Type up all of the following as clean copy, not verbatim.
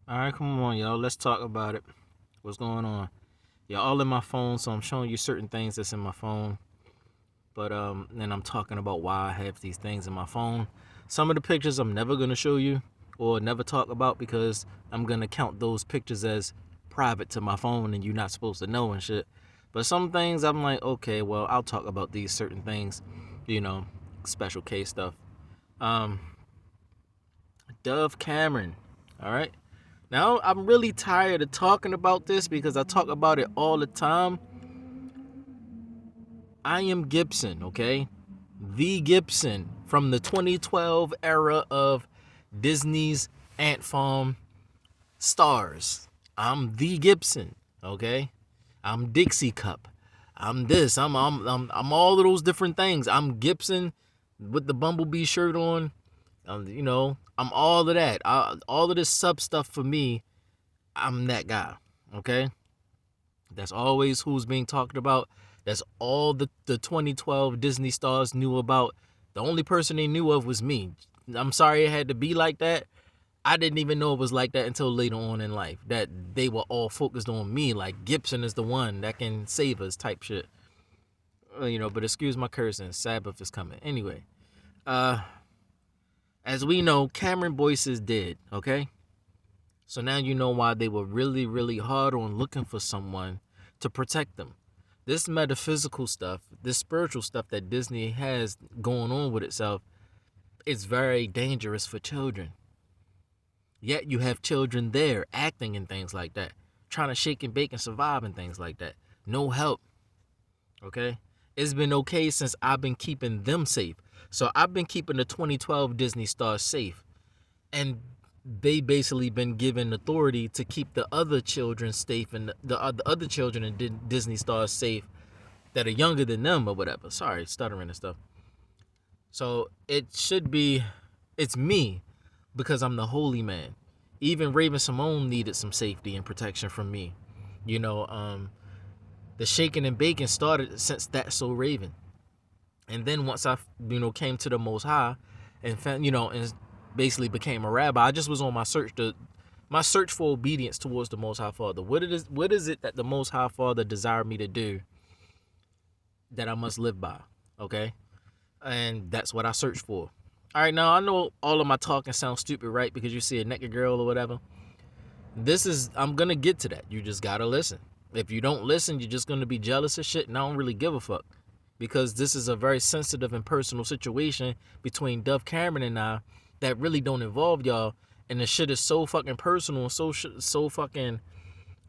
All right, come on, y'all. Let's talk about it. What's going on? Y'all all in my phone, so I'm showing you certain things that's in my phone. But and I'm talking about why I have these things in my phone. Some of the pictures I'm never gonna show you or never talk about because I'm gonna count those pictures as private to my phone and you're not supposed to know and shit. But some things I'm like, okay, well, I'll talk about these certain things, you know, special case stuff. Um, Dove Cameron, all right. Now, I'm really tired of talking about this because I talk about it all the time. I am Gibson, okay? The Gibson from the 2012 era of Disney's Ant Farm stars. I'm the Gibson, okay? I'm Dixie Cup. I'm this. I'm all of those different things. I'm Gibson with the Bumblebee shirt on. I'm all of that. All of this sub stuff for me. I'm that guy, okay? That's always who's being talked about. That's all the 2012 Disney stars knew about. The only person they knew of was me. I'm sorry it had to be like that. I didn't even know it was like that until later on in life. That they were all focused on me, like Gibson is the one that can save us type shit. But excuse my cursing. Sabbath is coming. Anyway, as we know, Cameron Boyce is dead, okay? So now you know why they were really, really hard on looking for someone to protect them. This metaphysical stuff, this spiritual stuff that Disney has going on with itself, is very dangerous for children. Yet you have children there acting and things like that, trying to shake and bake and survive and things like that. No help. Okay? It's been okay since I've been keeping them safe. So I've been keeping the 2012 Disney stars safe. And they basically been given authority to keep the other children safe and the other children and Disney stars safe that are younger than them or whatever. Sorry, stuttering and stuff. So it's me because I'm the holy man. Even Raven Simone needed some safety and protection from me. The shaking and baking started since That's So Raven. And then once I, came to the Most High and found, and basically became a rabbi, I just was on my search for obedience towards the Most High Father. What is it that the Most High Father desired me to do that I must live by? Okay? And that's what I searched for. All right, now I know all of my talking sounds stupid, right? Because you see a naked girl or whatever. I'm going to get to that. You just got to listen. If you don't listen, you're just going to be jealous of shit, and I don't really give a fuck. Because this is a very sensitive and personal situation between Dove Cameron and I that really don't involve y'all. And the shit is so fucking personal and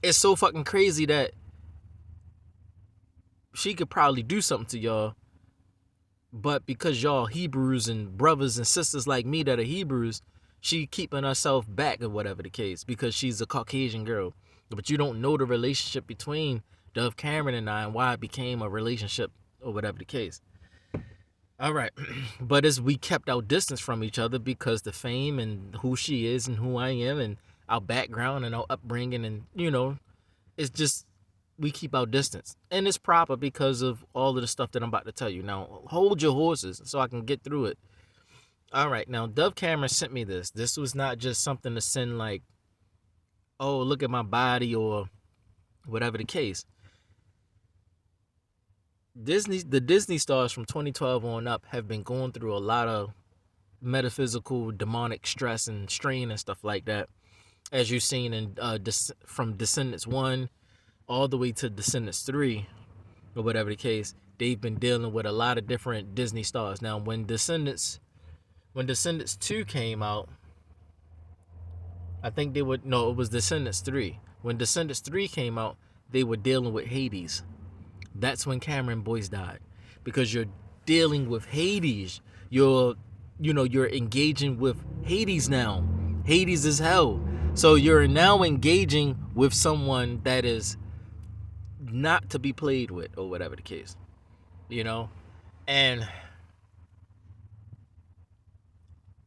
it's so fucking crazy that she could probably do something to y'all. But because y'all Hebrews and brothers and sisters like me that are Hebrews, she keeping herself back or whatever the case because she's a Caucasian girl. But you don't know the relationship between Dove Cameron and I and why it became a relationship or whatever the case. All right. But as we kept our distance from each other because the fame and who she is and who I am and our background and our upbringing and, it's just we keep our distance. And it's proper because of all of the stuff that I'm about to tell you. Now, hold your horses so I can get through it. All right. Now, Dove Cameron sent me this. This was not just something to send like, oh, look at my body or whatever the case. The Disney stars from 2012 on up have been going through a lot of metaphysical, demonic stress and strain and stuff like that, as you've seen in from Descendants 1 all the way to Descendants 3 or whatever the case. They've been dealing with a lot of different Disney stars. Now, when Descendants 2 came out, it was Descendants 3. When Descendants 3 came out, they were dealing with Hades. That's when Cameron Boyce died. Because you're dealing with Hades. You're engaging with Hades now. Hades is hell. So you're now engaging with someone that is not to be played with or whatever the case. And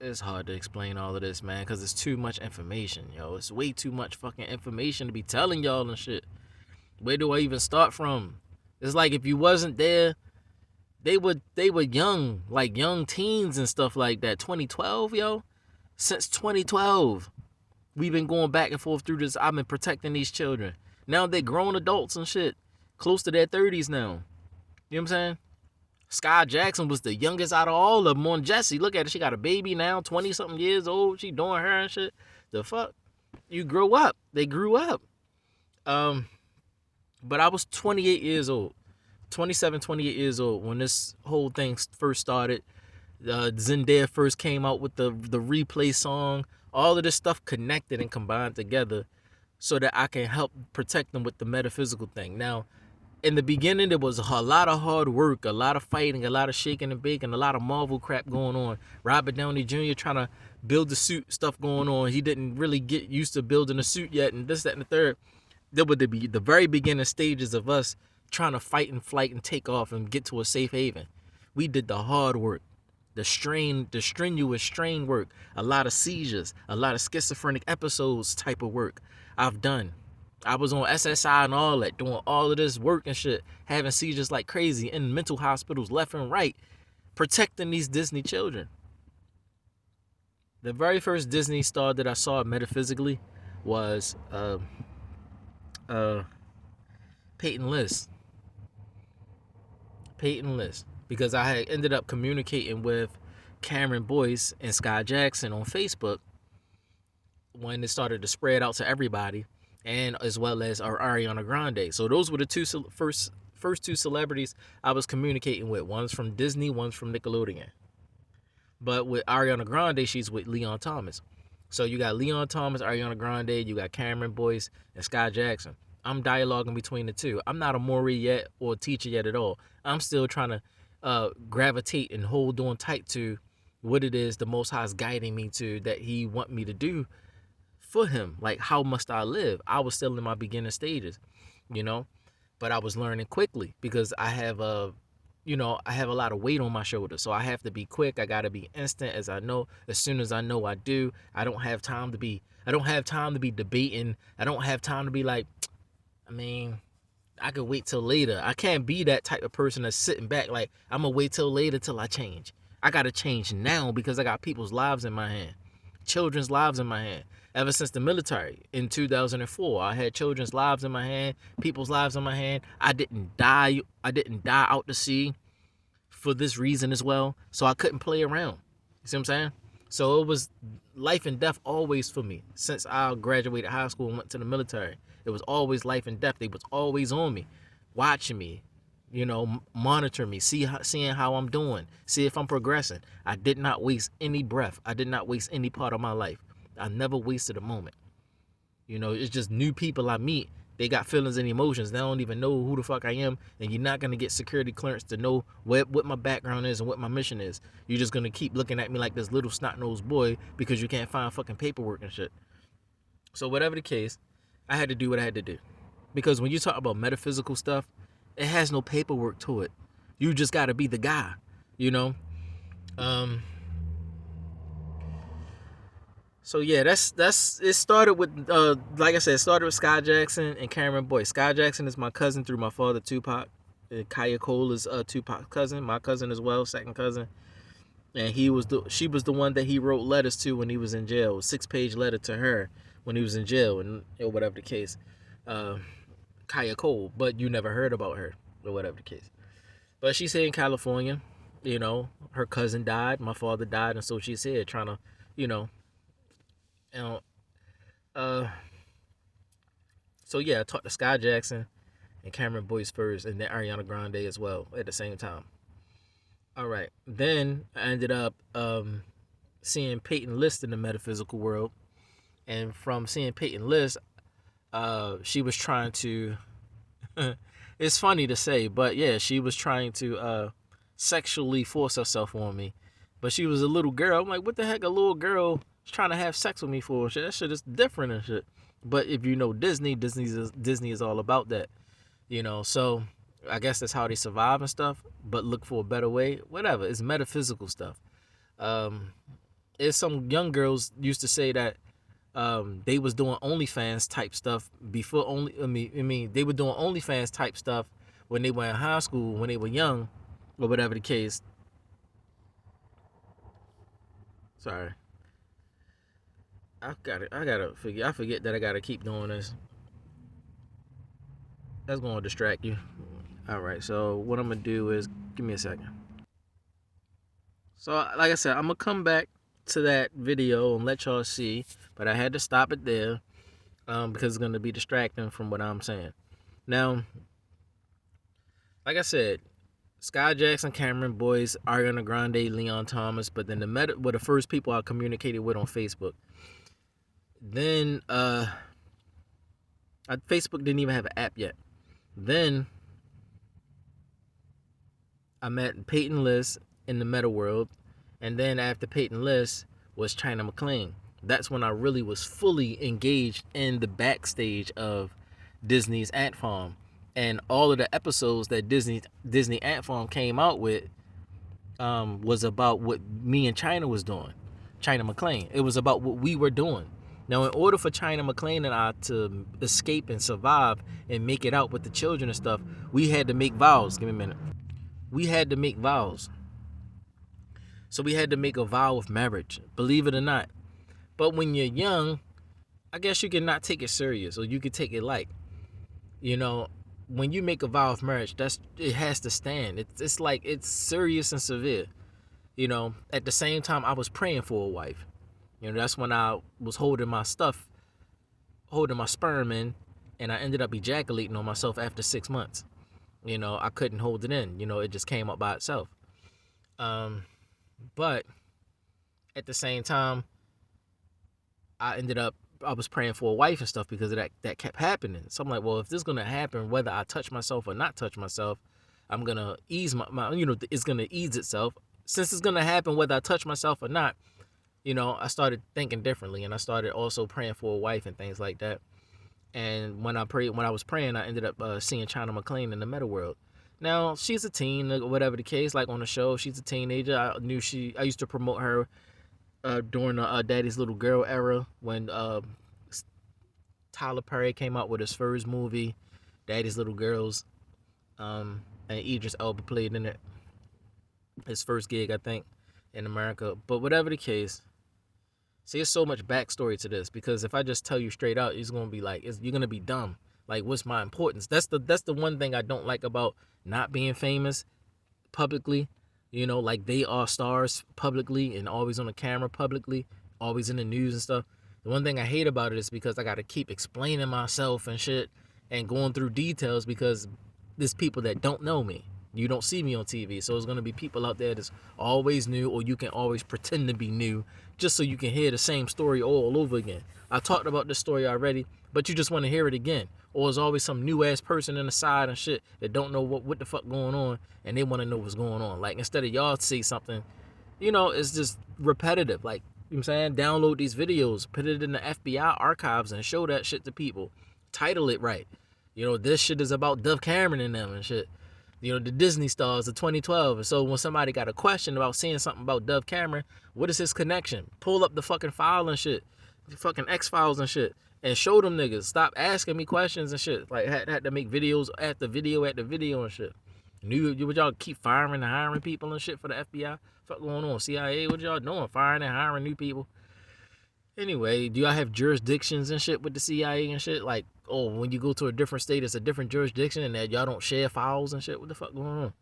it's hard to explain all of this, man, because it's too much information, yo. It's way too much fucking information to be telling y'all and shit. Where do I even start from? It's like if you wasn't there, they were young, like young teens and stuff like that. 2012, yo. Since 2012. We've been going back and forth through this. I've been protecting these children. Now they grown adults and shit, close to their 30s now. You know what I'm saying? Sky Jackson was the youngest out of all of them on Jessie. Look at her. She got a baby now, 20-something years old. She doing her and shit. The fuck? You grow up. They grew up. But I was 28 years old. 27, 28 years old when this whole thing first started. Zendaya first came out with the replay song. All of this stuff connected and combined together so that I can help protect them with the metaphysical thing. Now, in the beginning, there was a lot of hard work, a lot of fighting, a lot of shaking and baking, a lot of Marvel crap going on. Robert Downey Jr. trying to build the suit stuff going on. He didn't really get used to building a suit yet, and this, that, and the third. There would be the very beginning stages of us trying to fight and flight and take off and get to a safe haven. We did the hard work. The strenuous strain work, a lot of seizures, a lot of schizophrenic episodes type of work I've done. I was on SSI and all that, doing all of this work and shit, having seizures like crazy in mental hospitals left and right, protecting these Disney children. The very first Disney star that I saw metaphysically was Peyton List. Because I had ended up communicating with Cameron Boyce and Sky Jackson on Facebook when it started to spread out to everybody, and as well as our Ariana Grande. So those were the first two celebrities I was communicating with. One's from Disney, one's from Nickelodeon. But with Ariana Grande, she's with Leon Thomas. So you got Leon Thomas, Ariana Grande, you got Cameron Boyce, and Sky Jackson. I'm dialoguing between the two. I'm not a Maury yet or a teacher yet at all. I'm still trying to gravitate and hold on tight to what it is the Most High is guiding me to, that he want me to do for him. Like, how must I live? I was still in my beginning stages, but I was learning quickly because I have a lot of weight on my shoulders. So I have to be quick. I got to be instant. As soon as I know I do. I don't have time to be debating. I don't have time to be like, I could wait till later. I can't be that type of person that's sitting back like, I'm going to wait till later till I change. I got to change now because I got people's lives in my hand. Children's lives in my hand. Ever since the military in 2004, I had children's lives in my hand, people's lives in my hand. I didn't die out to sea for this reason as well. So I couldn't play around. You see what I'm saying? So it was life and death always for me. Since I graduated high school and went to the military, it was always life and death. They was always on me, watching me, monitor me, seeing how I'm doing, see if I'm progressing. I did not waste any breath. I did not waste any part of my life. I never wasted a moment. It's just new people I meet. They got feelings and emotions. They don't even know who the fuck I am, and you're not gonna get security clearance to know what my background is and what my mission is. You're just gonna keep looking at me like this little snot-nosed boy because you can't find fucking paperwork and shit. So whatever the case, I had to do what I had to do. Because when you talk about metaphysical stuff, it has no paperwork to it. You just gotta be the guy, So yeah, that's it. Started with like I said, started with Sky Jackson and Cameron Boyce. Sky Jackson is my cousin through my father Tupac. Kaya Cole is Tupac's cousin, my cousin as well, second cousin. And she was the one that he wrote letters to when he was in jail. A 6-page letter to her when he was in jail, and or whatever the case. Kaya Cole, but you never heard about her or whatever the case. But she's here in California. Her cousin died, my father died, and so she's here trying to, so yeah, I talked to Sky Jackson and Cameron Boyce first, and then Ariana Grande as well at the same time. All right, then I ended up seeing Peyton List in the metaphysical world, and from seeing Peyton List, she was trying to. It's funny to say, but yeah, she was trying to sexually force herself on me, but she was a little girl. I'm like, what the heck, a little girl trying to have sex with me for? Shit, that shit is different and shit. But if you know Disney is all about that, so I guess that's how they survive and stuff, but look for a better way. Whatever, it's metaphysical stuff. It's some young girls used to say that they was doing OnlyFans type stuff before they were doing OnlyFans type stuff when they were in high school, when they were young, or whatever the case. Sorry. I gotta figure. I forget that I gotta keep doing this. That's gonna distract you. All right. So what I'm gonna do is give me a second. So like I said, I'm gonna come back to that video and let y'all see, but I had to stop it there because it's gonna be distracting from what I'm saying. Now, like I said, Sky Jackson, Cameron Boyce, Ariana Grande, Leon Thomas, but then were the first people I communicated with on Facebook. Then Facebook didn't even have an app yet. Then I met Peyton List in the meta world, and then after Peyton List was China McClain. That's when I really was fully engaged in the backstage of Disney's Ant Farm, and all of the episodes that Disney Ant Farm came out with was about what me and China was doing. China McClain. It was about what we were doing. Now, in order for China McClain and I to escape and survive and make it out with the children and stuff, we had to make vows. Give me a minute. We had to make vows. So we had to make a vow of marriage, believe it or not. But when you're young, I guess you can not take it serious, or you can take it light. You know, when you make a vow of marriage, it has to stand. It's like it's serious and severe. You know, at the same time, I was praying for a wife. You know, that's when I was holding my sperm in, and I ended up ejaculating on myself after 6 months. You know, I couldn't hold it in. You know, it just came up by itself. But at the same time, I was praying for a wife and stuff because of that kept happening. So I'm like, well, if this is going to happen, whether I touch myself or not touch myself, I'm going to ease it's going to ease itself. Since it's going to happen whether I touch myself or not, you know, I started thinking differently, and I started also praying for a wife and things like that. And when I was praying, I ended up seeing China McClain in the meta world. Now, she's a teen, whatever the case, like on the show, she's a teenager. I used to promote her during the Daddy's Little Girl era when Tyler Perry came out with his first movie, Daddy's Little Girls, and Idris Elba played in it. His first gig, I think, in America. But whatever the case, see, there's so much backstory to this, because if I just tell you straight out, it's gonna be like you're gonna be dumb. Like, what's my importance? That's the one thing I don't like about not being famous publicly. You know, like they are stars publicly and always on the camera publicly, always in the news and stuff. The one thing I hate about it is because I got to keep explaining myself and shit and going through details, because there's people that don't know me. You don't see me on TV, so there's going to be people out there that's always new, or you can always pretend to be new just so you can hear the same story all over again. I talked about this story already, but you just want to hear it again. Or there's always some new ass person in the side and shit that don't know what the fuck going on, and they want to know what's going on. Like, instead of y'all say something, you know, it's just repetitive. Like, you know what I'm saying? Download these videos, put it in the FBI archives and show that shit to people. Title it right. You know, this shit is about Dove Cameron and them and shit. You know, the Disney stars of 2012. And so when somebody got a question about seeing something about Dove Cameron, what is his connection? Pull up the fucking file and shit. The fucking X-Files and shit. And show them niggas. Stop asking me questions and shit. Like, had to make videos after video and shit. Would y'all keep firing and hiring people and shit for the FBI? Fuck going on? CIA, what y'all doing? Firing and hiring new people? Anyway, do y'all have jurisdictions and shit with the CIA and shit? Like, oh, when you go to a different state, it's a different jurisdiction, and that y'all don't share files and shit? What the fuck going on?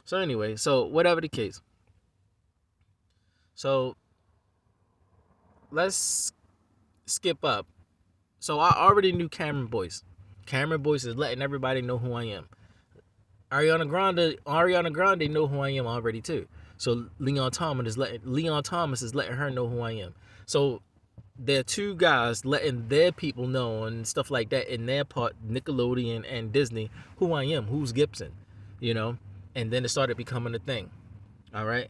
So anyway, so whatever the case. So let's skip up. So I already knew Cameron Boyce. Cameron Boyce is letting everybody know who I am. Ariana Grande know who I am already too. So Leon Thomas is letting her know who I am. So there are two guys letting their people know and stuff like that in their part, Nickelodeon and Disney, who I am, who's Gibson, you know? And then it started becoming a thing. All right.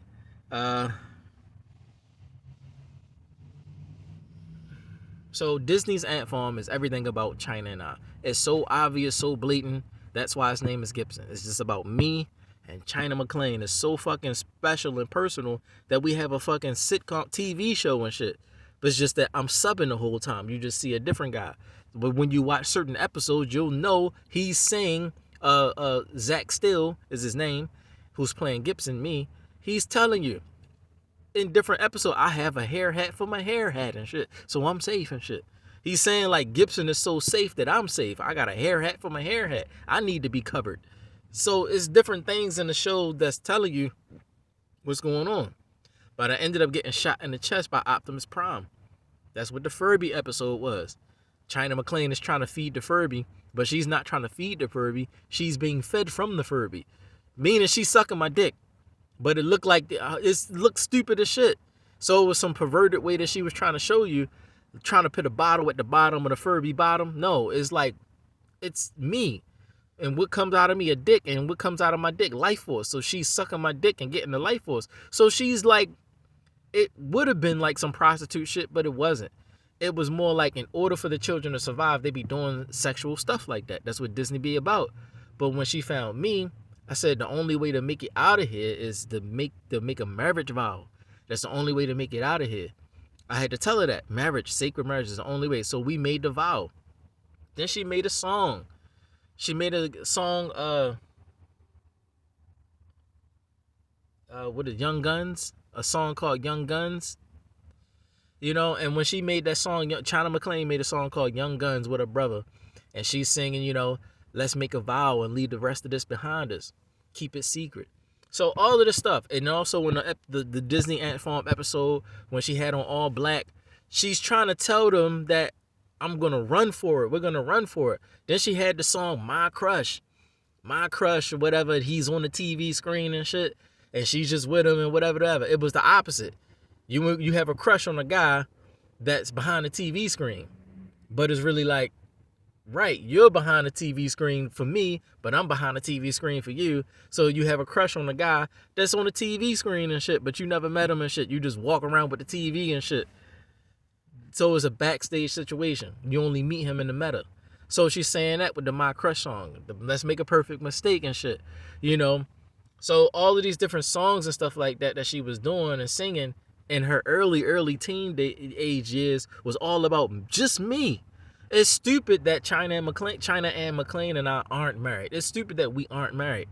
So Disney's Ant Farm is everything about China and I. It's so obvious, so blatant. That's why his name is Gibson. It's just about me and China McClain. It's so fucking special and personal that we have a fucking sitcom TV show and shit. But it's just that I'm subbing the whole time. You just see a different guy. But when you watch certain episodes, you'll know he's saying, Zach Still is his name, who's playing Gibson, me. He's telling you, in different episodes, I have a hair hat for my hair hat and shit. So I'm safe and shit. He's saying like Gibson is so safe that I'm safe. I got a hair hat for my hair hat. I need to be covered. So it's different things in the show that's telling you what's going on. But I ended up getting shot in the chest by Optimus Prime. That's what the Furby episode was. China McClain is trying to feed the Furby, but she's not trying to feed the Furby. She's being fed from the Furby. Meaning she's sucking my dick. But it looked like, it looked stupid as shit. So it was some perverted way that she was trying to show you, trying to put a bottle at the bottom of the Furby bottom. No, it's like, it's me. And what comes out of me, a dick, and what comes out of my dick, life force. So she's sucking my dick and getting the life force. So she's like, it would have been like some prostitute shit, but it wasn't. It was more like, in order for the children to survive, they be doing sexual stuff like that. That's what Disney be about. But when she found me, I said the only way to make it out of here is to make a marriage vow. That's the only way to make it out of here. I had to tell her that marriage, sacred marriage, is the only way. So we made the vow. Then she made a song. She made a song. What is Young Guns? A song called Young Guns. You know, and when she made that song, China McClain made a song called Young Guns with her brother. And she's singing, you know, let's make a vow and leave the rest of this behind us. Keep it secret. So all of this stuff. And also in the Disney Ant Farm episode, when she had on all black, she's trying to tell them that I'm going to run for it. We're going to run for it. Then she had the song My Crush. My Crush or whatever. He's on the TV screen and shit. And she's just with him and whatever. It was the opposite. You have a crush on a guy that's behind the TV screen. But it's really like, right, you're behind the TV screen for me, but I'm behind the TV screen for you. So you have a crush on a guy that's on the TV screen and shit, but you never met him and shit. You just walk around with the TV and shit. So it's a backstage situation. You only meet him in the meta. So she's saying that with the My Crush song. Let's make a perfect mistake and shit. You know? So all of these different songs and stuff like that she was doing and singing in her early teen age years was all about just me. It's stupid that China and McClain and I aren't married. It's stupid that we aren't married.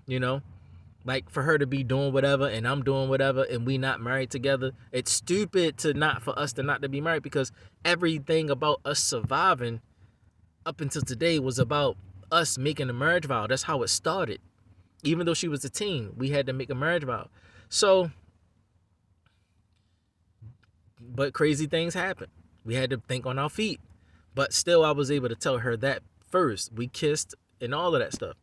You know? Like for her to be doing whatever and I'm doing whatever and we not married together. It's stupid for us to not to be married, because everything about us surviving up until today was about us making a marriage vow. That's how it started. Even though she was a teen, we had to make a marriage vow. So, but crazy things happen. We had to think on our feet. But still, I was able to tell her that first. We kissed and all of that stuff.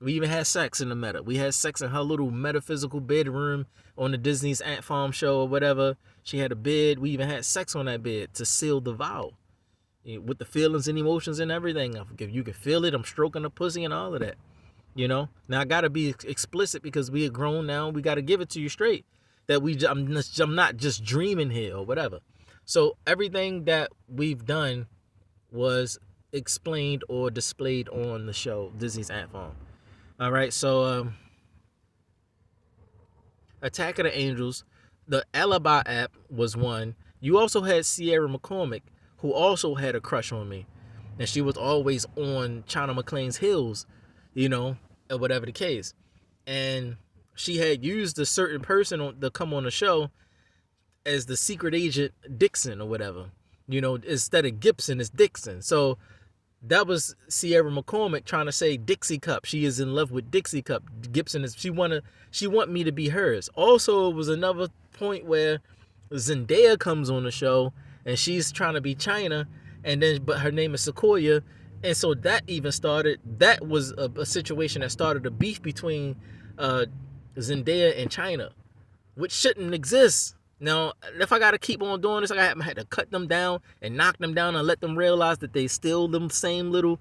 We even had sex in the meta. We had sex in her little metaphysical bedroom on the Disney's Ant Farm show or whatever. She had a bed. We even had sex on that bed to seal the vow. With the feelings and emotions and everything. You can feel it. I'm stroking the pussy and all of that. You know? Now, I got to be explicit because we are grown now. We got to give it to you straight. That I'm not just dreaming here or whatever. So everything that we've done was explained or displayed on the show, Disney's Ant Farm. All right, so Attack of the Angels, the Alibi app was one. You also had Sierra McCormick, who also had a crush on me. And she was always on China McClain's heels, you know, or whatever the case. And she had used a certain person to come on the show as the secret agent Dixon or whatever. You know, instead of Gibson, it's Dixon. So that was Sierra McCormick trying to say Dixie Cup. She is in love with Dixie Cup. Gibson she want me to be hers. Also, it was another point where Zendaya comes on the show and she's trying to be China, but her name is Sequoia. And so that even started, that was a situation that started a beef between Zendaya and China, which shouldn't exist. Now, if I got to keep on doing this, I had to cut them down and knock them down and let them realize that they still them same little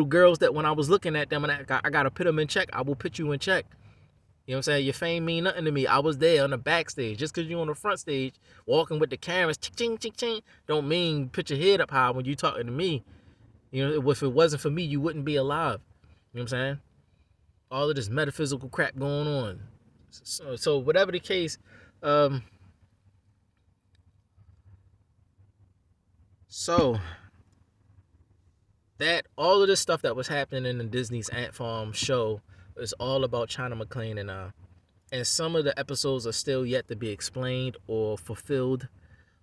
girls that when I was looking at them and I got to put them in check, I will put you in check. You know what I'm saying? Your fame mean nothing to me. I was there on the backstage. Just because you're on the front stage walking with the cameras, ching, ching, ching, don't mean put your head up high when you talking to me. You know, if it wasn't for me, you wouldn't be alive. You know what I'm saying? All of this metaphysical crap going on. So whatever the case, so that all of this stuff that was happening in the Disney's Ant Farm show is all about China McClain and and some of the episodes are still yet to be explained or fulfilled.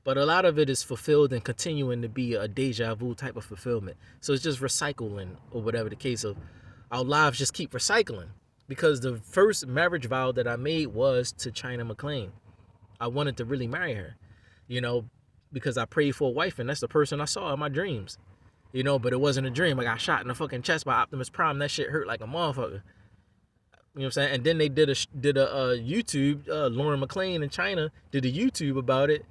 But a lot of it is fulfilled and continuing to be a deja vu type of fulfillment. So it's just recycling or whatever the case of our lives just keep recycling. Because the first marriage vow that I made was to China McClain. I wanted to really marry her, you know, because I prayed for a wife and that's the person I saw in my dreams. You know, but it wasn't a dream. I got shot in the fucking chest by Optimus Prime. That shit hurt like a motherfucker. You know what I'm saying? And then they did a YouTube. Lauren McLean in China did a YouTube about it,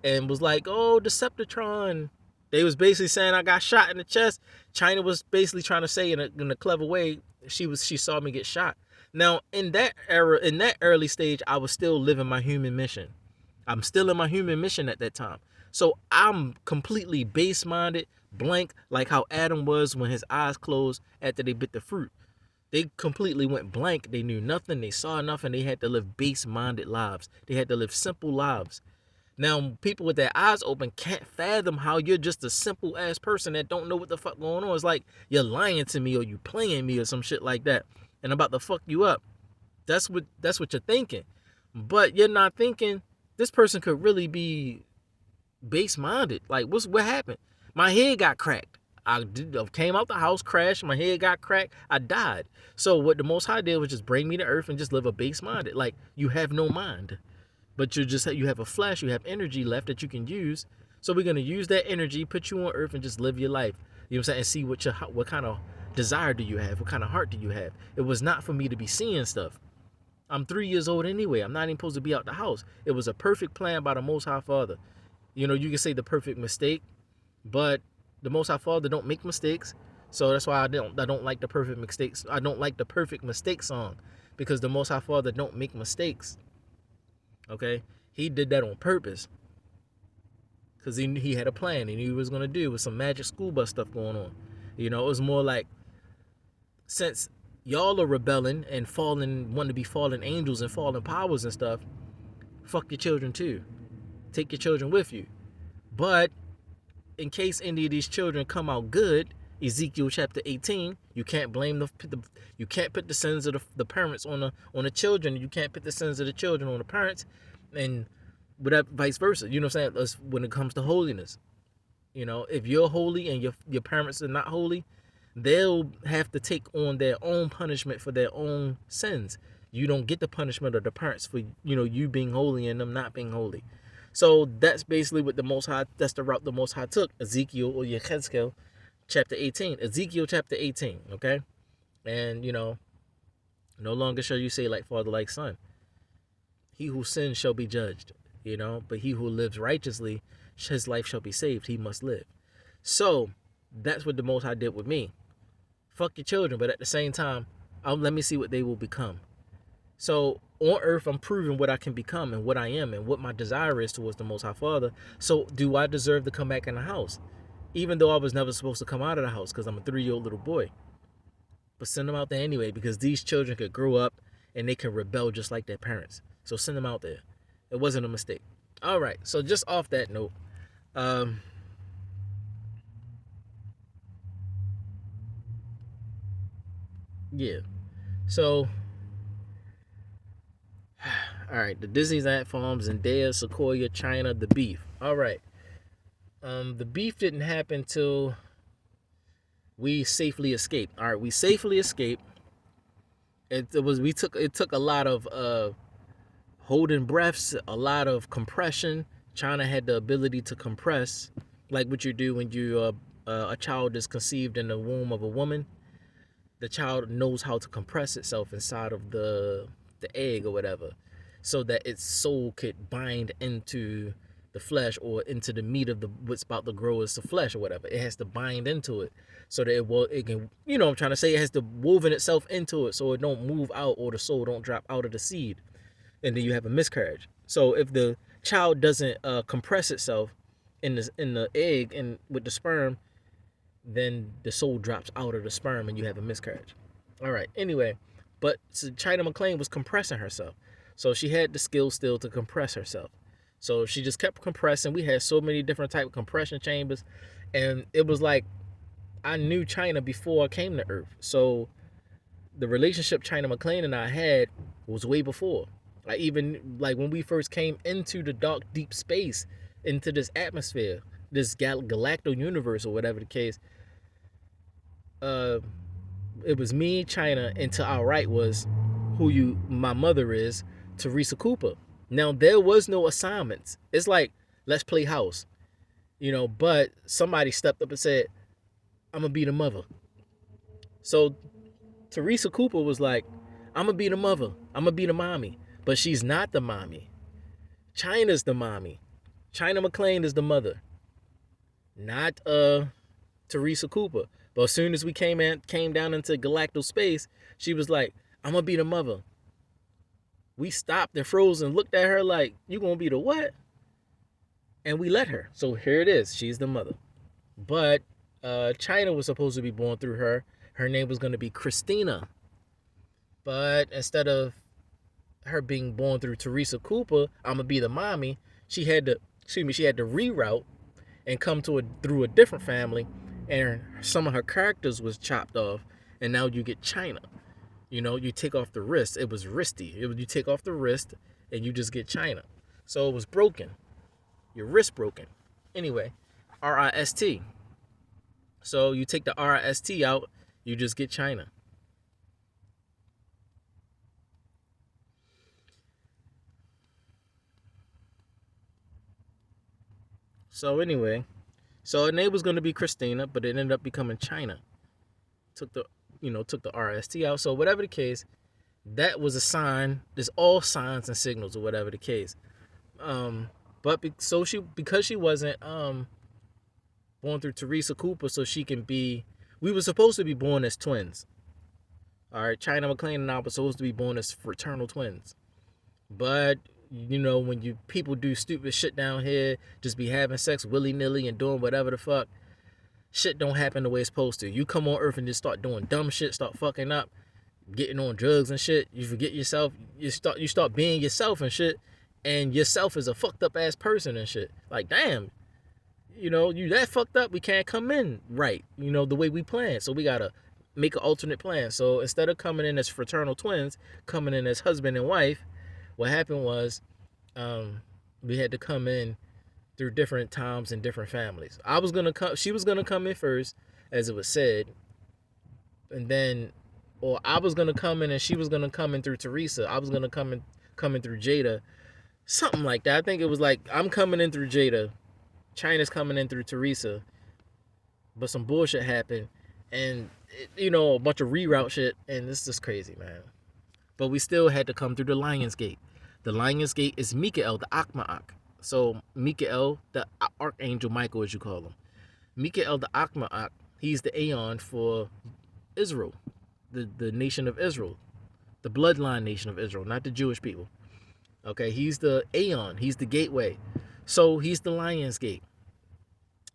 and was like, "Oh, Decepticon." They was basically saying I got shot in the chest. China was basically trying to say in a clever way she saw me get shot. Now in that era, in that early stage, I was still living my human mission. I'm still in my human mission at that time. So I'm completely base minded, blank, like how Adam was when his eyes closed after they bit the fruit. They completely went blank. They knew nothing. They saw nothing. They had to live base minded lives. They had to live simple lives. Now, people with their eyes open can't fathom how you're just a simple ass person that don't know what the fuck going on. It's like you're lying to me or you playing me or some shit like that, and I'm about to fuck you up. That's what you're thinking, but you're not thinking this person could really be base minded. Like what happened? My head got cracked. I came out the house, crashed, my head got cracked, I died. So what the Most High did was just bring me to earth and just live a base minded. Like you have no mind, but you have a flesh, you have energy left that you can use. So we're gonna use that energy, put you on earth, and just live your life. You know what I'm saying? And see what kind of desire do you have? What kind of heart do you have? It was not for me to be seeing stuff. I'm 3 years old anyway. I'm not even supposed to be out the house. It was a perfect plan by the Most High Father. You know, you can say the perfect mistake, but the Most High Father don't make mistakes. So that's why I don't like the perfect mistakes. I don't like the perfect mistake song, because the Most High Father don't make mistakes. Okay, he did that on purpose because he had a plan. He knew he was gonna do with some magic school bus stuff going on. You know, it was more like, since y'all are rebelling and want to be fallen angels and fallen powers and stuff, fuck your children too. Take your children with you. But in case any of these children come out good, Ezekiel chapter 18, you can't blame you can't put the sins of the parents on the children. You can't put the sins of the children on the parents, and whatever, vice versa. You know what I'm saying? That's when it comes to holiness. You know, if you're holy and your parents are not holy, they'll have to take on their own punishment for their own sins. You don't get the punishment of the parents for, you know, you being holy and them not being holy. So that's basically what that's the route the Most High took. Ezekiel or Yechezkel chapter 18. Ezekiel chapter 18, okay? And, you know, no longer shall you say like father, like son. He who sins shall be judged, you know, but he who lives righteously, his life shall be saved. He must live. So that's what the Most High did with me. Fuck your children, but at the same time, let me see what they will become. So on earth, I'm proving what I can become and what I am and what my desire is towards the Most High Father. So do I deserve to come back in the house? Even though I was never supposed to come out of the house because I'm a 3-year-old little boy. But send them out there anyway, because these children could grow up and they can rebel just like their parents. So send them out there. It wasn't a mistake. All right. So just off that note, yeah. So, all right. The Disney's Ant Farms, Zendaya, Sequoia, China, the beef. All right. The beef didn't happen till we safely escaped. All right, we safely escaped. It took a lot of holding breaths, a lot of compression. China had the ability to compress, like what you do when a child is conceived in the womb of a woman. The child knows how to compress itself inside of the egg or whatever, so that its soul could bind into the flesh or into the meat of what's about to grow as the flesh or whatever. It has to bind into it so that it can, you know what I'm trying to say, it has to woven itself into it so it don't move out or the soul don't drop out of the seed, and then you have a miscarriage. So if the child doesn't compress itself in the egg and with the sperm, then the soul drops out of the sperm and you have a miscarriage. All right. Anyway, but so China McClain was compressing herself, so she had the skill still to compress herself. So she just kept compressing. We had so many different type of compression chambers, and it was like I knew China before I came to Earth. So the relationship China McClain and I had was way before. Like even like when we first came into the dark deep space, into this atmosphere, this galactic universe or whatever the case, uh, it was me, China, and to our right was who my mother is, Teresa Cooper. Now there was no assignments. It's like let's play house, but somebody stepped up and said, "I'm gonna be the mother." So Teresa Cooper was like, "I'm gonna be the mother. I'm gonna be the mommy," but she's not the mommy. China's the mommy. China McClain is the mother, not Teresa Cooper. But as soon as we came down into galactic space, she was like, "I'm gonna be the mother." We stopped and froze and looked at her like, "You gonna be the what?" And we let her. So here it is. She's the mother. But China was supposed to be born through her. Her name was gonna be Christina. But instead of her being born through Teresa Cooper, I'm gonna be the mommy. She had to, she had to reroute and come through a different family, and some of her characters was chopped off, and now you get China. You take off the wrist. It was wristy. You take off the wrist, and you just get China. So it was broken. Your wrist broken. Anyway, RIST. So you take the RIST out, you just get China. So anyway, so her name was gonna be Christina, but it ended up becoming China. Took the RST out. So whatever the case, that was a sign. There's all signs and signals or whatever the case. But because she wasn't born through Teresa Cooper, so she can be. We were supposed to be born as twins. All right, China McClain and I were supposed to be born as fraternal twins. But when people do stupid shit down here, just be having sex willy nilly and doing whatever the fuck, shit don't happen the way it's supposed to. You come on Earth and just start doing dumb shit, start fucking up, getting on drugs and shit. You forget yourself. You start being yourself and shit, and yourself is a fucked up ass person and shit. Like damn, you that fucked up. We can't come in right. The way we plan. So we gotta make an alternate plan. So instead of coming in as fraternal twins, coming in as husband and wife. What happened was we had to come in through different times and different families. She was gonna come in first, as it was said, and then, or I was gonna come in and she was gonna come in through Teresa. I was gonna come in through Jada, something like that. I think it was like I'm coming in through Jada, China's coming in through Teresa, but some bullshit happened, and a bunch of reroute shit, and this is crazy, man. But we still had to come through the Lion's Gate. The Lion's Gate is Mikael, the Akma'ak. So Mikael, the Archangel Michael, as you call him. Mikael, the Akma'ak, he's the Aeon for Israel, the nation of Israel, the bloodline nation of Israel, not the Jewish people. Okay, he's the Aeon, he's the gateway. So he's the Lion's Gate.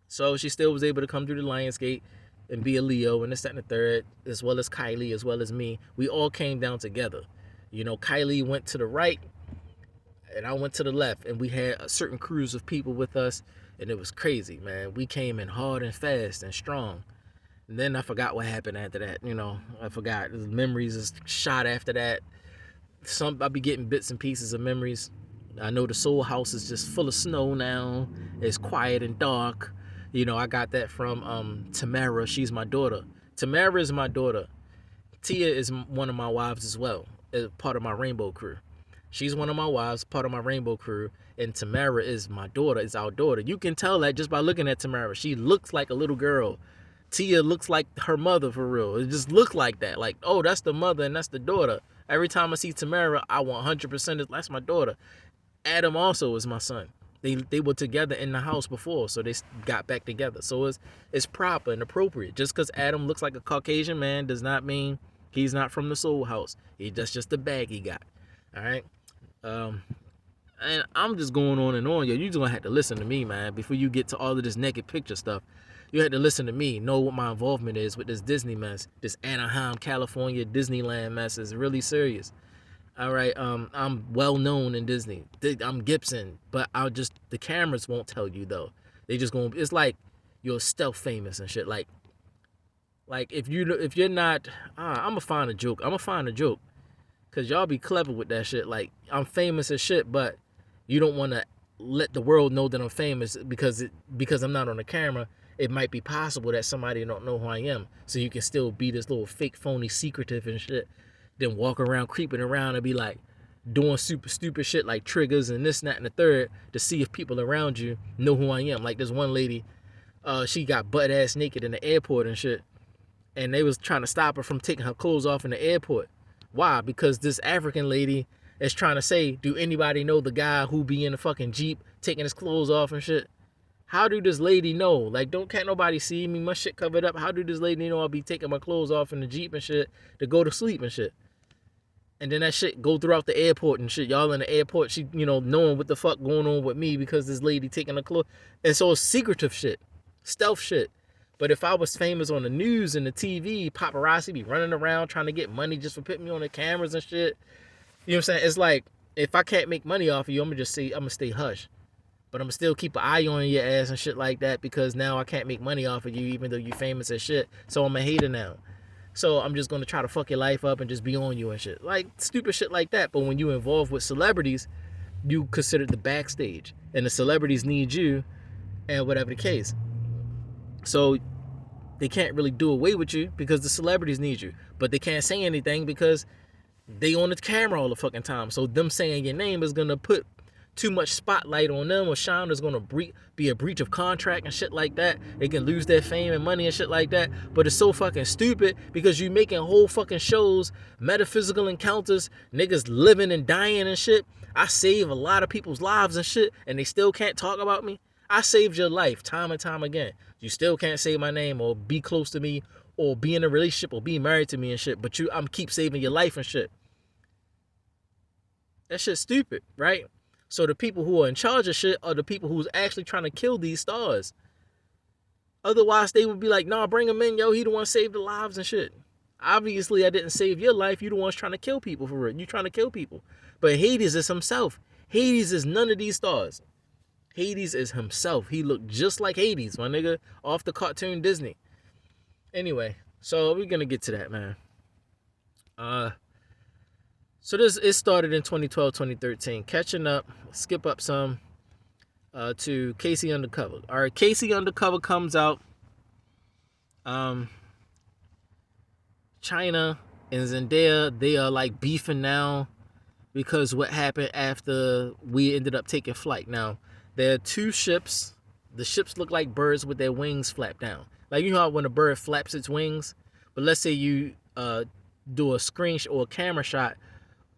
So she still was able to come through the Lion's Gate and be a Leo and this, that, and the third, as well as Kylie, as well as me. We all came down together. Kylie went to the right and I went to the left, and we had a certain crews of people with us, and it was crazy, man. We came in hard and fast and strong. And then I forgot what happened after that. I forgot. The memories is shot after that. I'll be getting bits and pieces of memories. I know the Soul House is just full of snow now. It's quiet and dark. I got that from Tamara. She's my daughter. Tamara is my daughter. Tia is one of my wives as well, part of my rainbow crew. She's one of my wives, part of my rainbow crew, and Tamara is my daughter, is our daughter. You can tell that just by looking at Tamara. She looks like a little girl. Tia looks like her mother for real. It just looked like that. Like, oh, that's the mother and that's the daughter. Every time I see Tamara, I want 100% that's my daughter. Adam also is my son. They were together in the house before, so they got back together. So it's proper and appropriate. Just because Adam looks like a Caucasian man does not mean he's not from the Soul House. That's just the bag he got. All right. And I'm just going on and on. Yo, you just gonna have to listen to me, man, before you get to all of this naked picture stuff. You had to listen to me, know what my involvement is with this Disney mess. This Anaheim, California Disneyland mess is really serious. All right, I'm well known in Disney. I'm Gibson, but the cameras won't tell you though. They just gonna. It's like you're stealth famous and shit. Like if you're not, I'm gonna find a joke. Cause y'all be clever with that shit. Like, I'm famous as shit, but you don't want to let the world know that I'm famous because I'm not on the camera. It might be possible that somebody don't know who I am, so you can still be this little fake, phony, secretive and shit. Then walk around creeping around and be like doing super stupid shit like triggers and this, and that, and the third to see if people around you know who I am. Like this one lady, she got butt ass naked in the airport and shit, and they was trying to stop her from taking her clothes off in the airport. Why? Because this African lady is trying to say, do anybody know the guy who be in the fucking Jeep taking his clothes off and shit? How do this lady know? Like, can't nobody see me? My shit covered up. How do this lady know I'll be taking my clothes off in the Jeep and shit to go to sleep and shit? And then that shit go throughout the airport and shit. Y'all in the airport, she, knowing what the fuck going on with me because this lady taking her clothes. And so it's secretive shit. Stealth shit. But if I was famous on the news and the TV, paparazzi be running around trying to get money just for putting me on the cameras and shit. You know what I'm saying? It's like, if I can't make money off of you, I'm going to stay hush. But I'm going to still keep an eye on your ass and shit like that because now I can't make money off of you even though you famous as shit. So I'm a hater now. So I'm just going to try to fuck your life up and just be on you and shit. Like, stupid shit like that. But when you involved with celebrities, you consider the backstage. And the celebrities need you and whatever the case. So they can't really do away with you because the celebrities need you. But they can't say anything because they on the camera all the fucking time. So them saying your name is going to put too much spotlight on them or shine. Is going to be a breach of contract and shit like that. They can lose their fame and money and shit like that. But it's so fucking stupid because you making whole fucking shows, metaphysical encounters, niggas living and dying and shit. I save a lot of people's lives and shit and they still can't talk about me. I saved your life time and time again. You still can't say my name or be close to me or be in a relationship or be married to me and shit. But I'm keep saving your life and shit. That shit's stupid, right? So the people who are in charge of shit are the people who's actually trying to kill these stars. Otherwise, they would be like, nah, bring him in, yo. He the one saved the lives and shit. Obviously, I didn't save your life. You the ones trying to kill people for it. You trying to kill people. But Hades is himself. Hades is none of these stars. Hades is himself. He looked just like Hades, my nigga, off the cartoon Disney. Anyway, so we're going to get to that, man. So it started in 2012, 2013. Catching up, skip up some to Casey Undercover. All right, Casey Undercover comes out. China and Zendaya, they are like beefing now because what happened after we ended up taking flight. Now, there are two ships. The ships look like birds with their wings flapped down. Like, you know how when a bird flaps its wings? But let's say you do a screen or a camera shot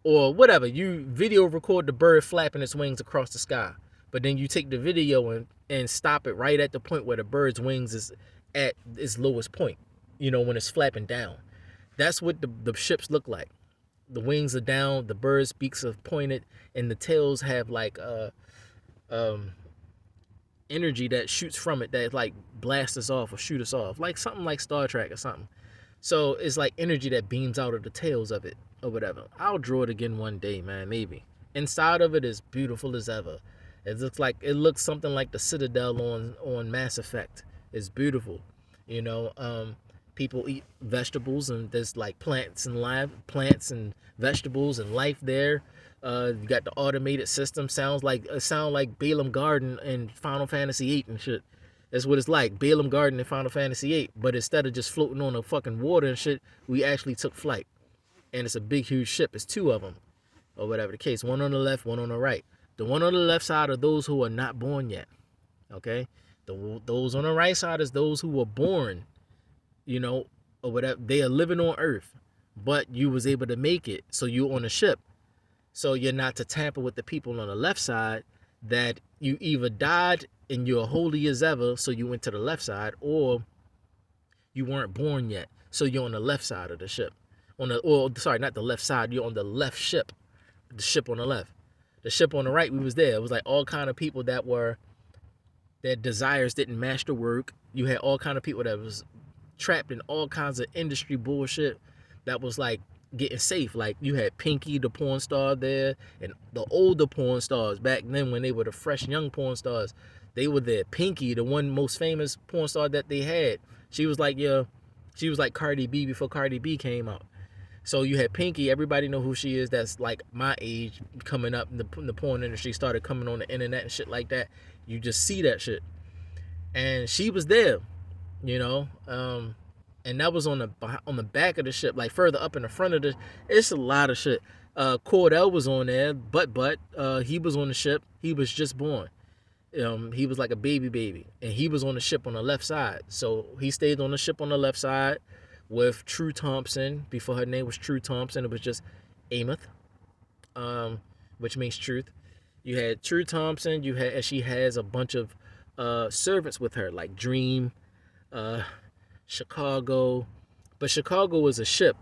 or whatever. You video record the bird flapping its wings across the sky. But then you take the video and stop it right at the point where the bird's wings is at its lowest point. You know, when it's flapping down. That's what the ships look like. The wings are down, the bird's beaks are pointed, and the tails have like energy that shoots from it that like blasts us off or shoot us off. Like something like Star Trek or something. So it's like energy that beams out of the tails of it or whatever. I'll draw it again one day, man, maybe. Inside of it is beautiful as ever. It looks something like the Citadel on Mass Effect. It's beautiful. You know, people eat vegetables and there's like plants and vegetables and life there. You got the automated system. Sound like Balaam Garden in Final Fantasy VIII and shit. That's what it's like. Balaam Garden in Final Fantasy VIII. But instead of just floating on the fucking water and shit, we actually took flight. And it's a big, huge ship. It's two of them. Or whatever the case. One on the left, one on the right. The one on the left side are those who are not born yet. Okay? Those on the right side is those who were born. You know, or whatever. They are living on Earth. But you was able to make it. So you're on a ship. So you're not to tamper with the people on the left side that you either died and you're holy as ever, so you went to the left side, or you weren't born yet, so you're on the left side of the ship. Not the left side, you're on the left ship. The ship on the left. The ship on the right, we was there. It was like all kind of people their desires didn't match the work. You had all kind of people that was trapped in all kinds of industry bullshit that was like getting safe. Like you had Pinky, the porn star there, and the older porn stars back then when they were the fresh young porn stars, they were there. Pinky, the one most famous porn star that they had, she was like Cardi B before Cardi B came out. So you had Pinky. Everybody know who she is. That's like my age, coming up in the porn industry, started coming on the internet and shit like that. You just see that shit, and she was there, you know. And that was on the back of the ship, like further up in the front of the. It's a lot of shit. Cordell was on there, but he was on the ship. He was just born. He was like a baby, and he was on the ship on the left side. So he stayed on the ship on the left side with True Thompson. Before her name was True Thompson, it was just Ameth, which means truth. You had True Thompson. And she has a bunch of servants with her, like Dream, Chicago, but Chicago was a ship,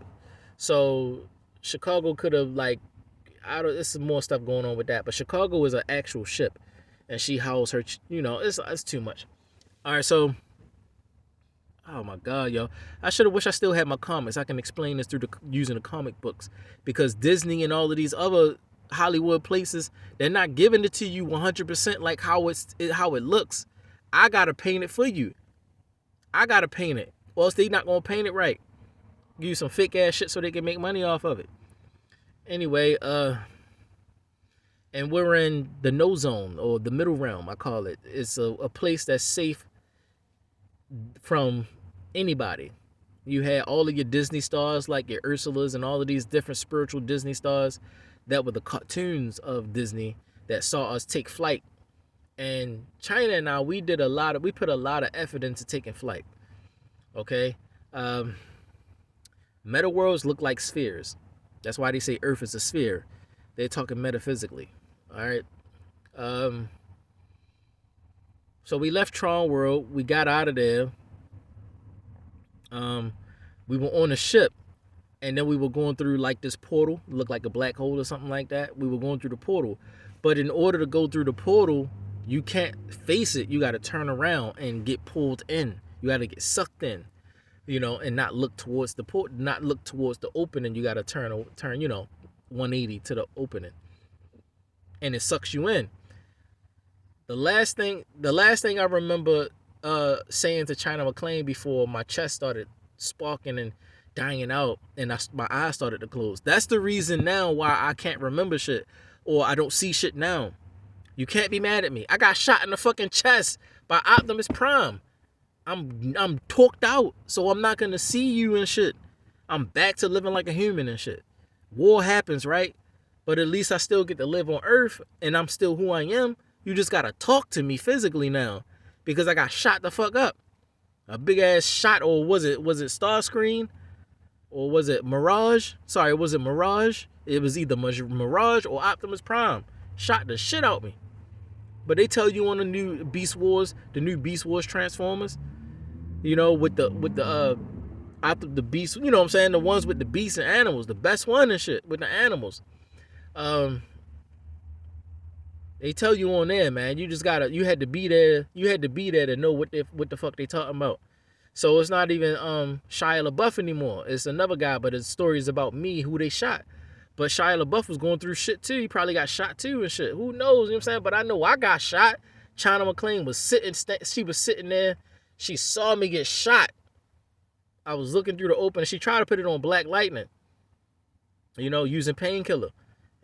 so Chicago could have like, I don't. There's some more stuff going on with that, but Chicago is an actual ship, and she housed her. It's too much. All right, so. Oh my God, yo! I should have wished I still had my comics. I can explain this using the comic books, because Disney and all of these other Hollywood places, they're not giving it to you 100% like how it looks. I gotta paint it for you. I gotta paint it, or else they not gonna paint it right. Give you some fake ass shit so they can make money off of it. Anyway, and we're in the no zone, or the middle realm, I call it. It's a place that's safe from anybody. You had all of your Disney stars, like your Ursulas and all of these different spiritual Disney stars that were the cartoons of Disney that saw us take flight. And China and I, we put a lot of effort into taking flight. Okay? Meta worlds look like spheres. That's why they say Earth is a sphere. They're talking metaphysically. All right? So we left Tron World. We got out of there. We were on a ship, and then we were going through like this portal. It looked like a black hole or something like that. We were going through the portal. But in order to go through the portal, you can't face it. You got to turn around and get pulled in. You got to get sucked in, and not look towards the port, not look towards the opening. You got to turn, 180 to the opening, and it sucks you in. The last thing I remember saying to China McClain before my chest started sparking and dying out, and my eyes started to close. That's the reason now why I can't remember shit, or I don't see shit now. You can't be mad at me. I got shot in the fucking chest by Optimus Prime. I'm talked out, so I'm not gonna see you and shit. I'm back to living like a human and shit. War happens, right? But at least I still get to live on Earth, and I'm still who I am. You just gotta talk to me physically now, because I got shot the fuck up. A big ass shot, or was it Starscream? Or was it Mirage? Sorry, was it Mirage? It was either Mirage or Optimus Prime. Shot the shit out me. But they tell you on the new Beast Wars Transformers, with the beast, you know what I'm saying? The ones with the beasts and animals, the best one and shit with the animals. They tell you on there, man. You had to be there to know what the fuck they talking about. So it's not even Shia LaBeouf anymore. It's another guy, but his story is about me, who they shot. But Shia LaBeouf was going through shit too. He probably got shot too and shit. Who knows? You know what I'm saying? But I know I got shot. China McClain was she was sitting there. She saw me get shot. I was looking through the opening. She tried to put it on Black Lightning, using painkiller.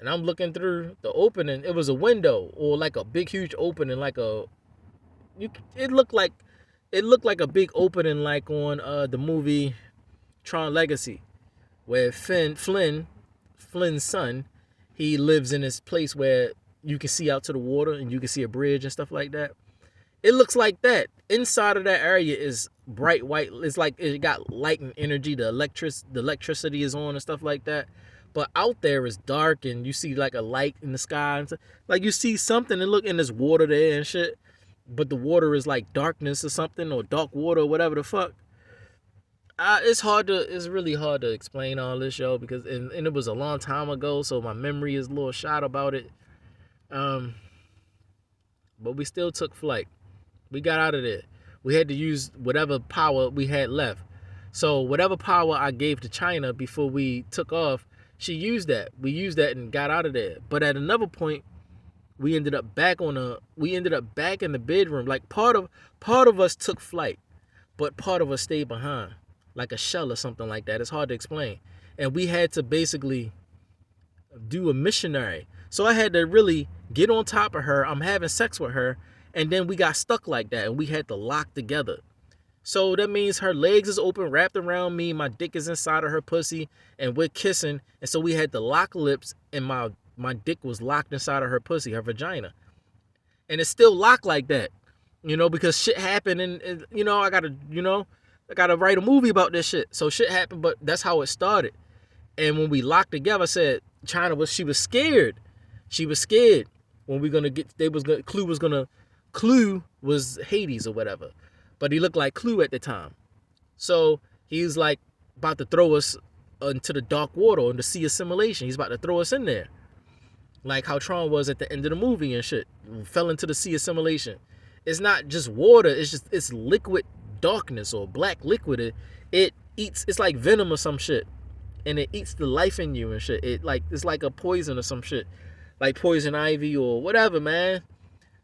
And I'm looking through the opening. It was a window, or like a big, huge opening, it looked like a big opening, like on the movie Tron Legacy, where Flynn's son, he lives in this place where you can see out to the water and you can see a bridge and stuff like that. It looks like that. Inside of that area is bright white. It's like it got light and energy. The electricity is on and stuff like that. But out there is dark, and you see like a light in the sky, and like you see something, and there's water there and shit. But the water is like darkness or something, or dark water, or whatever the fuck. It's really hard to explain all this, yo, because and it was a long time ago, so my memory is a little shot about it. But we still took flight. We got out of there. We had to use whatever power we had left. So whatever power I gave to China before we took off, she used that. We used that and got out of there. But at another point, we ended up back in the bedroom. Like part of us took flight, but part of us stayed behind, like a shell or something like that. It's hard to explain. and we had to basically do a missionary. So I had to really get on top of her. I'm having sex with her, and then we got stuck like that, and we had to lock together. So that means her legs is open, wrapped around me. My dick is inside of her pussy, and we're kissing. And so we had to lock lips, and my dick was locked inside of her pussy, her vagina, and it's still locked like that, because shit happened, and I gotta write a movie about this shit. So shit happened, but that's how it started. And when we locked together, I said she was scared. She was scared when we gonna get. Clue was Hades or whatever, but he looked like Clue at the time. So he's like about to throw us into the dark water, into sea assimilation. He's about to throw us in there, like how Tron was at the end of the movie and shit. Fell into the sea assimilation. It's not just water. It's liquid darkness or black liquid. It eats. It's like venom or some shit, and it eats the life in you and shit. It's like a poison or some shit, like poison ivy or whatever, man.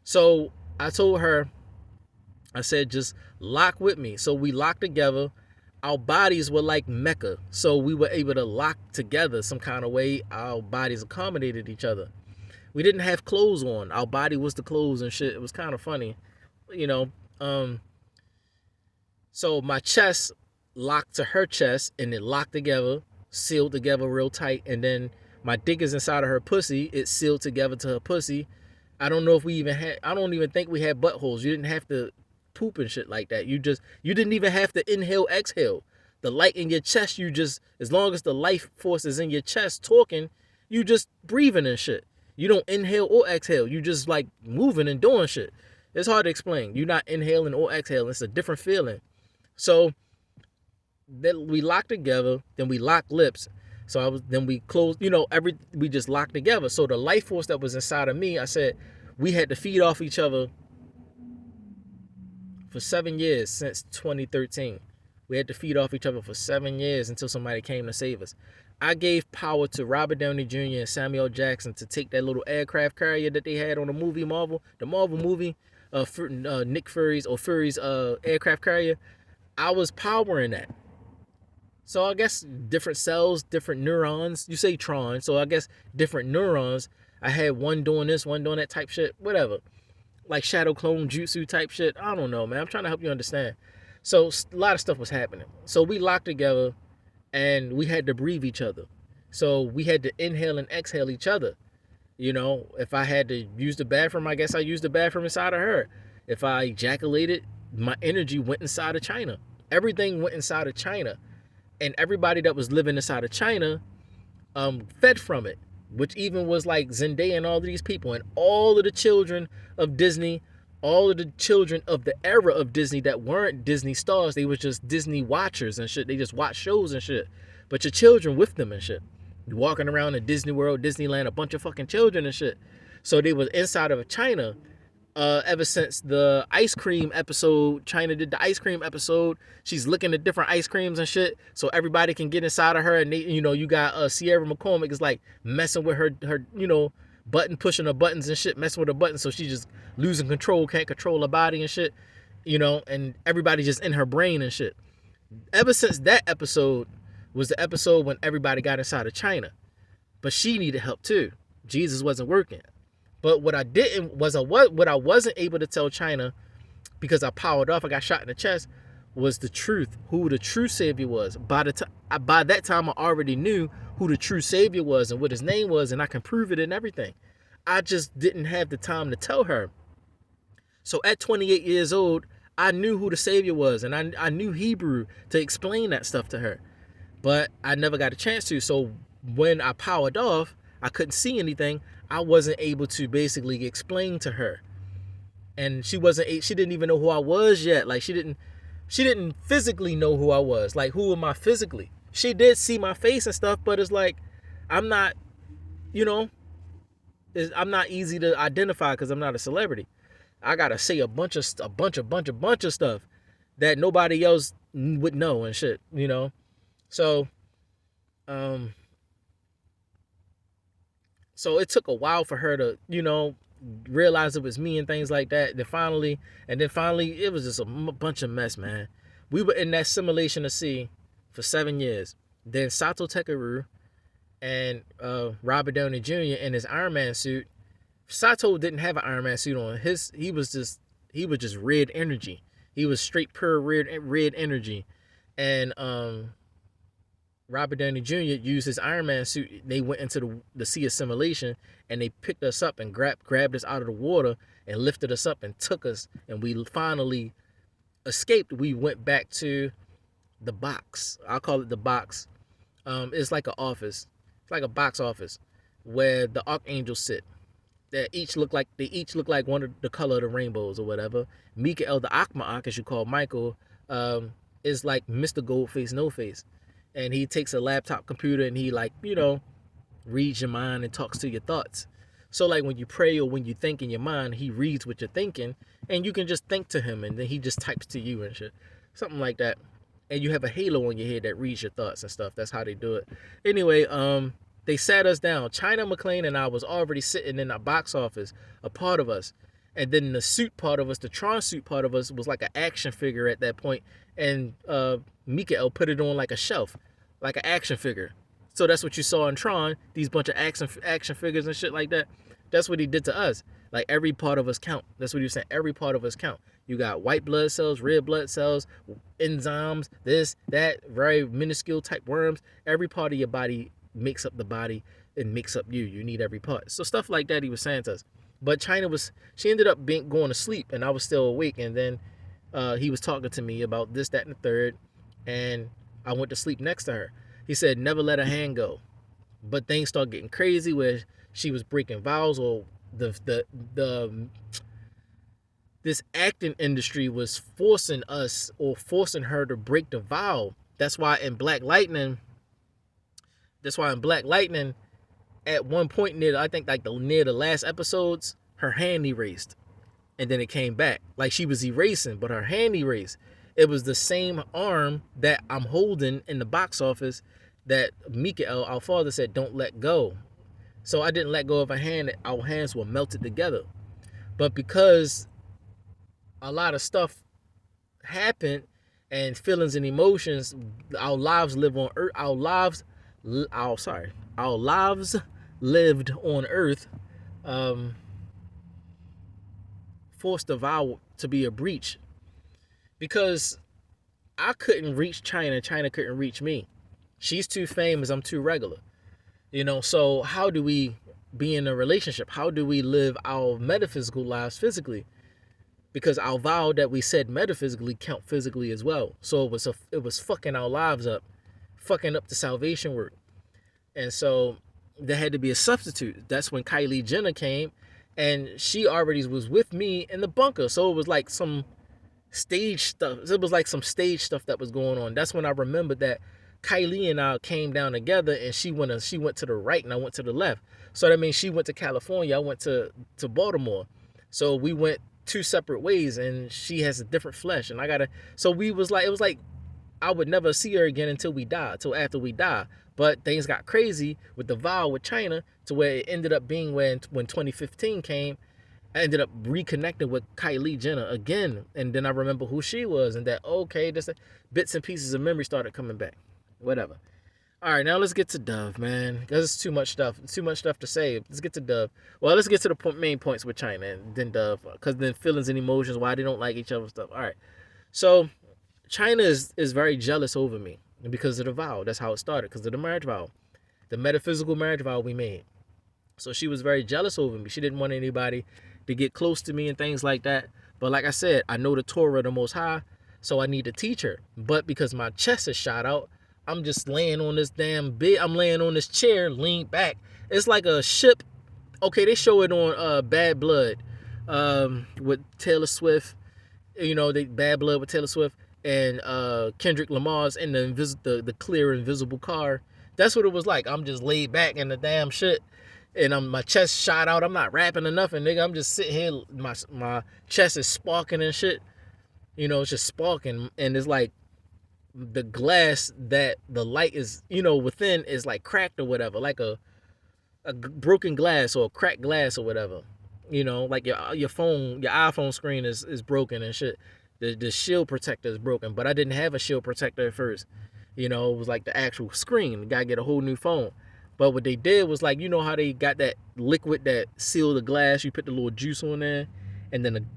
So I told her, I said, just lock with me. So we locked together. Our bodies were like Mecca. So we were able to lock together some kind of way. Our bodies accommodated each other. We didn't have clothes on. Our body was the clothes and shit. It was kind of funny, So my chest locked to her chest, and it locked together, sealed together real tight. And then my dick is inside of her pussy. It sealed together to her pussy. I don't know if I don't even think we had buttholes. You didn't have to poop and shit like that. You didn't even have to inhale, exhale. The light in your chest, as long as the life force is in your chest talking, you just breathing and shit. You don't inhale or exhale. You just like moving and doing shit. It's hard to explain. You're not inhaling or exhaling. It's a different feeling. So then we locked together, then we locked lips. Then we closed, we just locked together. So the life force that was inside of me, I said, we had to feed off each other for 7 years since 2013. We had to feed off each other for 7 years until somebody came to save us. I gave power to Robert Downey Jr. and Samuel Jackson to take that little aircraft carrier that they had on the movie the Marvel movie, Nick Fury's aircraft carrier. I was powering that. So I guess different cells, different neurons. You say Tron, so I guess different neurons. I had one doing this, one doing that type shit, whatever. Like shadow clone jutsu type shit. I don't know, man. I'm trying to help you understand. So a lot of stuff was happening. So we locked together, and we had to breathe each other. So we had to inhale and exhale each other. If I had to use the bathroom, I guess I used the bathroom inside of her. If I ejaculated, my energy went inside of China. Everything went inside of China. And everybody that was living inside of China fed from it, which even was like Zendaya and all of these people and all of the children of Disney, all of the children of the era of Disney that weren't Disney stars. They was just Disney watchers and shit. They just watch shows and shit. But your children with them and shit. You walking around in Disney World, Disneyland, a bunch of fucking children and shit. So they was inside of China ever since the ice cream episode. China did the ice cream episode. She's looking at different ice creams and shit, so everybody can get inside of her. And they, you got Sierra McCormick is like messing with her button, pushing her buttons and shit, messing with her buttons, so she just losing control, can't control her body and shit, and everybody just in her brain and shit. Ever since that episode was the episode when everybody got inside of China, but she needed help too. Jesus wasn't working. But what I wasn't able to tell China, because I powered off, I got shot in the chest, was the truth, who the true savior was. By that time, I already knew who the true savior was and what his name was, and I can prove it and everything. I just didn't have the time to tell her. So at 28 years old, I knew who the savior was, and I knew Hebrew to explain that stuff to her. But I never got a chance to. So when I powered off, I couldn't see anything. I wasn't able to basically explain to her, and she didn't even know who I was yet. Like she didn't physically know who I was. Like, who am I physically? She did see my face and stuff, but it's like I'm not, I'm not easy to identify because I'm not a celebrity. I gotta say a bunch of stuff that nobody else would know and shit. So, So it took a while for her to, realize it was me and things like that. Then finally, it was just a bunch of mess, man. We were in that simulation of sea for 7 years. Then Sato Takeru and Robert Downey Jr. in his Iron Man suit. Sato didn't have an Iron Man suit on. He was just red energy. He was straight pure red energy. And Robert Downey Jr. used his Iron Man suit. They went into the sea of simulation, and they picked us up and grabbed us out of the water and lifted us up and took us, and we finally escaped. We went back to the box. I'll call it the box. It's like an office. It's like a box office where the archangels sit. They each look like one of the color of the rainbows or whatever. Mikael, the Akmaak, as you call Michael, is like Mr. Goldface No Face, and he takes a laptop computer and he reads your mind and talks to your thoughts. So like when you pray or when you think in your mind, he reads what you're thinking, and you can just think to him, and then he just types to you and shit, something like that. And you have a halo on your head that reads your thoughts and stuff. That's how they do it. Anyway, they sat us down. China McClain and I was already sitting in our box office, a part of us. And then the suit part of us, the Tron suit part of us, was like an action figure at that point. And Mikael put it on like a shelf, like an action figure. So that's what you saw in Tron, these bunch of action figures and shit like that. That's what he did to us. Like every part of us count. That's what he was saying. Every part of us count. You got white blood cells, red blood cells, enzymes, this, that, very minuscule type worms. Every part of your body makes up the body and makes up you. You need every part. So stuff like that he was saying to us. But she ended up going to sleep, and I was still awake. And then he was talking to me about this, that, and the third. And I went to sleep next to her. He said, never let her hand go. But things started getting crazy where she was breaking vows, or this acting industry was forcing her to break the vow. That's why in Black Lightning, at one point near the last episodes, her hand erased, and then it came back. Like she was erasing, but her hand erased. It was the same arm that I'm holding in the box office that Mikael, our father, said don't let go. So I didn't let go of her hand. Our hands were melted together. But because a lot of stuff happened and feelings and emotions, our lives live on earth. Our lives lived on earth, forced the vow to be a breach, because I couldn't reach China. China couldn't reach me. She's too famous. I'm too regular. So how do we be in a relationship? How do we live our metaphysical lives physically? Because our vow that we said metaphysically count physically as well. So it was fucking our lives up, fucking up the salvation work. And so there had to be a substitute. That's when Kylie Jenner came, and she already was with me in the bunker. So it was like some stage stuff. It was like some stage stuff that was going on. That's when I remembered that Kylie and I came down together, and she went to the right and I went to the left. So that means she went to California, I went to Baltimore. So we went two separate ways, and she has a different flesh, and so it was like I would never see her again until after we die. But things got crazy with the vow with China, to where it ended up being when 2015 came, I ended up reconnecting with Kylie Jenner again. And then I remember who she was, and that, okay, this bits and pieces of memory started coming back. Whatever. All right, now let's get to Dove, man, because it's too much stuff. Too much stuff to say. Let's get to Dove. Well, let's get to the main points with China and then Dove, because then feelings and emotions, why they don't like each other stuff. All right. So China is very jealous over me because of the vow. That's how it started, because of the marriage vow, the metaphysical marriage vow we made. So she was very jealous over me. She didn't want anybody to get close to me and things like that. But like I said, I know the Torah of the Most High, so I need to teach her. But because my chest is shot out, I'm just laying on this I'm laying on this chair, leaned back. It's like a ship. Okay, they show it on Bad Blood with Taylor Swift. They Bad Blood with Taylor Swift and Kendrick Lamar's in the clear invisible car. That's what it was like. I'm just laid back in the damn shit, and my chest shot out. I'm not rapping or nothing, nigga. I'm just sitting here. My chest is sparking and shit. It's just sparking, and it's like the glass that the light is, within is like cracked or whatever, like a broken glass or a cracked glass or whatever. Like your iPhone screen is broken and shit. The shield protector is broken, but I didn't have a shield protector at first. You know, it was like the actual screen. The guy get a whole new phone. But what they did was like, you know how they got that liquid that seal the glass? You put the little juice on there, and then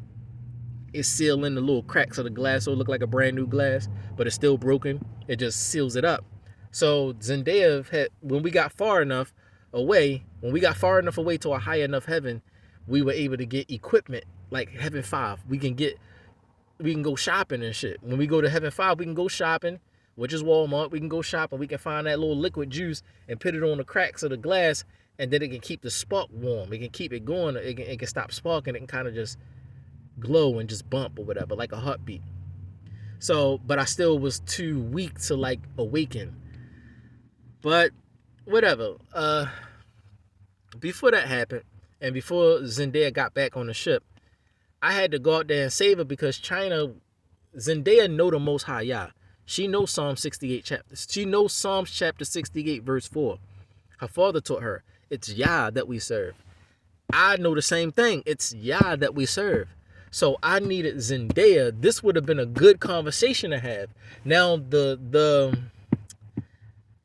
it seal in the little cracks of the glass so it look like a brand new glass, but it's still broken. It just seals it up. So Zendaya had, when we got far enough away to a high enough heaven, we were able to get equipment like Heaven 5. We can go shopping and shit. When we go to Heaven 5, we can go shopping, which is Walmart. We can go shopping. We can find that little liquid juice and put it on the cracks of the glass, and then it can keep the spark warm. It can keep it going. It can stop sparking. It can kind of just glow and just bump or whatever, like a heartbeat. So, but I still was too weak to like awaken. But whatever. Before that happened, and before Zendaya got back on the ship, I had to go out there and save her because Zendaya know the Most High Yah. She knows Psalm 68 chapters. She knows Psalms chapter 68 verse 4. Her father taught her, it's Yah that we serve. I know the same thing. It's Yah that we serve. So I needed Zendaya. This would have been a good conversation to have. Now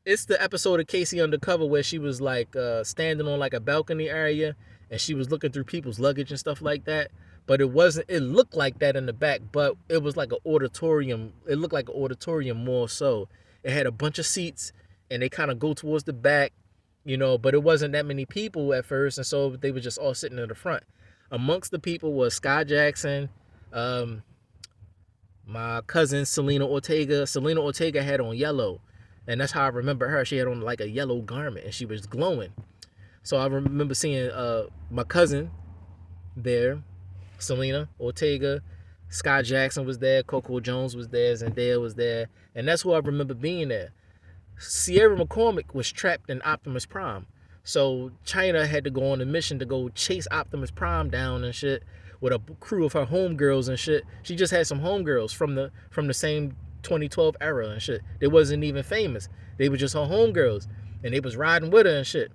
it's the episode of Casey Undercover where she was like standing on like a balcony area and she was looking through people's luggage and stuff like that. But it looked like that in the back, but it was like an auditorium. It looked like an auditorium more so. It had a bunch of seats and they kind of go towards the back, you know, but it wasn't that many people at first. And so they were just all sitting in the front. Amongst the people was Sky Jackson, my cousin Selena Ortega. Selena Ortega had on yellow. And that's how I remember her. She had on like a yellow garment and she was glowing. So I remember seeing my cousin there, Selena Ortega, Sky Jackson was there, Coco Jones was there, Zendaya was there, and that's who I remember being there. Sierra McCormick was trapped in Optimus Prime. So China had to go on a mission to go chase Optimus Prime down and shit with a crew of her homegirls and shit. She just had some homegirls from the same 2012 era and shit. They wasn't even famous. They were just her homegirls, and they was riding with her and shit.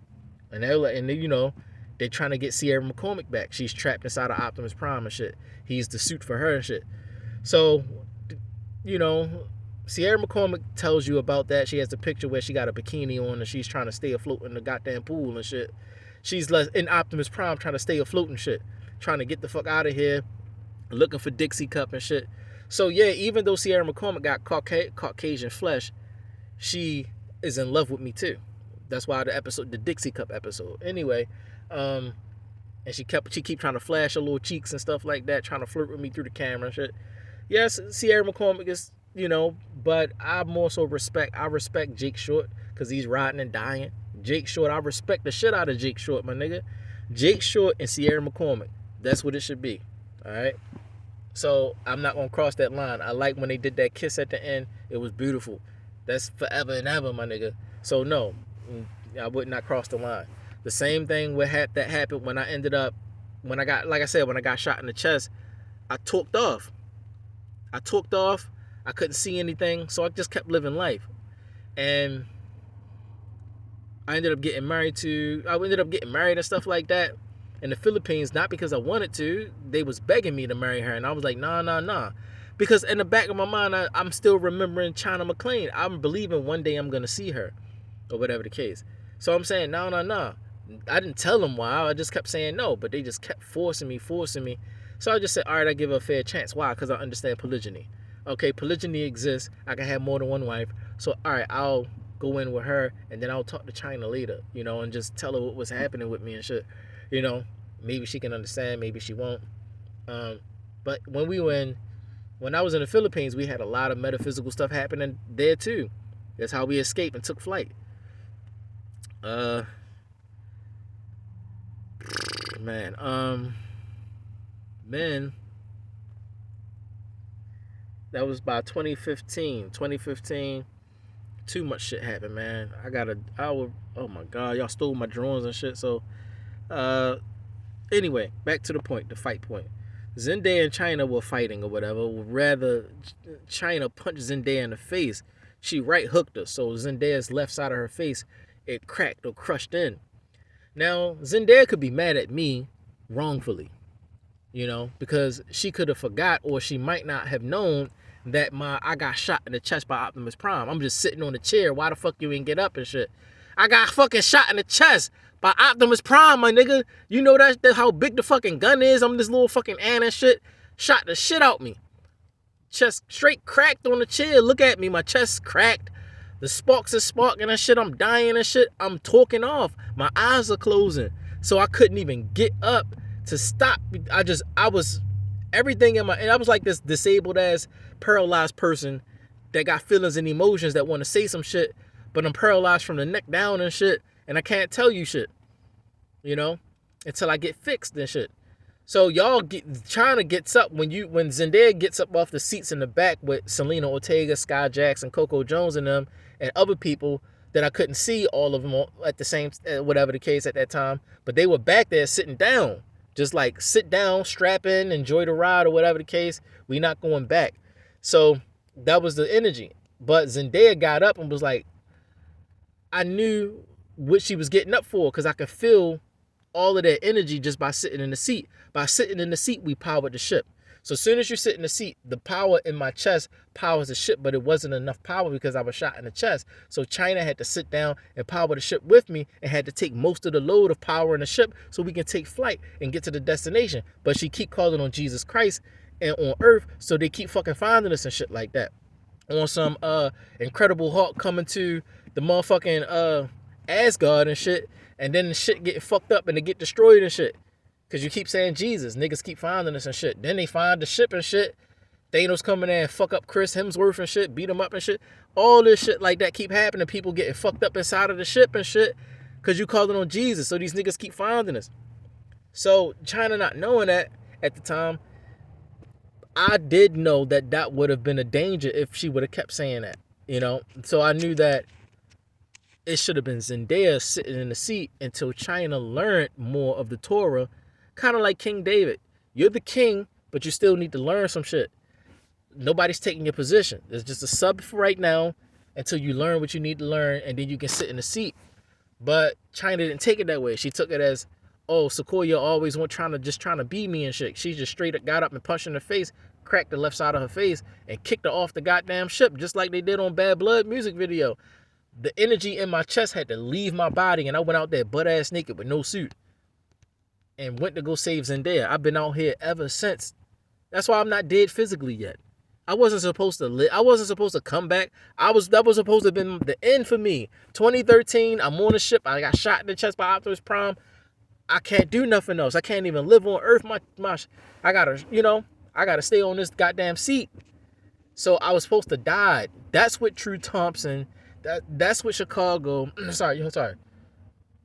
And they're trying to get Sierra McCormick back. She's trapped inside of Optimus Prime and shit. He's the suit for her and shit. So, Sierra McCormick tells you about that. She has a picture where she got a bikini on and she's trying to stay afloat in the goddamn pool and shit. She's in Optimus Prime trying to stay afloat and shit. Trying to get the fuck out of here. Looking for Dixie Cup and shit. So yeah, even though Sierra McCormick got Caucasian flesh, she is in love with me too. That's why the Dixie Cup episode. Anyway, and she keep trying to flash her little cheeks and stuff like that, trying to flirt with me through the camera and shit. Yes, Sierra McCormick is, but I respect Jake Short because he's riding and dying. Jake Short, I respect the shit out of Jake Short, my nigga. Jake Short and Sierra McCormick. That's what it should be. All right. So I'm not gonna cross that line. I like when they did that kiss at the end. It was beautiful. That's forever and ever, my nigga. So no, I would not cross the line. The same thing that happened when I got shot in the chest. I talked off. I couldn't see anything, so I just kept living life. And I ended up getting married and stuff like that in the Philippines, not because I wanted to. They was begging me to marry her, and I was like, nah. Because in the back of my mind, I'm still remembering China McClain. I'm believing one day I'm going to see her, or whatever the case. So I'm saying, no. I didn't tell them why. I just kept saying no, but they just kept forcing me. So I just said, all right, I give her a fair chance. Why? Because I understand polygyny. Okay, polygyny exists. I can have more than one wife. So, all right, I'll go in with her, and then I'll talk to China later, and just tell her what was happening with me and shit. Maybe she can understand, maybe she won't. But when I was in the Philippines, we had a lot of metaphysical stuff happening there too. That's how we escaped and took flight. That was by 2015. 2015, too much shit happened, man. Oh my God, y'all stole my drones and shit. So, anyway, back to the point, the fight point. Zendaya and China were fighting or whatever. Rather, China punched Zendaya in the face. She right hooked her, so Zendaya's left side of her face, it cracked or crushed in. Now, Zendaya could be mad at me wrongfully, because she could have forgot, or she might not have known that I got shot in the chest by Optimus Prime. I'm just sitting on the chair. Why the fuck you ain't get up and shit? I got fucking shot in the chest by Optimus Prime, my nigga. You know that how big the fucking gun is? I'm this little fucking ant and shit. Shot the shit out me. Chest straight cracked on the chair. Look at me. My chest cracked. The sparks are sparking and shit. I'm dying and shit. I'm talking off. My eyes are closing. So I couldn't even get up to stop. I was everything in my, and I was like this disabled ass paralyzed person that got feelings and emotions that want to say some shit, but I'm paralyzed from the neck down and shit, and I can't tell you shit, you know, until I get fixed and shit. So China gets up when Zendaya gets up off the seats in the back with Selena Ortega, Sky Jackson, Coco Jones and them, and other people that I couldn't see all of them at the same, whatever the case at that time, but they were back there sitting down, just like sit down, strap in, enjoy the ride or whatever the case. We not going back. So that was the energy. But Zendaya got up and was like, I knew what she was getting up for because I could feel all of that energy just by sitting in the seat. By sitting in the seat, we powered the ship. So as soon as you sit in the seat, the power in my chest powers the ship, but it wasn't enough power because I was shot in the chest. So China had to sit down and power the ship with me and had to take most of the load of power in the ship so we can take flight and get to the destination. But she keep calling on Jesus Christ and on Earth, so they keep fucking finding us and shit like that. On some Incredible Hulk coming to the motherfucking Asgard and shit, and then the shit get fucked up and they get destroyed and shit. Cause you keep saying Jesus, niggas keep finding us and shit. Then they find the ship and shit. Thanos coming in and fuck up Chris Hemsworth and shit, beat him up and shit. All this shit like that keep happening. People getting fucked up inside of the ship and shit. Cause you calling on Jesus. So these niggas keep finding us. So China not knowing that at the time, I did know that that would have been a danger if she would have kept saying that, you know. So I knew that it should have been Zendaya sitting in the seat until China learned more of the Torah. Kind of like King David. You're the king, but you still need to learn some shit. Nobody's taking your position. There's just a sub for right now until you learn what you need to learn, and then you can sit in the seat. But China didn't take it that way. She took it as, oh, Sequoia always trying to be me and shit. She just straight up got up and punched in her face, cracked the left side of her face, and kicked her off the goddamn ship, just like they did on Bad Blood music video. The energy in my chest had to leave my body, and I went out there butt-ass naked with no suit and went to go save Zendaya. I've been out here ever since. That's why I'm not dead physically yet. I wasn't supposed to live. I wasn't supposed to come back. That was supposed to have been the end for me. 2013, I'm on a ship. I got shot in the chest by Optimus Prime. I can't do nothing else. I can't even live on Earth. I gotta stay on this goddamn seat. So I was supposed to die. That's what True Thompson. That's what Chicago. sorry.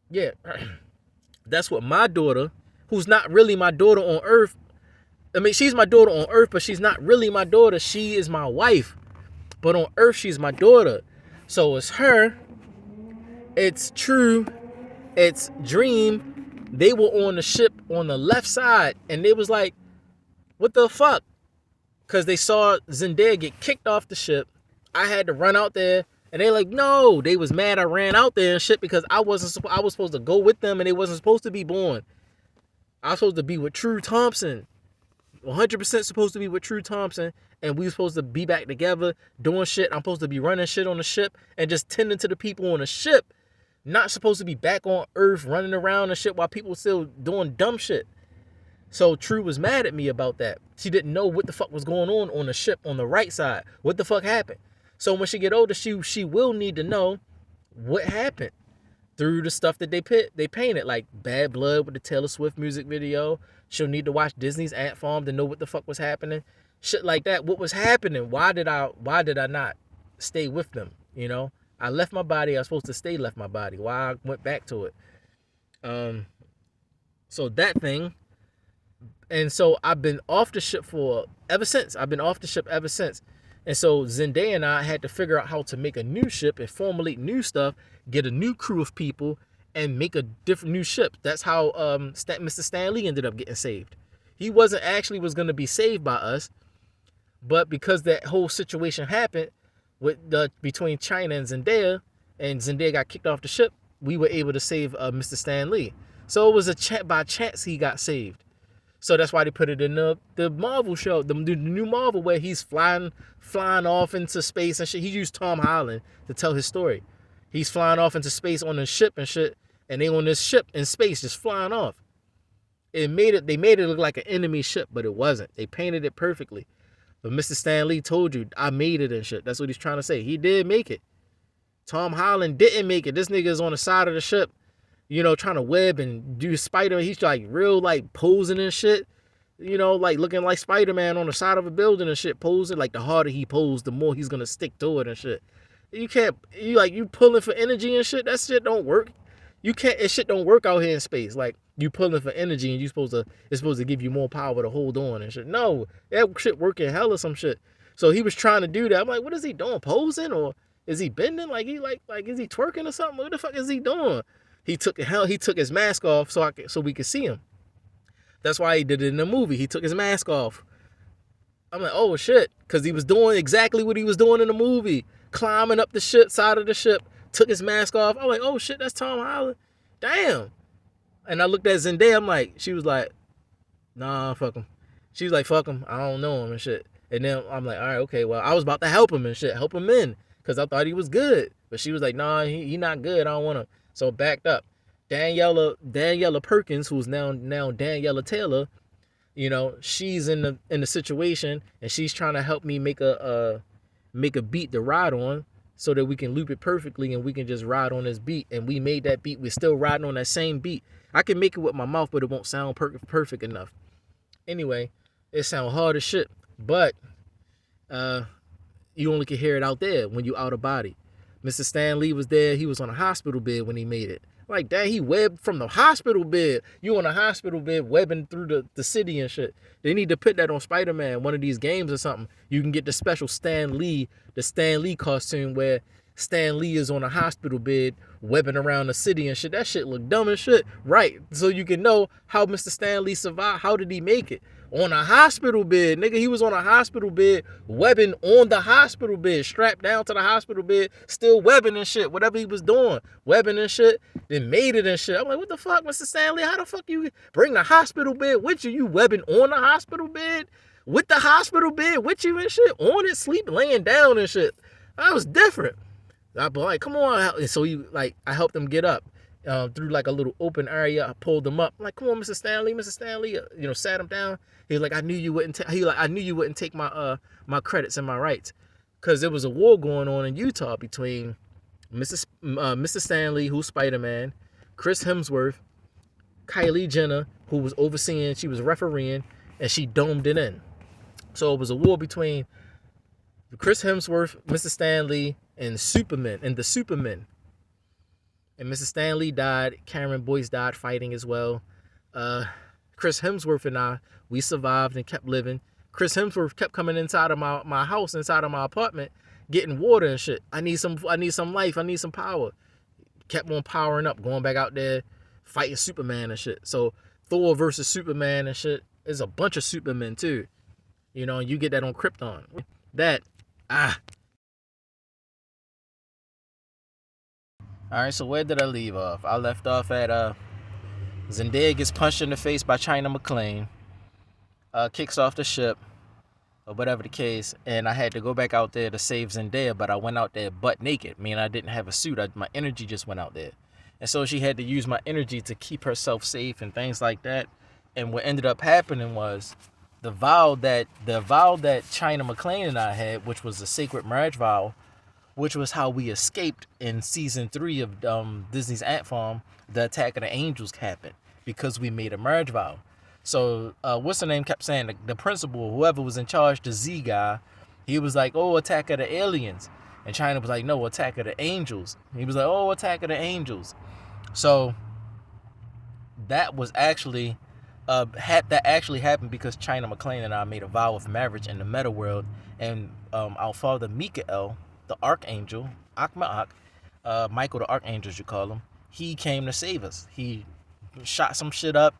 Yeah, that's what my daughter, who's not really my daughter on Earth. I mean, she's my daughter on Earth, but she's not really my daughter. She is my wife. But on Earth, she's my daughter. So it's her. It's True. It's Dream. They were on the ship on the left side. And they was like, what the fuck? Because they saw Zendaya get kicked off the ship. I had to run out there. And they like, no. They was mad I ran out there and shit because I was supposed to go with them and they wasn't supposed to be born. I was supposed to be with True Thompson. 100% supposed to be with True Thompson, and we were supposed to be back together doing shit. I'm supposed to be running shit on the ship and just tending to the people on the ship. Not supposed to be back on Earth running around and shit while people still doing dumb shit. So True was mad at me about that. She didn't know what the fuck was going on the ship on the right side. What the fuck happened? So when she get older, she will need to know what happened through the stuff that they painted, like Bad Blood with the Taylor Swift music video. She'll need to watch Disney's Ant Farm to know what the fuck was happening. Shit like that. What was happening? Why did I not stay with them? You know, I left my body. I was supposed to left my body. Why I went back to it. So that thing. And so I've been off the ship ever since. And so Zendaya and I had to figure out how to make a new ship and formulate new stuff, get a new crew of people, and make a different new ship. That's how Mr. Stan Lee ended up getting saved. He was going to be saved by us, but because that whole situation happened between China and Zendaya got kicked off the ship, we were able to save Mr. Stan Lee. So it was by chance he got saved. So that's why they put it in the Marvel show, the new Marvel, where he's flying off into space and shit. He used Tom Holland to tell his story. He's flying off into space on a ship and shit, and they on this ship in space just flying off. They made it look like an enemy ship, but it wasn't. They painted it perfectly. But Mr. Stan Lee told you, I made it and shit. That's what he's trying to say. He did make it. Tom Holland didn't make it. This nigga is on the side of the ship, trying to web and do Spider. He's like real like posing and shit. Like looking like Spider-Man on the side of a building and shit, posing. Like the harder he posed, the more he's gonna stick to it and shit. You pulling for energy and shit. That shit don't work. You can't. It shit don't work out here in space. Like you pulling for energy and it's supposed to give you more power to hold on and shit. No, that shit work in hell or some shit. So he was trying to do that. I'm like, what is he doing? Posing, or is he bending? Like he like is he twerking or something? What the fuck is he doing? He took his mask off so we could see him. That's why he did it in the movie. He took his mask off. I'm like, oh shit, because he was doing exactly what he was doing in the movie, climbing up the side of the ship. Took his mask off. I'm like, oh shit, that's Tom Holland. Damn. And I looked at Zendaya. She was like, nah, fuck him. She was like, fuck him. I don't know him and shit. And then I'm like, all right, okay, well, I was about to help him and shit, help him in, because I thought he was good. But she was like, nah, he not good. I don't want him. So backed up. Daniela Perkins, who's now Daniela Taylor, she's in the situation, and she's trying to help me make a beat to ride on, so that we can loop it perfectly and we can just ride on this beat. And we made that beat. We're still riding on that same beat. I can make it with my mouth, but it won't sound perfect enough. Anyway, it sounds hard as shit. But you only can hear it out there when you out of body. Mr. Stan Lee was there. He was on a hospital bed when he made it. Like that, he webbed from the hospital bed. You on a hospital bed webbing through the city and shit. They need to put that on Spider-Man, one of these games or something. You can get the special Stan Lee costume where Stan Lee is on a hospital bed webbing around the city and shit. That shit look dumb as shit. Right. So you can know how Mr. Stan Lee survived. How did he make it? On a hospital bed. Nigga, he was on a hospital bed, webbing on the hospital bed, strapped down to the hospital bed, still webbing and shit. Whatever he was doing, webbing and shit, then made it and shit. I'm like, what the fuck, Mr. Stan Lee? How the fuck you bring the hospital bed with you? You webbing on the hospital bed? With the hospital bed with you and shit? On it, sleep, laying down and shit. That was different. I'm like, come on. So I helped him get up. Through like a little open area, I pulled him up. I'm like, come on, Mr. Stanley. Sat him down. He was like, I knew you wouldn't. I knew you wouldn't take my credits and my rights, because there was a war going on in Utah between Mr. Stanley, who's Spider-Man, Chris Hemsworth, Kylie Jenner, who was overseeing. She was refereeing, and she domed it in. So it was a war between Chris Hemsworth, Mr. Stanley, and Superman and the Supermen. And Mrs. Stanley died. Cameron Boyce died fighting as well. Chris Hemsworth and I, we survived and kept living. Chris Hemsworth kept coming inside of my house, inside of my apartment, getting water and shit. I need some life. I need some power. Kept on powering up, going back out there, fighting Superman and shit. So Thor versus Superman and shit. There's a bunch of Supermen too. You get that on Krypton. Alright, so where did I leave off? I left off at Zendaya gets punched in the face by China McClain, kicks off the ship, or whatever the case, and I had to go back out there to save Zendaya, but I went out there butt naked. I mean, I didn't have a suit. My energy just went out there. And so she had to use my energy to keep herself safe and things like that. And what ended up happening was the vow that China McClain and I had, which was a sacred marriage vow, which was how we escaped in season 3 of Disney's Ant Farm. The Attack of the Angels happened because we made a marriage vow. So what's her name kept saying, the principal, whoever was in charge, the Z guy, he was like, oh, Attack of the Aliens. And China was like, no, Attack of the Angels. He was like, oh, Attack of the Angels. So that was actually that actually happened because China McClain and I made a vow of marriage in the meta world, and our father Mikael, the Archangel, Michael the Archangel, you call him, he came to save us. He shot some shit up,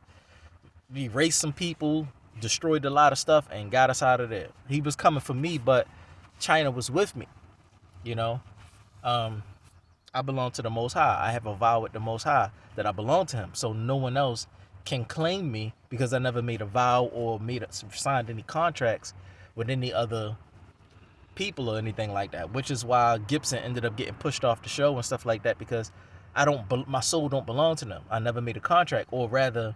erased some people, destroyed a lot of stuff, and got us out of there. He was coming for me, but China was with me. I belong to the Most High. I have a vow with the Most High that I belong to him, so no one else can claim me because I never made a vow or signed any contracts with any other people or anything like that, which is why Gibson ended up getting pushed off the show and stuff like that, because my soul don't belong to them. I never made a contract, or rather,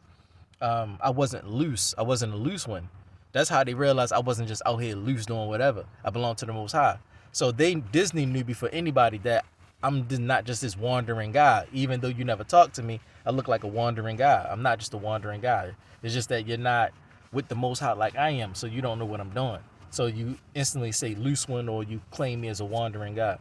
I wasn't loose. I wasn't a loose one. That's how they realized I wasn't just out here loose doing whatever. I belong to the Most High. So Disney knew before anybody that I'm not just this wandering guy. Even though you never talk to me, I look like a wandering guy. I'm not just a wandering guy. It's just that you're not with the Most High like I am, so you don't know what I'm doing. So you instantly say loose one, or you claim me as a wandering guy.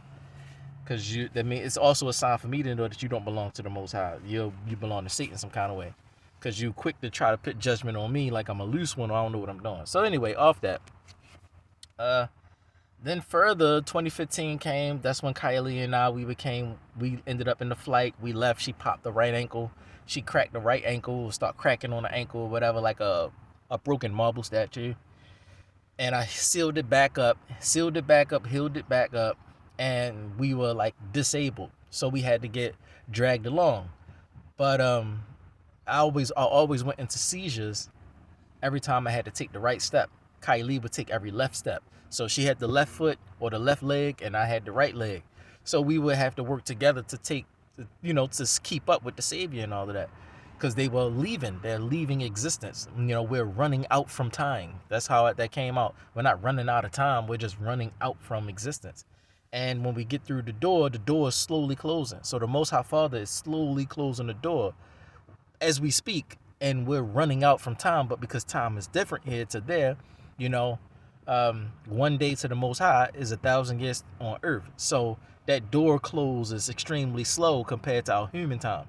Because it's also a sign for me to know that you don't belong to the Most High. You belong to Satan some kind of way. Because you quick to try to put judgment on me like I'm a loose one or I don't know what I'm doing. So anyway, off that. Then further, 2015 came. That's when Kylie and I, we ended up in the flight. We left. She popped the right ankle. She cracked the right ankle, start cracking on the ankle or whatever, like a broken marble statue. And I healed it back up, and we were like disabled. So we had to get dragged along. But I always went into seizures every time I had to take the right step. Kylie would take every left step. So she had the left foot or the left leg, and I had the right leg. So we would have to work together to to keep up with the Savior and all of that. Because they're leaving existence. We're running out from time. That's how that came out. We're not running out of time, we're just running out from existence. And when we get through the door is slowly closing. So the Most High Father is slowly closing the door as we speak, and we're running out from time. But because time is different here to there, 1 day to the Most High is 1,000 years on earth. So that door closes extremely slow compared to our human time.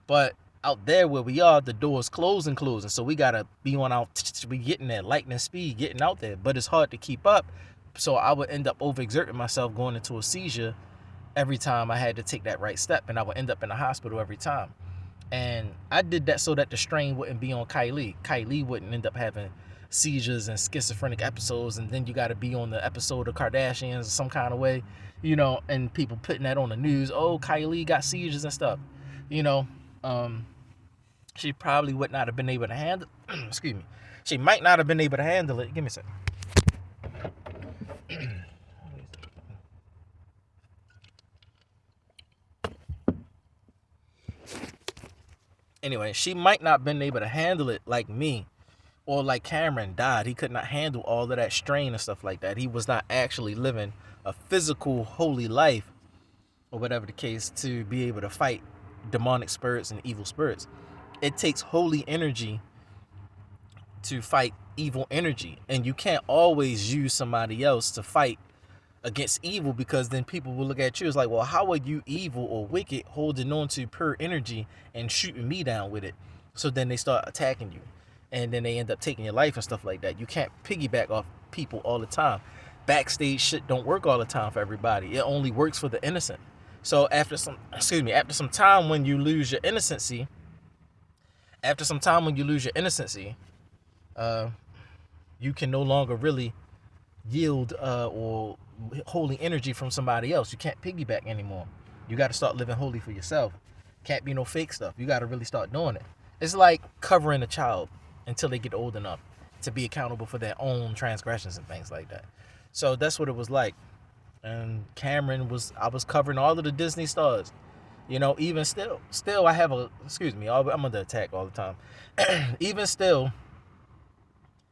But out there where we are, the door is closing. So we gotta be we getting that lightning speed, getting out there. But it's hard to keep up. So I would end up overexerting myself, going into a seizure every time I had to take that right step, and I would end up in the hospital every time. And I did that so that the strain wouldn't be on Kylie. Kylie wouldn't end up having seizures and schizophrenic episodes, and then you got to be on the episode of Kardashians some kind of way, and people putting that on the news. Oh, Kylie got seizures and stuff. She probably would not have been able to handle excuse me. She might not have been able to handle it. Give me a second. Anyway, she might not have been able to handle it like me, or like Cameron died. He could not handle all of that strain and stuff like that. He was not actually living a physical, holy life, or whatever the case, to be able to fight demonic spirits and evil spirits. It takes holy energy to fight evil energy, and you can't always use somebody else to fight against evil, because then people will look at you as like, well, how are you evil or wicked holding on to pure energy and shooting me down with it? So then they start attacking you, and then they end up taking your life and stuff like that. You can't piggyback off people all the time. Backstage shit don't work all the time for everybody. It only works for the innocent. So after some time when you lose your innocency, you can no longer really yield or holy energy from somebody else. You can't piggyback anymore. You got to start living holy for yourself. Can't be no fake stuff. You got to really start doing it. It's like covering a child until they get old enough to be accountable for their own transgressions and things like that. So that's what it was like. And I was covering all of the Disney stars. Even still I have I'm under attack all the time. Even still,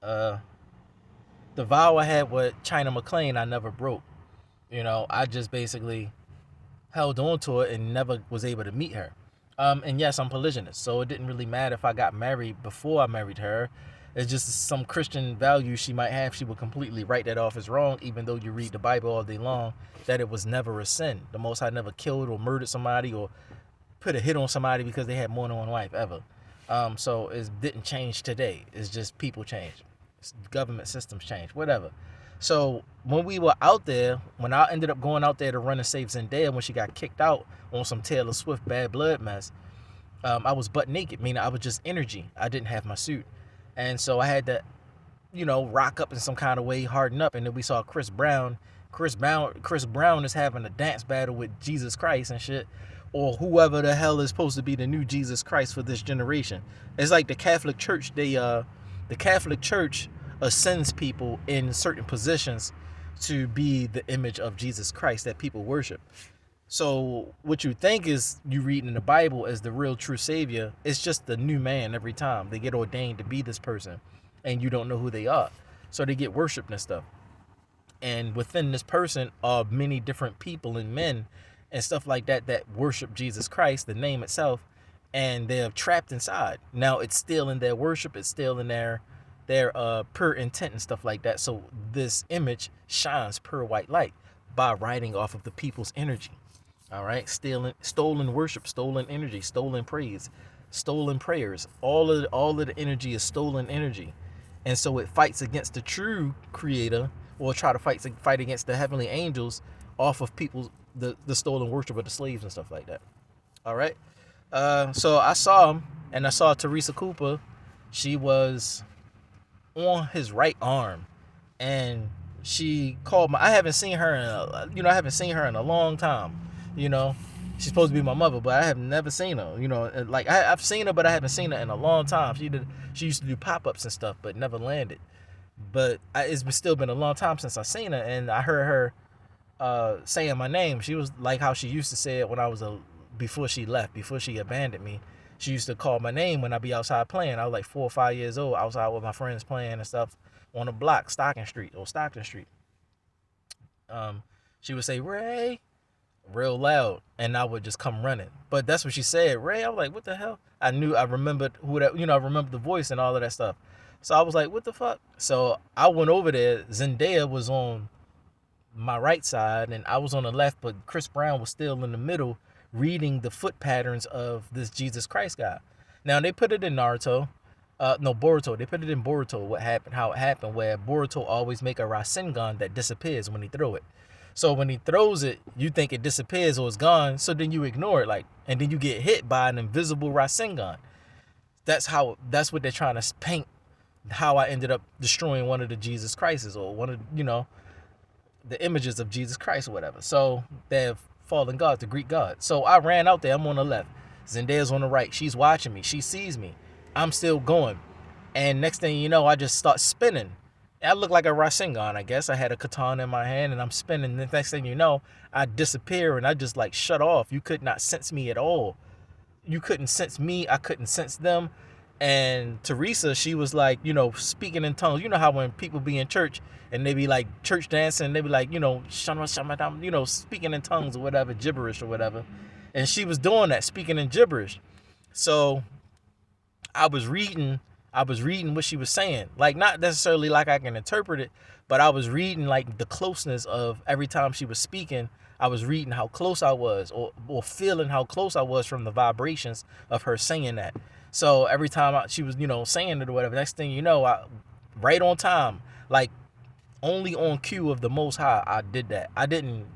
the vow I had with China McClain, I never broke. I just basically held on to it and never was able to meet her. And yes, I'm polygynous, so it didn't really matter if I got married before I married her. It's just some Christian value she might have. She would completely write that off as wrong, even though you read the Bible all day long, that it was never a sin. The Most High never killed or murdered somebody or put a hit on somebody because they had more than one wife ever. So it didn't change today. It's just people change. Government systems change, whatever. So when we were out there, when I ended up going out there to run and save Zendaya when she got kicked out on some Taylor Swift bad blood mess, I was butt naked, meaning I was just energy. I didn't have my suit. And so I had to, rock up in some kind of way, harden up. And then we saw Chris Brown. Chris Brown is having a dance battle with Jesus Christ and shit, or whoever the hell is supposed to be the new Jesus Christ for this generation. It's like the Catholic Church. The Catholic Church ascends people in certain positions to be the image of Jesus Christ that people worship. So what you think is you reading in the Bible as the real true savior, it's just the new man every time. They get ordained to be this person and you don't know who they are. So they get worshipped and stuff. And within this person are many different people and men and stuff like that that worship Jesus Christ, the name itself, and they're trapped inside. Now it's still in their worship, it's still in their pure intent and stuff like that. So this image shines pure white light by riding off of the people's energy. All right, stolen worship, stolen energy, stolen praise, stolen prayers. All of the energy is stolen energy, and so it fights against the true creator, or try to fight against the heavenly angels off of people's the stolen worship of the slaves and stuff like that. All right, so I saw him, and I saw Teresa Cooper. She was on his right arm, and she called my. I haven't seen her I haven't seen her in a long time. She's supposed to be my mother, but I have never seen her. Like I've seen her, but I haven't seen her in a long time. She used to do pop-ups and stuff, but never landed. But it's still been a long time since I seen her, and I heard her saying my name. She was like how she used to say it when I was before she left, before she abandoned me. She used to call my name when I'd be outside playing. I was like 4 or 5 years old, outside with my friends playing and stuff on the block, Stockton Street. She would say, "Ray," real loud, and I would just come running. But that's what she said, "Ray." I was like, what the hell? I remembered who that, I remembered the voice and all of that stuff. So I was like, what the fuck? So I went over there. Zendaya was on my right side and I was on the left, but Chris Brown was still in the middle reading the foot patterns of this Jesus Christ guy. Now they put it in Naruto. Boruto. They put it in Boruto, how it happened, where Boruto always make a Rasengan that disappears when he throw it. So when he throws it, you think it disappears or it's gone, so then you ignore it, and then you get hit by an invisible Rasengan. That's what they're trying to paint, how I ended up destroying one of the Jesus Christs, or one of, the images of Jesus Christ or whatever. So they're fallen gods, the Greek gods. So I ran out there, I'm on the left. Zendaya's on the right. She's watching me. She sees me. I'm still going. And next thing you know, I just start spinning. I look like a Rasengan, I guess. I had a katana in my hand and I'm spinning. The next thing you know, I disappear and I just shut off. You could not sense me at all. You couldn't sense me. I couldn't sense them. And Teresa, she was speaking in tongues. You know how when people be in church and they be church dancing, they be speaking in tongues or whatever, gibberish or whatever. And she was doing that, speaking in gibberish. So I was reading what she was saying. Not necessarily like I can interpret it, but I was reading the closeness of every time she was speaking. I was reading how close I was, or feeling how close I was from the vibrations of her saying that. So every time she was, saying it or whatever, next thing you know, right on time, only on cue of the Most High, I did that. I didn't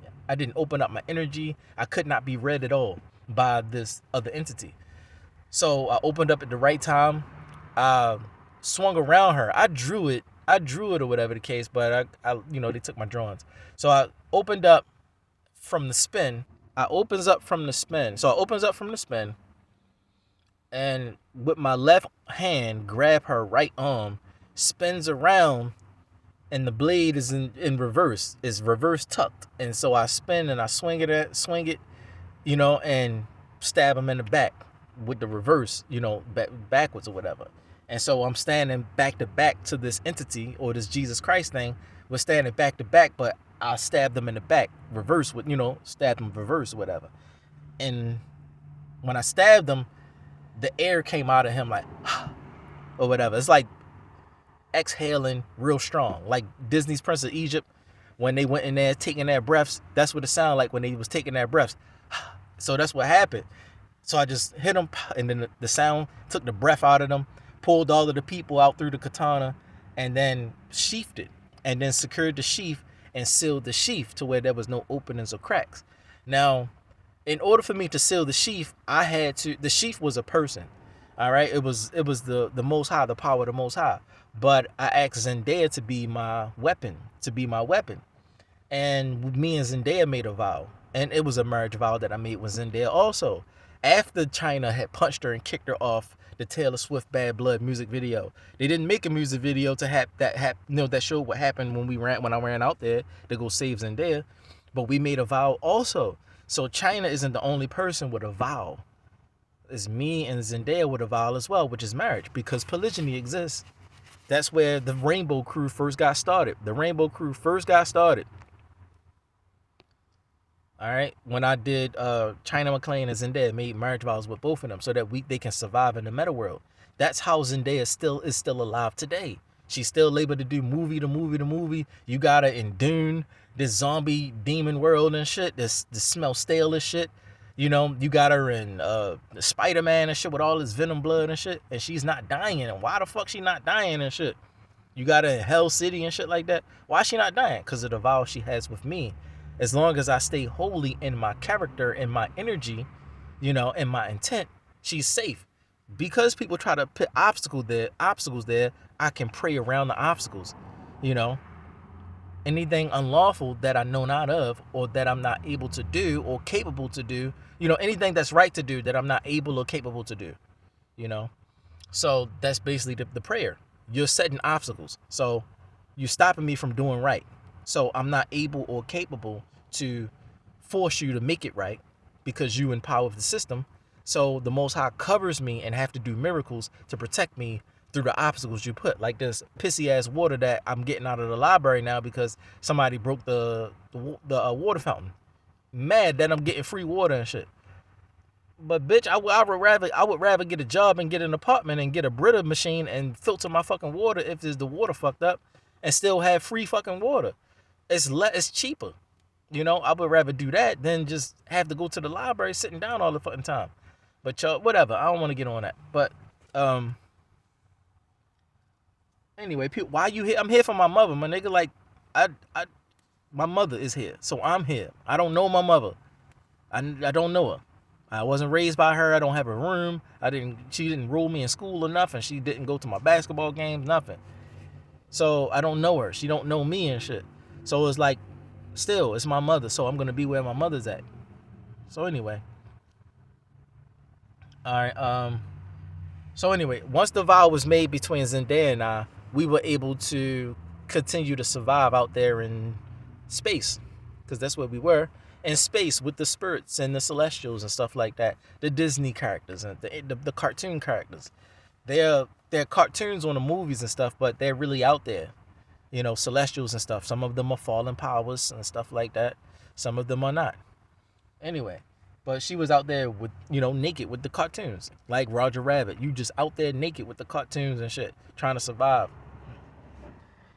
open up my energy. I could not be read at all by this other entity. So I opened up at the right time. I swung around her. I drew it or whatever the case, but I they took my drawings. So I opened up from the spin. So I opens up from the spin, and with my left hand, grab her right arm, spins around, and the blade is in reverse. It's reverse tucked. And so I spin and I swing it, and stab him in the back with the reverse, backwards or whatever. And so I'm standing back to back to this entity, or this Jesus Christ thing. We're standing back to back, but I stabbed them in the back, reverse with, stabbed them reverse or whatever. And when I stabbed them, the air came out of him or whatever. It's like exhaling real strong, like Disney's Prince of Egypt when they went in there taking their breaths. That's what it sounded like when they was taking their breaths. So that's what happened. So I just hit them, and then the sound took the breath out of them, pulled all of the people out through the katana, and then sheathed it, and then secured the sheath and sealed the sheath to where there was no openings or cracks. Now, in order for me to seal the sheath, the sheath was a person. All right, it was the Most High, the power of the Most High. But I asked Zendaya to be my weapon, And me and Zendaya made a vow, and it was a marriage vow that I made with Zendaya also. After China had punched her and kicked her off the Taylor Swift Bad Blood music video, they didn't make a music video to that showed what happened when I ran out there to go save Zendaya, but we made a vow also. So China isn't the only person with a vow. It's me and Zendaya with a vow as well, which is marriage, because polygyny exists. That's where the Rainbow Crew first got started. The Rainbow Crew first got started. All right, when I did China McClain and Zendaya made marriage vows with both of them so that they can survive in the meta world. That's how Zendaya is still alive today. She's still able to do movie to movie to movie. You got her in Dune, this zombie demon world and shit. This smell stale as shit. You know, you got her in Spider-Man and shit with all this venom blood and shit, and she's not dying. And why the fuck she not dying and shit? You got her in Hell City and shit like that. Why she not dying? Because of the vow she has with me. As long as I stay holy in my character and my energy, you know, and my intent, she's safe. Because people try to put obstacles there, I can pray around the obstacles. You know, anything unlawful that I know not of, or that I'm not able to do or capable to do, you know, anything that's right to do that I'm not able or capable to do, you know. So that's basically the prayer. You're setting obstacles. So you're stopping me from doing right. So I'm not able or capable to force you to make it right because you empower the system. So the Most High covers me and have to do miracles to protect me through the obstacles you put. Like this pissy ass water that I'm getting out of the library now because somebody broke the water fountain. Mad that I'm getting free water and shit. But bitch, I would rather get a job and get an apartment and get a Brita machine and filter my fucking water if there's the water fucked up, and still have free fucking water. It's cheaper. You know, I would rather do that than just have to go to the library sitting down all the fucking time. But whatever. I don't want to get on that. But anyway, why you here? I'm here for my mother, my nigga. Like, my mother is here, so I'm here. I don't know my mother. I don't know her. I wasn't raised by her. I don't have a room. She didn't enroll me in school or nothing. She didn't go to my basketball games, nothing. So I don't know her. She don't know me and shit. So it's like, still, it's my mother. So I'm gonna be where my mother's at. So anyway. All right. So anyway, once the vow was made between Zendaya and I, we were able to continue to survive out there in space, because that's where we were, in space with the spirits and the celestials and stuff like that. The Disney characters and the cartoon characters. They're cartoons on the movies and stuff, but they're really out there. You know, celestials and stuff. Some of them are fallen powers and stuff like that. Some of them are not. Anyway, but she was out there with, you know, naked with the cartoons. Like Roger Rabbit. You just out there naked with the cartoons and shit, trying to survive.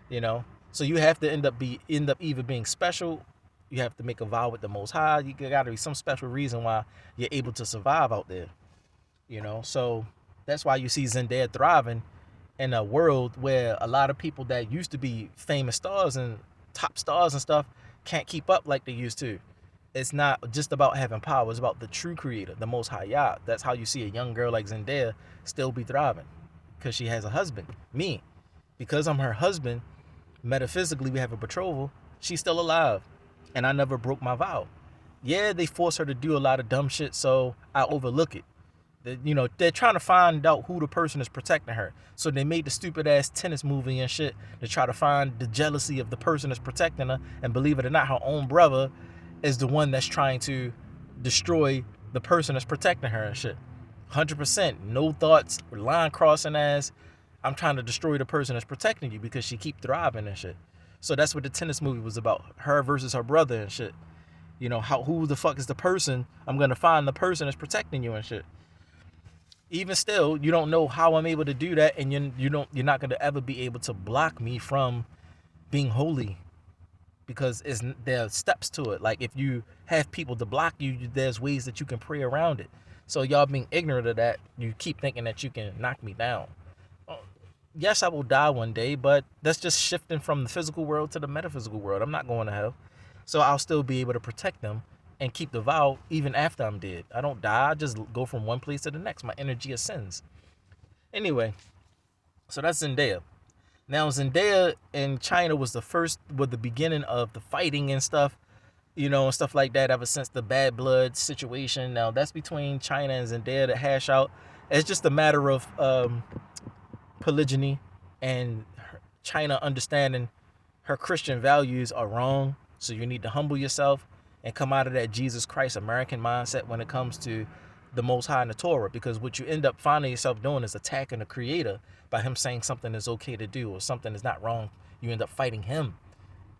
You know? So you have to end up either being special, you have to make a vow with the Most High. You gotta be some special reason why you're able to survive out there. You know, so that's why you see Zendaya thriving in a world where a lot of people that used to be famous stars and top stars and stuff can't keep up like they used to. It's not just about having power. It's about the true creator, the Most High Yah. That's how you see a young girl like Zendaya still be thriving, because she has a husband, me. Because I'm her husband, metaphysically we have a betrothal, she's still alive. And I never broke my vow. Yeah, they force her to do a lot of dumb shit, so I overlook it. You know, they're trying to find out who the person is protecting her. So they made the stupid ass tennis movie and shit to try to find the jealousy of the person that's protecting her. And believe it or not, her own brother is the one that's trying to destroy the person that's protecting her and shit. 100%. No thoughts, line crossing ass. I'm trying to destroy the person that's protecting you because she keep thriving and shit. So that's what the tennis movie was about. Her versus her brother and shit. You know, who the fuck is the person? I'm going to find the person that's protecting you and shit. Even still, you don't know how I'm able to do that, and you're not going to ever be able to block me from being holy, because there are steps to it. Like, if you have people to block you, there's ways that you can pray around it. So y'all being ignorant of that, you keep thinking that you can knock me down. Yes, I will die one day, but that's just shifting from the physical world to the metaphysical world. I'm not going to hell. So I'll still be able to protect them and keep the vow even after I'm dead. I don't die. I just go from one place to the next. My energy ascends. Anyway, so that's Zendaya. Now Zendaya in China was the beginning of the fighting and stuff, and stuff like that ever since the Bad Blood situation. Now that's between China and Zendaya to hash out. It's just a matter of polygyny and China understanding her Christian values are wrong. So you need to humble yourself and come out of that Jesus Christ American mindset when it comes to the Most High and the Torah. Because what you end up finding yourself doing is attacking the Creator by him saying something is okay to do or something is not wrong. You end up fighting him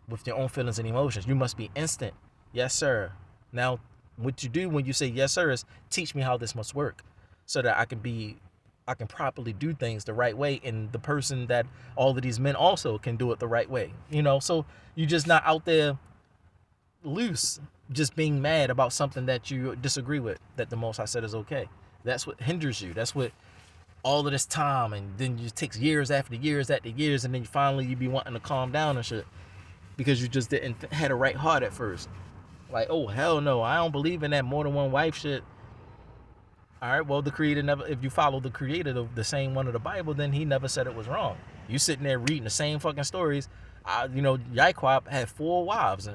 with your own feelings and emotions. You must be instant. Yes, sir. Now, what you do when you say yes, sir, is teach me how this must work so that I can properly do things the right way, and the person that all of these men also can do it the right way. So you're just not out there loose, just being mad about something that you disagree with, that the Most High said is okay. That's what hinders you. That's what all of this time, and then it takes years after years after years, and then finally you be wanting to calm down and shit because you just didn't had a right heart at first. Like, oh hell no, I don't believe in that more than one wife shit. All right, well, the Creator never, if you follow the Creator, the same one of the Bible, then he never said it was wrong. You sitting there reading the same fucking stories. Yaquab had 4 wives,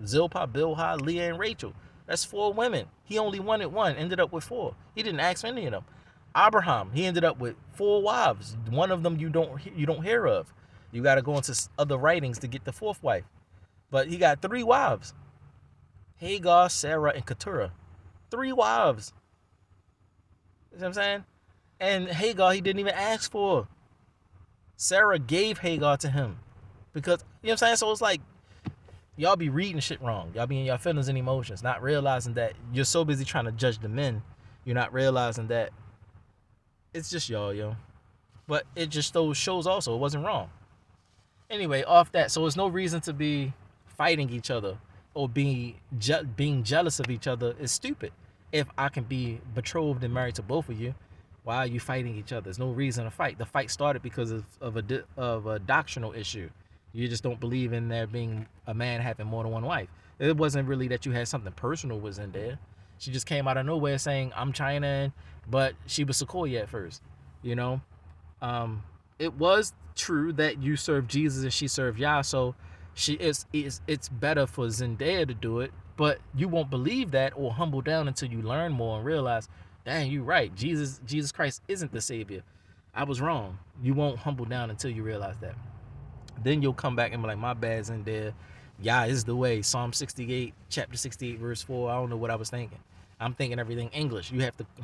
Zilpah, Bilhah, Leah, and Rachel. That's 4 women. He only wanted one, ended up with 4. He didn't ask for any of them. Abraham, he ended up with 4 wives. One of them you don't hear of. You got to go into other writings to get the 4th wife. But he got 3 wives. Hagar, Sarah, and Keturah. 3 wives. You know what I'm saying? And Hagar, he didn't even ask for. Sarah gave Hagar to him. Because, you know what I'm saying? So it's like, y'all be reading shit wrong. Y'all be in your feelings and emotions, not realizing that you're so busy trying to judge the men. You're not realizing that it's just y'all, yo. But it just shows also it wasn't wrong. Anyway, off that. So there's no reason to be fighting each other or being jealous of each other. Is stupid. If I can be betrothed and married to both of you, why are you fighting each other? There's no reason to fight. The fight started because of a doctrinal issue. You just don't believe in there being a man having more than one wife. It wasn't really that you had something personal was in there. She just came out of nowhere saying, I'm China, but she was Sequoia at first. It was true that you served Jesus and she served Yah, so it's better for Zendaya to do it, but you won't believe that or humble down until you learn more and realize, dang, you're right. Jesus Christ isn't the Savior. I was wrong. You won't humble down until you realize that. Then you'll come back and be like, my bad's in there. Yah is the way. Psalm 68, chapter 68, verse 4. I don't know what I was thinking. I'm thinking everything English. You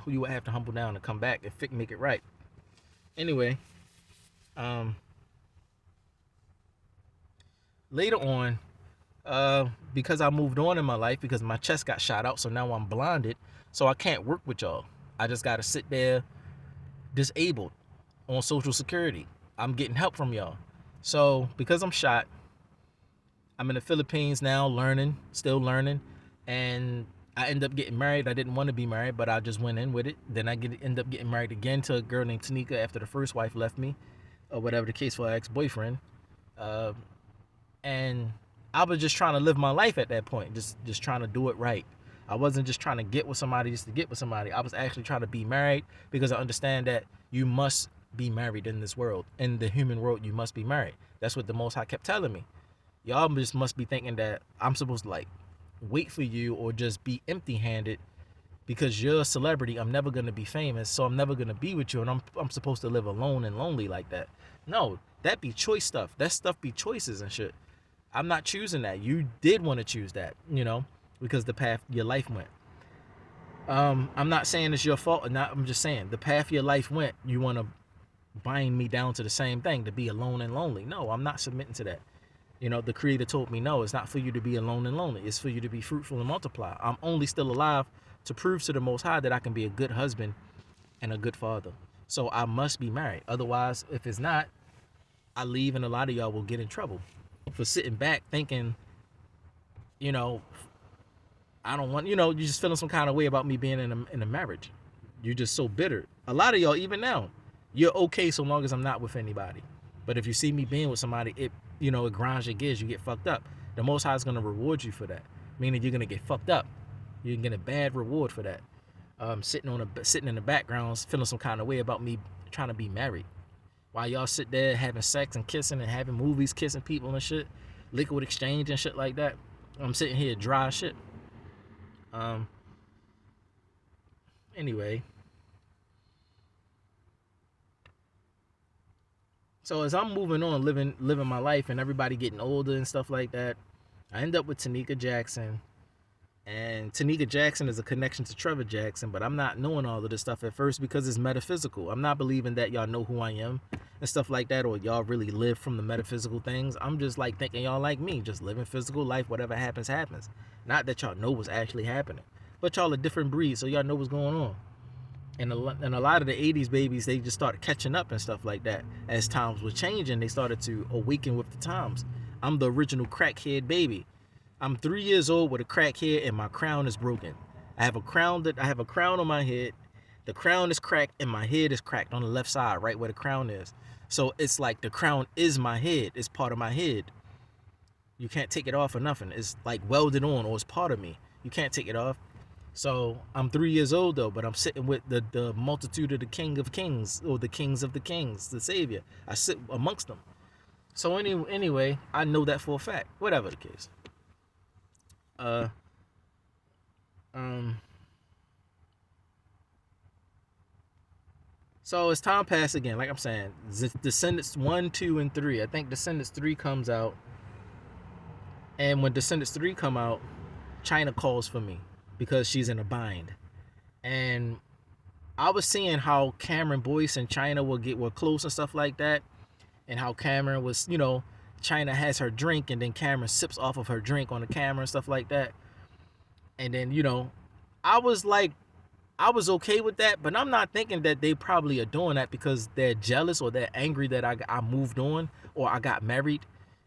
would have to humble down and come back and make it right. Anyway, later on, because I moved on in my life, because my chest got shot out, so now I'm blinded, so I can't work with y'all. I just gotta sit there disabled on Social Security. I'm getting help from y'all. So because I'm shot, I'm in the Philippines now, still learning, and I end up getting married. I didn't want to be married, but I just went in with it. Then I end up getting married again to a girl named Tanika after the first wife left me, or whatever the case for her ex-boyfriend. And I was just trying to live my life at that point, just trying to do it right. I wasn't just trying to get with somebody just to get with somebody. I was actually trying to be married because I understand that you must be married in this world. In the human world, you must be married. That's what the Most High kept telling me. Y'all just must be thinking that I'm supposed to wait for you or just be empty-handed because you're a celebrity. I'm never going to be famous, so I'm never going to be with you, and I'm supposed to live alone and lonely like that. No, that be choice stuff. That stuff be choices and shit. I'm not choosing that. You did want to choose that, because the path your life went. I'm not saying it's your fault or not. I'm just saying the path your life went, you want to bind me down to the same thing, to be alone and lonely. No, I'm not submitting to that. The Creator told me, no, it's not for you to be alone and lonely. It's for you to be fruitful and multiply. I'm only still alive to prove to the Most High that I can be a good husband and a good father. So I must be married. Otherwise, if it's not, I leave and a lot of y'all will get in trouble for sitting back thinking, I don't want, you're just feeling some kind of way about me being in a marriage. You're just so bitter. A lot of y'all, even now, you're okay so long as I'm not with anybody. But if you see me being with somebody, it grinds your gears, you get fucked up. The Most High is going to reward you for that. Meaning you're going to get fucked up. You can get a bad reward for that. Sitting in the background, feeling some kind of way about me trying to be married. while y'all sit there having sex and kissing and having movies, kissing people and shit, liquid exchange and shit like that. I'm sitting here dry as shit. Um. Anyway, so as I'm moving on, living my life, and everybody getting older and stuff like that, I end up with Tanika Jackson. And Tanika Jackson is a connection to Trevor Jackson, but I'm not knowing all of this stuff at first because it's metaphysical. I'm not believing that y'all know who I am and stuff like that, or y'all really live from the metaphysical things. I'm just like thinking y'all like me, just living physical life. Whatever happens, happens. Not that y'all know what's actually happening, but y'all a different breed, so y'all know what's going on. And a lot of the 80s babies, they just started catching up and stuff like that. As times were changing, they started to awaken with the times. I'm the original crackhead baby. I'm 3 years old with a crackhead and my crown is broken. I have a crown on my head. The crown is cracked and my head is cracked on the left side, right where the crown is. So it's like the crown is my head. It's part of my head. You can't take it off or nothing. It's like welded on, or it's part of me. You can't take it off. So I'm 3 years old though, but I'm sitting with the multitude of the King of Kings, or the kings of the kings, the Savior. I sit amongst them. So anyway, I know that for a fact. Whatever the case. So as time passed again, like I'm saying, Descendants 1, 2, and 3. I think Descendants 3 comes out, and when Descendants 3 come out, China calls for me because she's in a bind. And I was seeing how Cameron Boyce and China were close and stuff like that, and how Cameron was, China has her drink, and then Cameron sips off of her drink on the camera and stuff like that. And then, I was like, I was okay with that, but I'm not thinking that they probably are doing that because they're jealous or they're angry that I moved on or I got married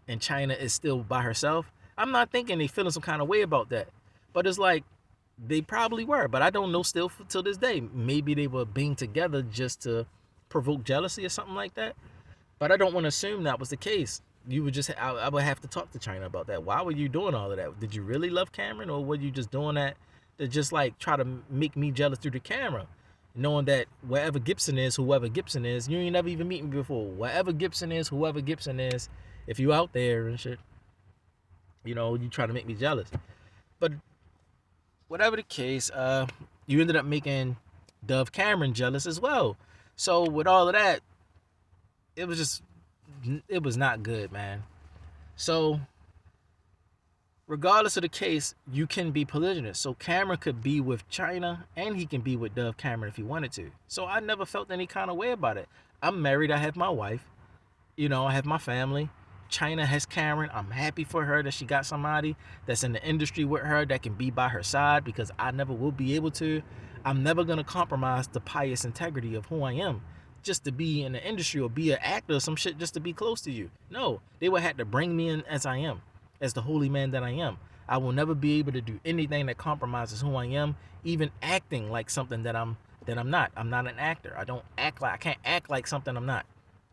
and China is still by herself. I'm not thinking they feeling some kind of way about that. But it's like, they probably were, but I don't know still till this day. Maybe they were being together just to provoke jealousy or something like that. But I don't want to assume that was the case. I would have to talk to China about that. Why were you doing all of that? Did you really love Cameron, or were you just doing that to just like try to make me jealous through the camera? Knowing that whoever Gibson is, you ain't never even meet me before. Whoever Gibson is, if you out there and shit, you try to make me jealous. But whatever the case, you ended up making Dove Cameron jealous as well. So with all of that, it was not good, man. So regardless of the case, you can be polygynous. So Cameron could be with China and he can be with Dove Cameron if he wanted to. So I never felt any kind of way about it. I'm married. I have my wife. I have my family. China has Cameron. I'm happy for her that she got somebody that's in the industry with her that can be by her side, because I never will be able to. I'm never going to compromise the pious integrity of who I am just to be in the industry or be an actor or some shit just to be close to you. No, they would have to bring me in as I am, as the holy man that I am. I will never be able to do anything that compromises who I am, even acting like something that I'm not. I'm not an actor. I can't act like something I'm not.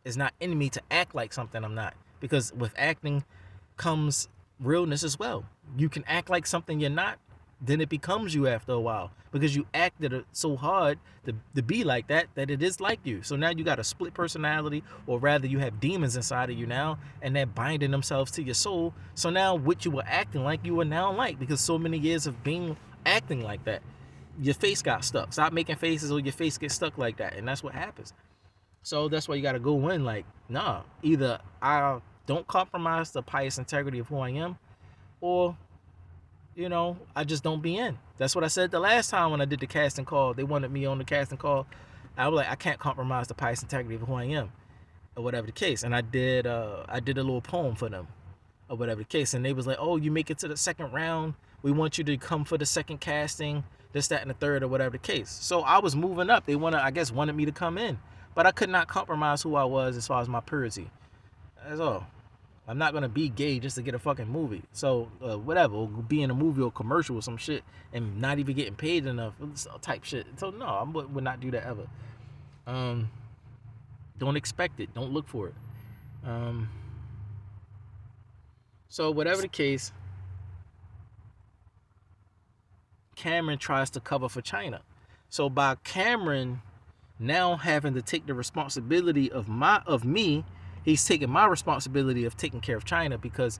It's not in me to act like something I'm not, because with acting comes realness as well. You can act like something you're not, then it becomes you after a while, because you acted so hard to be like that it is like you. So now you got a split personality, or rather you have demons inside of you now, and they're binding themselves to your soul. So now what you were acting like, you are now like, because so many years of being acting like that, your face got stuck. Stop making faces or your face gets stuck like that, and that's what happens. So that's why you got to go in like, nah, either I don't compromise the pious integrity of who I am, or I just don't be in. That's what I said the last time when I did the casting call. They wanted me on the casting call. I was like, I can't compromise the pious integrity of who I am, or whatever the case. And I did a little poem for them, or whatever the case. And they was like, oh, you make it to the second round, we want you to come for the second casting, this, that, and the third, or whatever the case. So I was moving up. They wanted me to come in, but I could not compromise who I was as far as my purity. That's all. I'm not gonna be gay just to get a fucking movie. So whatever, or be in a movie or commercial or some shit and not even getting paid enough type shit. So no, I would not do that ever. Don't expect it. Don't look for it. So whatever the case, Cameron tries to cover for China. So by Cameron Now having to take the responsibility of me, he's taking my responsibility of taking care of China because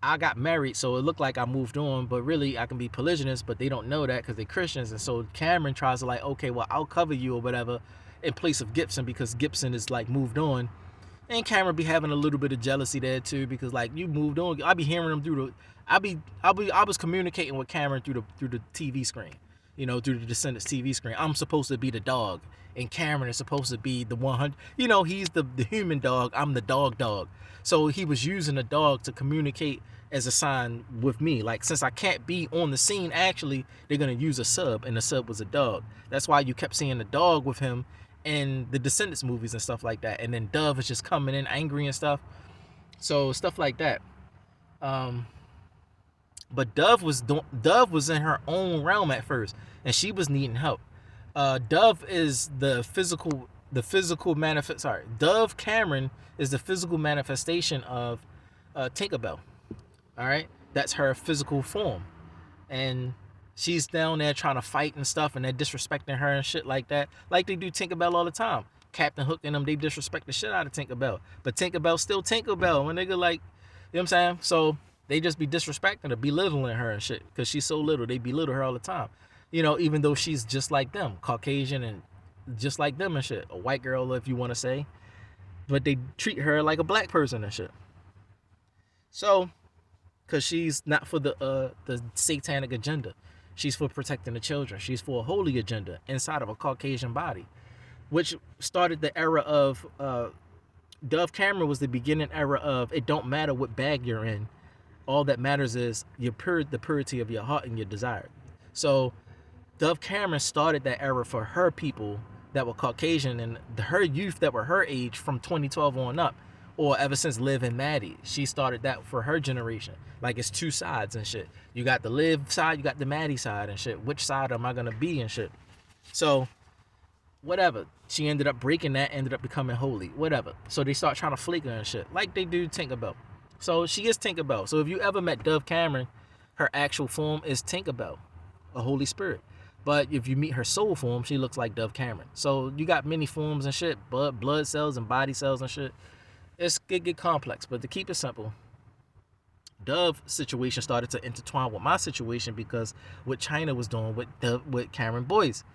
I got married, so it looked like I moved on, but really I can be polygynous, but they don't know that because they're Christians. And so Cameron tries to like, okay, well, I'll cover you or whatever in place of Gibson because Gibson is like moved on. And Cameron be having a little bit of jealousy there too because like you moved on. I be hearing him through the I was communicating with Cameron through the TV screen, through the Descendants TV screen. I'm supposed to be the dog, and Cameron is supposed to be the 100. He's the human dog. I'm the dog. So he was using the dog to communicate as a sign with me. Like, since I can't be on the scene, actually, they're gonna use a sub, and the sub was a dog. That's why you kept seeing the dog with him in the Descendants movies and stuff like that. And then Dove is just coming in angry and stuff. So stuff like that. But Dove was in her own realm at first, and she was needing help. Dove is the physical Dove Cameron is the physical manifestation of Tinkerbell. All right, that's her physical form, and she's down there trying to fight and stuff, and they're disrespecting her and shit like that, like they do Tinkerbell all the time. Captain Hook and them, they disrespect the shit out of Tinkerbell, but Tinkerbell's still Tinkerbell. When nigga like, you know what I'm saying? So they just be disrespecting her, belittling her and shit, because she's so little. They belittle her all the time, even though she's just like them, Caucasian and just like them and shit, a white girl if you want to say, but they treat her like a black person and shit. So, because she's not for the satanic agenda, she's for protecting the children. She's for a holy agenda inside of a Caucasian body, which started the era of Dove Cameron was the beginning era of it don't matter what bag you're in. All that matters is the purity of your heart and your desire. So Dove Cameron started that era for her people that were Caucasian and her youth that were her age from 2012 on up, or ever since Liv and Maddie. She started that for her generation. Like, it's two sides and shit. You got the Liv side, you got the Maddie side and shit. Which side am I gonna be and shit? So whatever. She ended up breaking that, ended up becoming holy. Whatever. So they start trying to flake her and shit, like they do Tinkerbell. So she is Tinkerbell. So if you ever met Dove Cameron, her actual form is Tinkerbell, a Holy Spirit. But if you meet her soul form, she looks like Dove Cameron. So you got many forms and shit, blood cells and body cells and shit. It get complex, but to keep it simple, Dove situation started to intertwine with my situation because what China was doing with Cameron Boyce.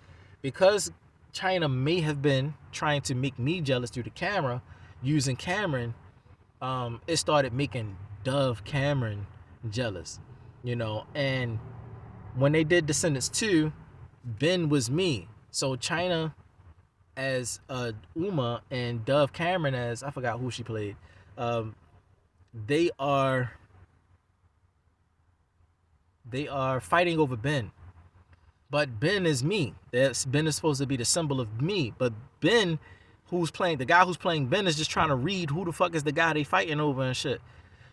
Because China may have been trying to make me jealous through the camera, using Cameron, it started making Dove Cameron jealous, and when they did Descendants 2, Ben was me. So China as Uma and Dove Cameron as, I forgot who she played, they are fighting over Ben. But Ben is me. Ben is supposed to be the symbol of me. But Ben, the guy who's playing Ben is just trying to read who the fuck is the guy they fighting over and shit.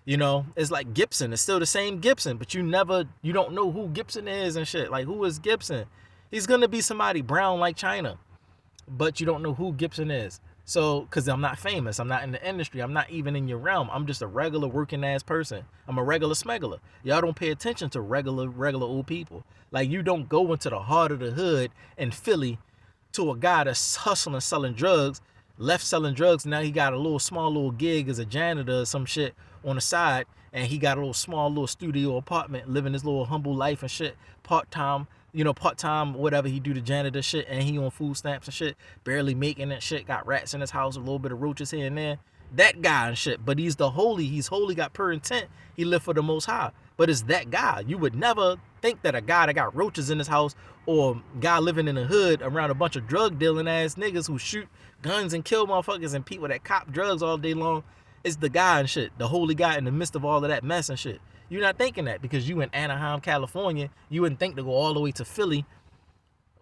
It's like Gibson. It's still the same Gibson, but you don't know who Gibson is and shit. Like, who is Gibson? He's gonna be somebody brown like China, but you don't know who Gibson is. So, because I'm not famous, I'm not in the industry, I'm not even in your realm. I'm just a regular working ass person. I'm a regular smuggler. Y'all don't pay attention to regular old people. Like, you don't go into the heart of the hood in Philly to a guy that's hustling, selling drugs, left selling drugs. Now he got a small little gig as a janitor or some shit on the side, and he got a small little studio apartment, living his little humble life and shit, part-time, whatever he do, the janitor shit, and he on food stamps and shit, barely making that shit, got rats in his house, a little bit of roaches here and there, that guy and shit. But he's holy, got pure intent, he live for the Most High. But it's that guy. You would never think that a guy that got roaches in his house, or guy living in the hood around a bunch of drug dealing ass niggas who shoot guns and kill motherfuckers and people that cop drugs all day long, is the guy and shit, the holy guy in the midst of all of that mess and shit. You're not thinking that because you in Anaheim, California. You wouldn't think to go all the way to Philly,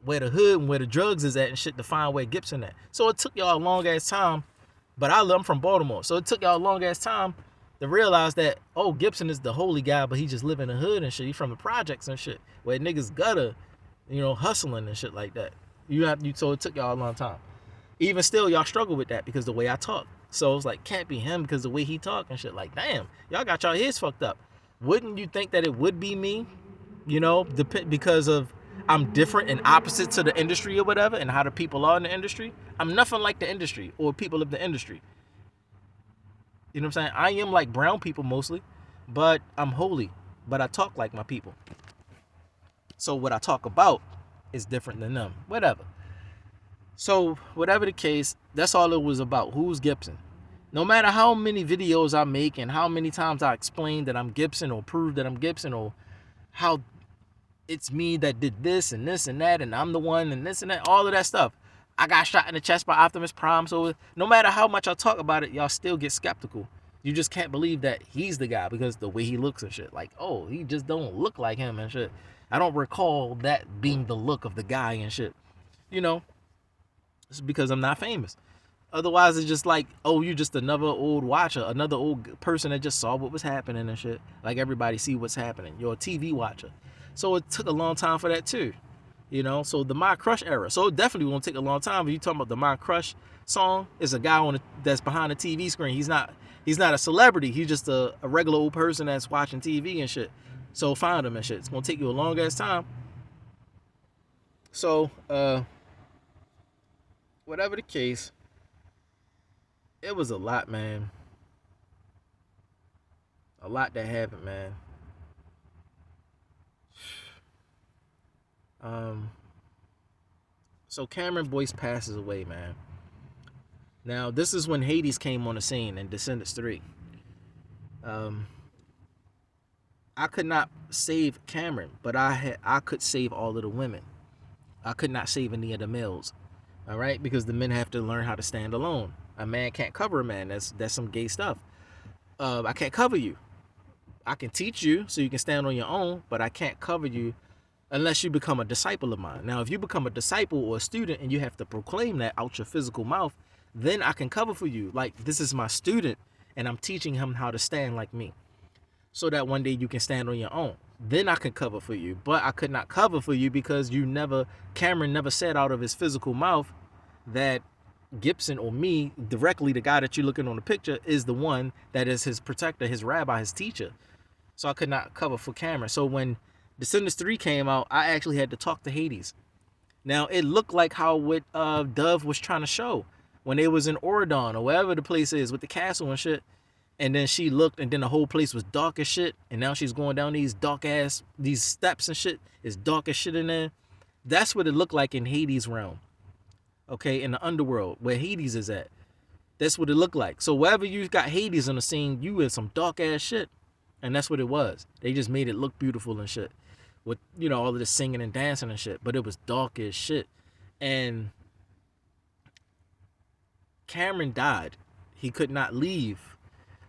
where the hood and where the drugs is at and shit, to find where Gibson at. So it took y'all a long ass time, but I'm from Baltimore, so it took y'all a long ass time to realize that, oh, Gibson is the holy guy, but he just live in the hood and shit. He from the projects and shit, where niggas gutter, hustling and shit like that. So it took y'all a long time. Even still, y'all struggle with that because the way I talk. So it's like, can't be him because the way he talk and shit. Like, damn, y'all got y'all heads fucked up. Wouldn't you think that it would be me? Because of I'm different and opposite to the industry or whatever, and how the people are in the industry. I'm nothing like the industry or people of the industry. You know what I'm saying? I am like brown people mostly, but I'm holy. But I talk like my people. So what I talk about is different than them. Whatever. So whatever the case, that's all it was about. Who's Gibson? No matter how many videos I make and how many times I explain that I'm Gibson or prove that I'm Gibson, or how it's me that did this and this and that, and I'm the one and this and that, all of that stuff. I got shot in the chest by Optimus Prime. So no matter how much I talk about it, y'all still get skeptical. You just can't believe that he's the guy because the way he looks and shit. Like, oh, he just don't look like him and shit. I don't recall that being the look of the guy and shit. You know, it's because I'm not famous. Otherwise, it's just like, oh, you're just another old watcher, another old person that just saw what was happening and shit. Like everybody see what's happening. You're a TV watcher. So it took a long time for that too. You know, so the My Crush era. So it definitely won't take a long time. If you talking about the My Crush song, it's a guy that's behind the TV screen. He's not a celebrity. He's just a regular old person that's watching TV and shit. So find him and shit. It's gonna take you a long ass time. So whatever the case, it was a lot, man. A lot that happened, man. So Cameron Boyce passes away, man. Now, this is when Hades came on the scene in Descendants 3. I could not save Cameron, but I could save all of the women. I could not save any of the males. All right? Because the men have to learn how to stand alone. A man can't cover a man. That's some gay stuff. I can't cover you. I can teach you so you can stand on your own, but I can't cover you unless you become a disciple of mine. Now, if you become a disciple or a student and you have to proclaim that out your physical mouth, then I can cover for you. Like, this is my student, and I'm teaching him how to stand like me, so that one day you can stand on your own. Then I can cover for you. But I could not cover for you because Cameron never said out of his physical mouth that Gibson or me, directly the guy that you're looking on the picture, is the one that is his protector, his rabbi, his teacher. So I could not cover for Cameron. So when Descendants 3 came out, I actually had to talk to Hades. Now, it looked like how what Dove was trying to show when they was in Oridon or wherever the place is with the castle and shit. And then she looked, and then the whole place was dark as shit. And now she's going down these these steps and shit. It's dark as shit in there. That's what it looked like in Hades' realm. Okay, in the underworld where Hades is at. That's what it looked like. So wherever you got Hades on the scene, you in some dark ass shit. And that's what it was. They just made it look beautiful and shit. With, you know, all of the singing and dancing and shit. But it was dark as shit. And Cameron died. He could not leave.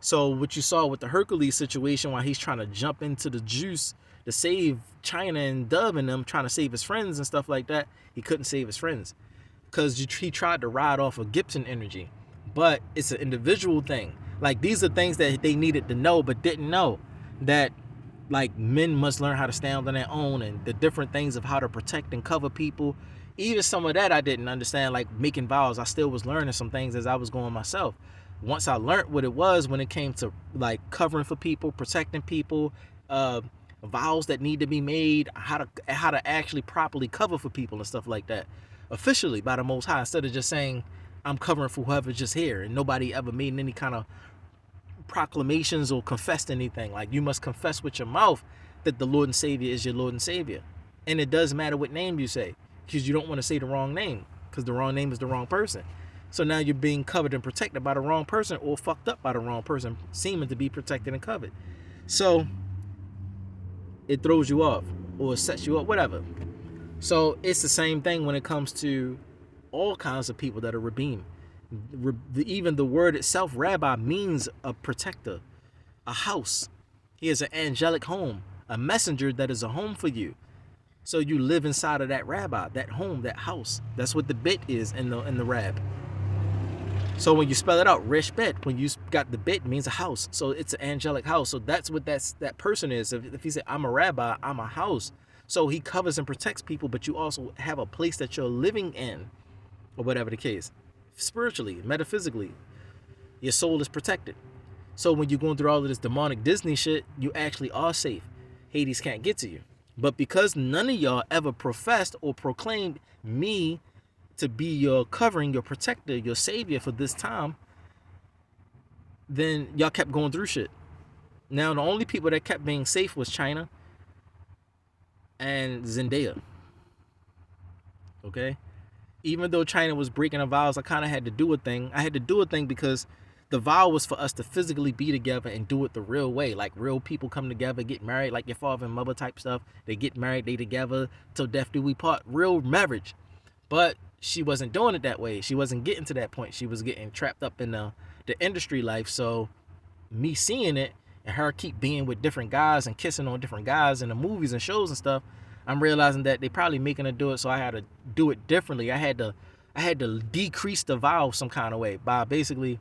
So what you saw with the Hercules situation, while he's trying to jump into the juice to save China and Dove and them, trying to save his friends and stuff like that, he couldn't save his friends. Because he tried to ride off of Gibson energy. But it's an individual thing. Like, these are things that they needed to know but didn't know. That, like, men must learn how to stand on their own, and the different things of how to protect and cover people. Even some of that I didn't understand, like making vows. I still was learning some things as I was going myself. Once I learned what it was when it came to, like, covering for people, protecting people, vows that need to be made, how to actually properly cover for people and stuff like that, officially by the Most High, instead of just saying I'm covering for whoever's just here, and nobody ever made any kind of proclamations or confessed anything. Like, you must confess with your mouth that the Lord and Savior is your Lord and Savior, and it does matter what name you say, because you don't want to say the wrong name, because the wrong name is the wrong person. So now you're being covered and protected by the wrong person, or fucked up by the wrong person, seeming to be protected and covered. So it throws you off or sets you up, whatever. So it's the same thing when it comes to all kinds of people that are redeemed. Even the word itself, rabbi, means a protector, a house. He is an angelic home, a messenger that is a home for you. So you live inside of that rabbi, that home, that house. That's what the bit is in the rab. So when you spell it out, resh bet, when you got the bit, it means a house. So it's an angelic house. So that's what that person is. If he said, I'm a rabbi, I'm a house. So he covers and protects people, but you also have a place that you're living in, or whatever the case. Spiritually, metaphysically, your soul is protected. So when you're going through all of this demonic Disney shit, you actually are safe. Hades can't get to you. But because none of y'all ever professed or proclaimed me to be your covering, your protector, your savior for this time, then y'all kept going through shit. Now the only people that kept being safe was China and Zendaya. Okay? Even though China was breaking the vows, I kind of had to do a thing. I had to do a thing because the vow was for us to physically be together and do it the real way. Like real people come together, get married, like your father and mother type stuff. They get married, they together till death do we part. Real marriage. But she wasn't doing it that way. She wasn't getting to that point. She was getting trapped up in the industry life. So me seeing it and her keep being with different guys and kissing on different guys in the movies and shows and stuff, I'm realizing that they probably making her do it, so I had to do it differently. I had to decrease the vow some kind of way by basically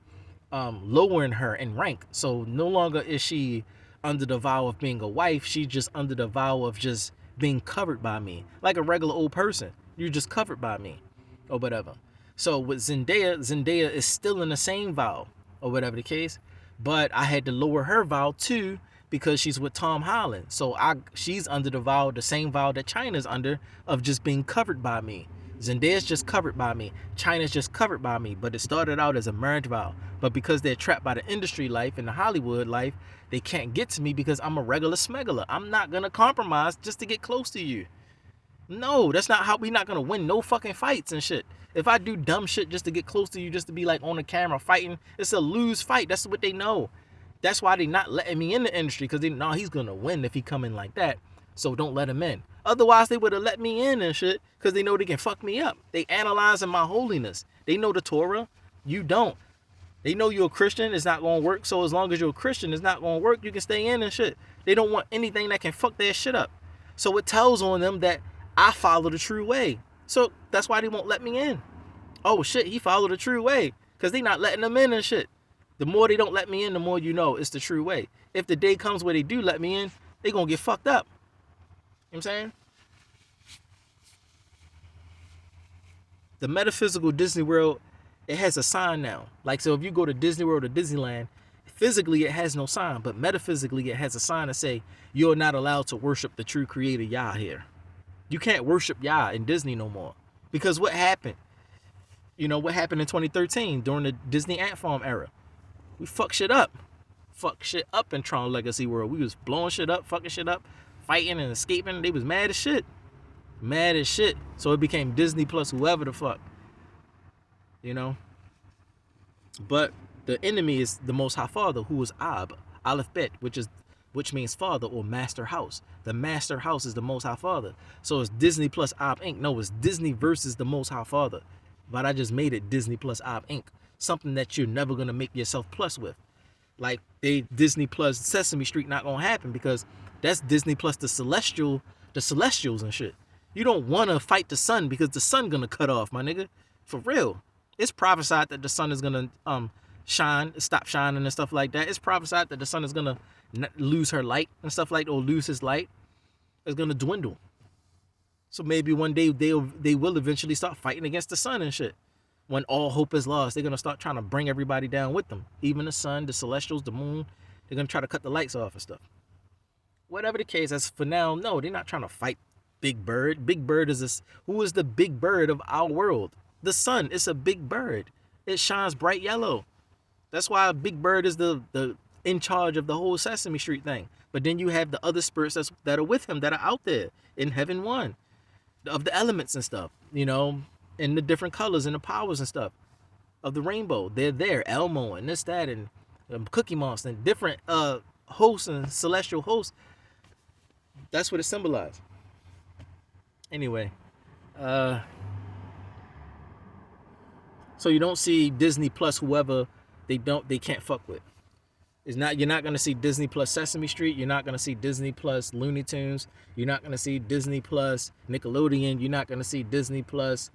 lowering her in rank. So no longer is she under the vow of being a wife, she's just under the vow of just being covered by me. Like a regular old person. You're just covered by me. Or whatever. So with Zendaya is still in the same vow, or whatever the case. But I had to lower her vow too, because she's with Tom Holland. So she's under the vow, the same vow that China's under, of just being covered by me. Zendaya's just covered by me. China's just covered by me. But it started out as a marriage vow. But because they're trapped by the industry life and the Hollywood life, they can't get to me because I'm a regular smuggler. I'm not going to compromise just to get close to you. No, that's not how. We're not going to win no fucking fights and shit. If I do dumb shit just to get close to you, just to be like on the camera fighting, it's a lose fight. That's what they know. That's why they not letting me in the industry, because they know he's going to win if he come in like that. So don't let him in. Otherwise, they would have let me in and shit, because they know they can fuck me up. They analyzing my holiness. They know the Torah. You don't. They know you're a Christian. It's not going to work. So as long as you're a Christian, it's not going to work. You can stay in and shit. They don't want anything that can fuck their shit up. So it tells on them that I follow the true way. So that's why they won't let me in. Oh shit, he followed the true way. Because they not letting them in and shit. The more they don't let me in, the more you know it's the true way. If the day comes where they do let me in, they gonna get fucked up. You know what I'm saying? The metaphysical Disney World, it has a sign now. Like, so if you go to Disney World or Disneyland, physically it has no sign, but metaphysically it has a sign to say you're not allowed to worship the true creator Yah here. You can't worship Yah in Disney no more. Because what happened? You know, what happened in 2013 during the Disney Ant Farm era? We fucked shit up. Fuck shit up in Tron Legacy World. We was blowing shit up, fucking shit up, fighting and escaping. They was mad as shit. Mad as shit. So it became Disney plus whoever the fuck. You know? But the enemy is the Most High Father, who is Ab, Aleph Bet, which means father or master house. The master house is the Most High Father. So it's Disney plus Ab Inc. No, it's Disney versus the Most High Father. But I just made it Disney plus Ab Inc. Something that you're never gonna make yourself plus with. Like Disney plus Sesame Street not gonna happen, because that's Disney plus the Celestials and shit. You don't wanna fight the sun because the sun gonna cut off, my nigga. For real. It's prophesied that the sun is gonna stop shining and stuff like that. It's prophesied that the sun is gonna lose her light and stuff like that, or lose his light. It's gonna dwindle. So maybe one day they will eventually start fighting against the sun and shit. When all hope is lost, they're gonna start trying to bring everybody down with them. Even the sun, the celestials, the moon. They're gonna try to cut the lights off and stuff. Whatever the case, as for now, no, they're not trying to fight Big Bird. Big Bird is this. Who is the big bird of our world? The sun. It's a big bird. It shines bright yellow. That's why Big Bird is the in charge of the whole Sesame Street thing. But then you have the other spirits that are with him, that are out there in Heaven One, of the elements and stuff, you know, and the different colors and the powers and stuff of the rainbow. They're there, Elmo and this, that, and Cookie Monster and different hosts and celestial hosts. That's what it symbolized. Anyway, so you don't see Disney plus whoever they can't fuck with. You're not gonna see Disney plus Sesame Street. You're not gonna see Disney plus Looney Tunes. You're not gonna see Disney plus Nickelodeon. You're not gonna see Disney plus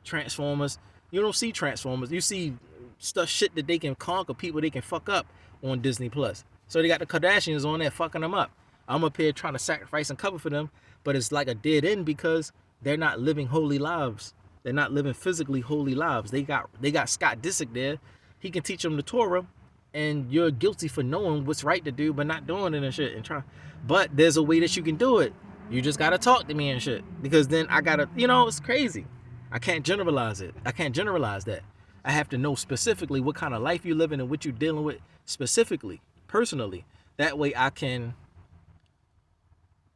Transformers. You don't see Transformers. You see shit that they can conquer, people they can fuck up on Disney plus. So they got the Kardashians on there fucking them up. I'm up here trying to sacrifice and cover for them, but it's like a dead end because they're not living holy lives. They're not living physically holy lives. They got Scott Disick there. He can teach them the Torah, and you're guilty for knowing what's right to do but not doing it and shit and try. But there's a way that you can do it. You just gotta talk to me and shit, because then I gotta, it's crazy. I can't generalize it. I can't generalize that. I have to know specifically what kind of life you're living and what you're dealing with specifically, personally. That way I can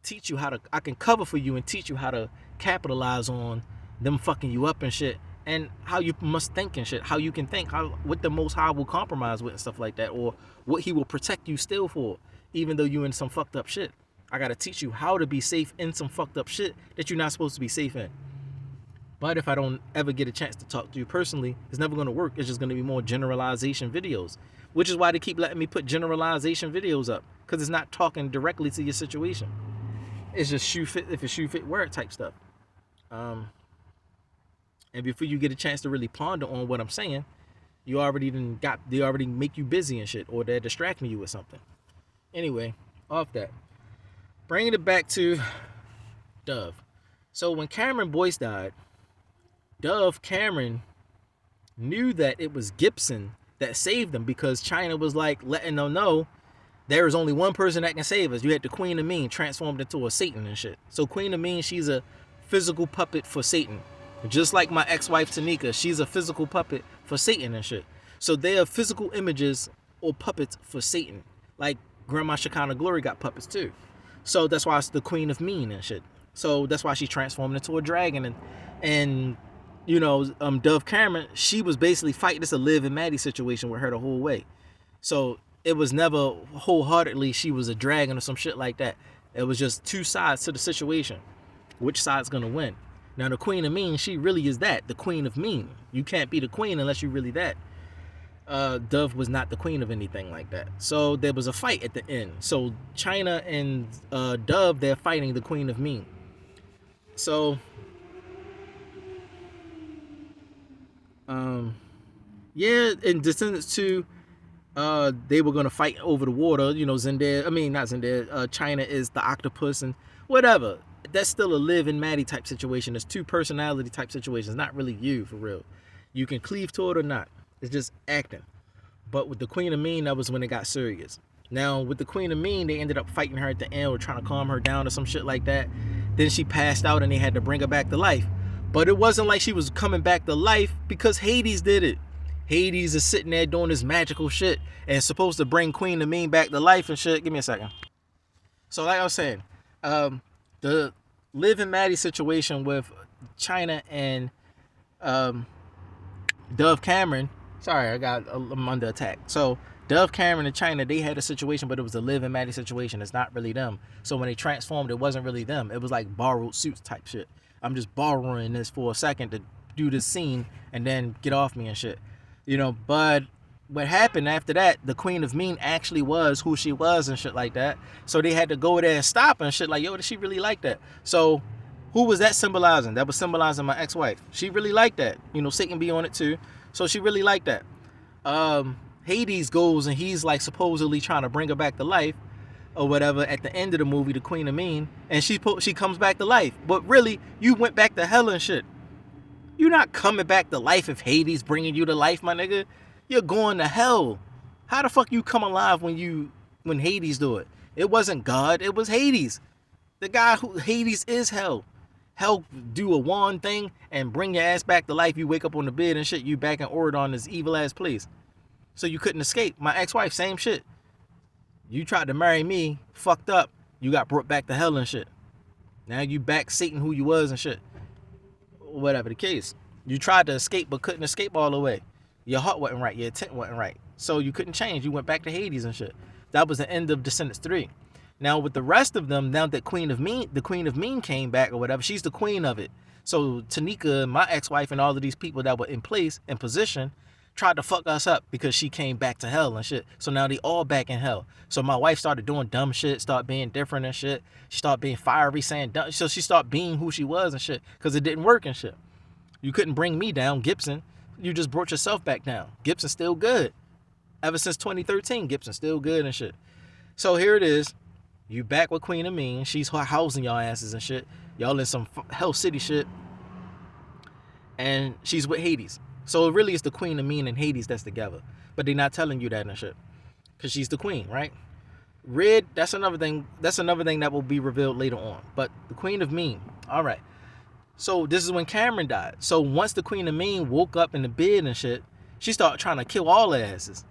teach you I can cover for you and teach you how to capitalize on them fucking you up and shit, and how you must think and shit, how you can think, what the Most High will compromise with and stuff like that, or what he will protect you still for, even though you in some fucked up shit. I gotta teach you how to be safe in some fucked up shit that you're not supposed to be safe in. But if I don't ever get a chance to talk to you personally, it's never gonna work. It's just gonna be more generalization videos, which is why they keep letting me put generalization videos up, because it's not talking directly to your situation. It's just shoe fit, if it's shoe fit, wear it type stuff. And before you get a chance to really ponder on what I'm saying, they already make you busy and shit, or they're distracting you with something. Anyway, off that, bringing it back to Dove. So when Cameron Boyce died, Dove Cameron knew that it was Gibson that saved them, because China was like letting them know there is only one person that can save us. You had the Queen of Mean transformed into a Satan and shit. So Queen of Mean, she's a physical puppet for Satan. Just like my ex-wife Tanika, she's a physical puppet for Satan and shit. So they are physical images or puppets for Satan. Like Grandma Shekinah Glory got puppets too. So that's why it's the Queen of Mean and shit. So that's why she transformed into a dragon. And Dove Cameron, she was basically fighting this a Liv and Maddie situation with her the whole way. So it was never wholeheartedly she was a dragon or some shit like that. It was just two sides to the situation. Which side's gonna win? Now the Queen of Mean, she really is that, the Queen of Mean. You can't be the queen unless you're really that. Dove was not the queen of anything like that. So there was a fight at the end. So China and Dove, they're fighting the Queen of Mean. So in Descendants 2, they were gonna fight over the water. China is the octopus and whatever. That's still a Liv and Maddie type situation. It's two personality type situations, not really you for real. You can cleave to it or not. It's just acting. But with the Queen of Mean, that was when it got serious. Now with the Queen of Mean, they ended up fighting her at the end or trying to calm her down or some shit like that. Then she passed out and they had to bring her back to life. But it wasn't like she was coming back to life because Hades did it. Hades is sitting there doing this magical shit and supposed to bring Queen of Mean back to life and shit. Give me a second. So like I was saying, the Liv and Maddie situation with China and Dove Cameron. Sorry, I'm under attack. So Dove Cameron and China, they had a situation, but it was a Liv and Maddie situation. It's not really them. So when they transformed, it wasn't really them. It was like borrowed suits type shit. I'm just borrowing this for a second to do this scene and then get off me and shit. But what happened after that, the Queen of Mean actually was who she was and shit like that. So they had to go there and stop and shit like, yo, did she really like that? So who was that symbolizing? That was symbolizing my ex-wife. She really liked that. Satan be on it too. So she really liked that. Hades goes and he's like supposedly trying to bring her back to life or whatever at the end of the movie, the Queen of Mean, and she comes back to life. But really, you went back to hell and shit. You're not coming back to life if Hades bringing you to life, my nigga. You're going to hell. How the fuck you come alive when Hades do it? It wasn't God, it was Hades. The guy who Hades is hell. Hell do a wand thing and bring your ass back to life. You wake up on the bed and shit, you back in Oridon, this evil ass place. So you couldn't escape. My ex-wife, same shit. You tried to marry me, fucked up, you got brought back to hell and shit. Now you back Satan who you was and shit. Whatever the case. You tried to escape but couldn't escape all the way. Your heart wasn't right, your intent wasn't right. So you couldn't change. You went back to Hades and shit. That was the end of Descendants 3. Now with the rest of them, now that the Queen of Mean came back or whatever, she's the queen of it. So Tanika, my ex-wife, and all of these people that were in place and position tried to fuck us up because she came back to hell and shit. So now they all back in hell. So my wife started doing dumb shit, started being different and shit. She started being fiery, saying dumb. So she started being who she was and shit because it didn't work and shit. You couldn't bring me down, Gibson. You just brought yourself back down. Gibson's still good. Ever since 2013, Gibson's still good and shit. So here it is. You back with Queen of Mean. She's housing y'all asses and shit. Y'all in some Hell City shit. And she's with Hades. So it really is the Queen of Mean and Hades that's together. But they're not telling you that and shit. Because she's the queen, right? Red, that's another thing. That's another thing that will be revealed later on. But the Queen of Mean. All right. So this is when Cameron died. So once the Queen of Mean woke up in the bed and shit, she started trying to kill all the asses.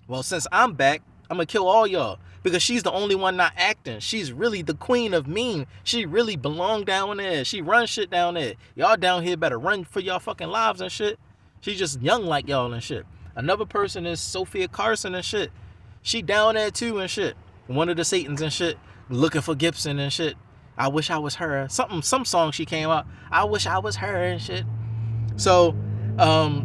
Well, since I'm back, I'm gonna kill all y'all because she's the only one not acting. She's really the Queen of Mean. She really belong down there. She runs shit down there. Y'all down here better run for y'all fucking lives and shit. She's just young like y'all and shit. Another person is Sophia Carson and shit. She down there too and shit. One of the Satans and shit. Looking for Gibson and shit. I wish I was her. Some song she came out. I wish I was her and shit. So,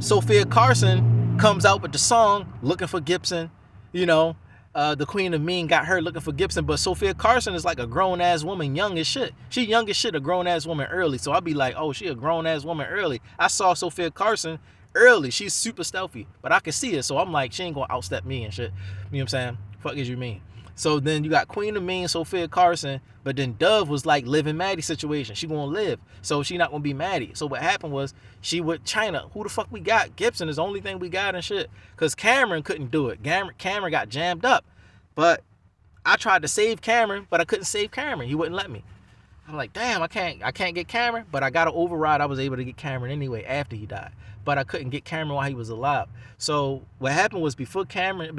Sophia Carson comes out with the song Looking for Gibson. You know, the Queen of Mean got her looking for Gibson, but Sophia Carson is like a grown ass woman, young as shit. She young as shit, a grown ass woman early. So I'll be like, oh, she a grown ass woman early. I saw Sophia Carson early. She's super stealthy, but I can see it. So I'm like, she ain't gonna outstep me and shit. You know what I'm saying? Fuck is you mean? So then you got Queen of Mean, Sophia Carson, but then Dove was like living Maddie situation. She gonna live, so she not gonna be Maddie. So what happened was she with China. Who the fuck we got? Gibson is the only thing we got and shit. Cause Cameron couldn't do it. Cameron got jammed up, but I tried to save Cameron, but I couldn't save Cameron. He wouldn't let me. I'm like, damn, I can't get Cameron, but I got an override. I was able to get Cameron anyway after he died, but I couldn't get Cameron while he was alive. So what happened was before Cameron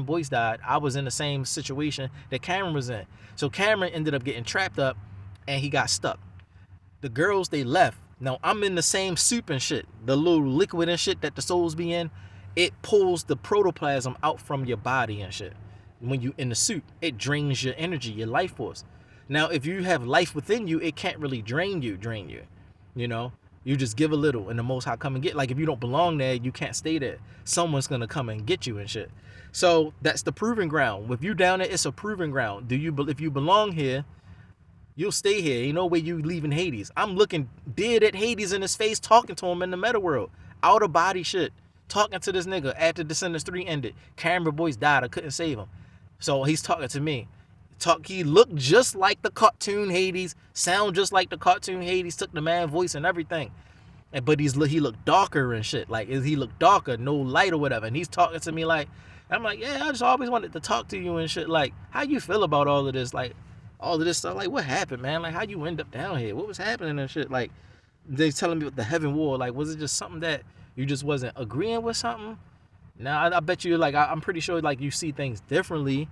Boyce died, I was in the same situation that Cameron was in. So Cameron ended up getting trapped up, and he got stuck. The girls, they left. Now I'm in the same soup and shit, the little liquid and shit that the souls be in. It pulls the protoplasm out from your body and shit. When you in the soup, it drains your energy, your life force. Now, if you have life within you, it can't really drain you. You know, you just give a little, and the Most High come and get. Like if you don't belong there, you can't stay there. Someone's gonna come and get you and shit. So that's the proving ground. If you down there, it's a proving ground. If you belong here, you'll stay here. Ain't no way you leaving Hades. I'm looking dead at Hades in his face, talking to him in the meta world, out of body shit, talking to this nigga after Descendants 3 ended. Cameron Boyce died. I couldn't save him, so he's talking to me. He looked just like the cartoon Hades, sound just like the cartoon Hades, took the man voice and everything. But he looked darker and shit. Like he looked darker, no light or whatever. And he's talking to me like, I'm like, yeah, I just always wanted to talk to you and shit. Like, how you feel about all of this? Like, all of this stuff. Like, what happened, man? Like, how you end up down here? What was happening and shit? Like, they telling me with the heaven war. Like, was it just something that you just wasn't agreeing with something? Now, I bet you, like, I'm pretty sure, like, you see things differently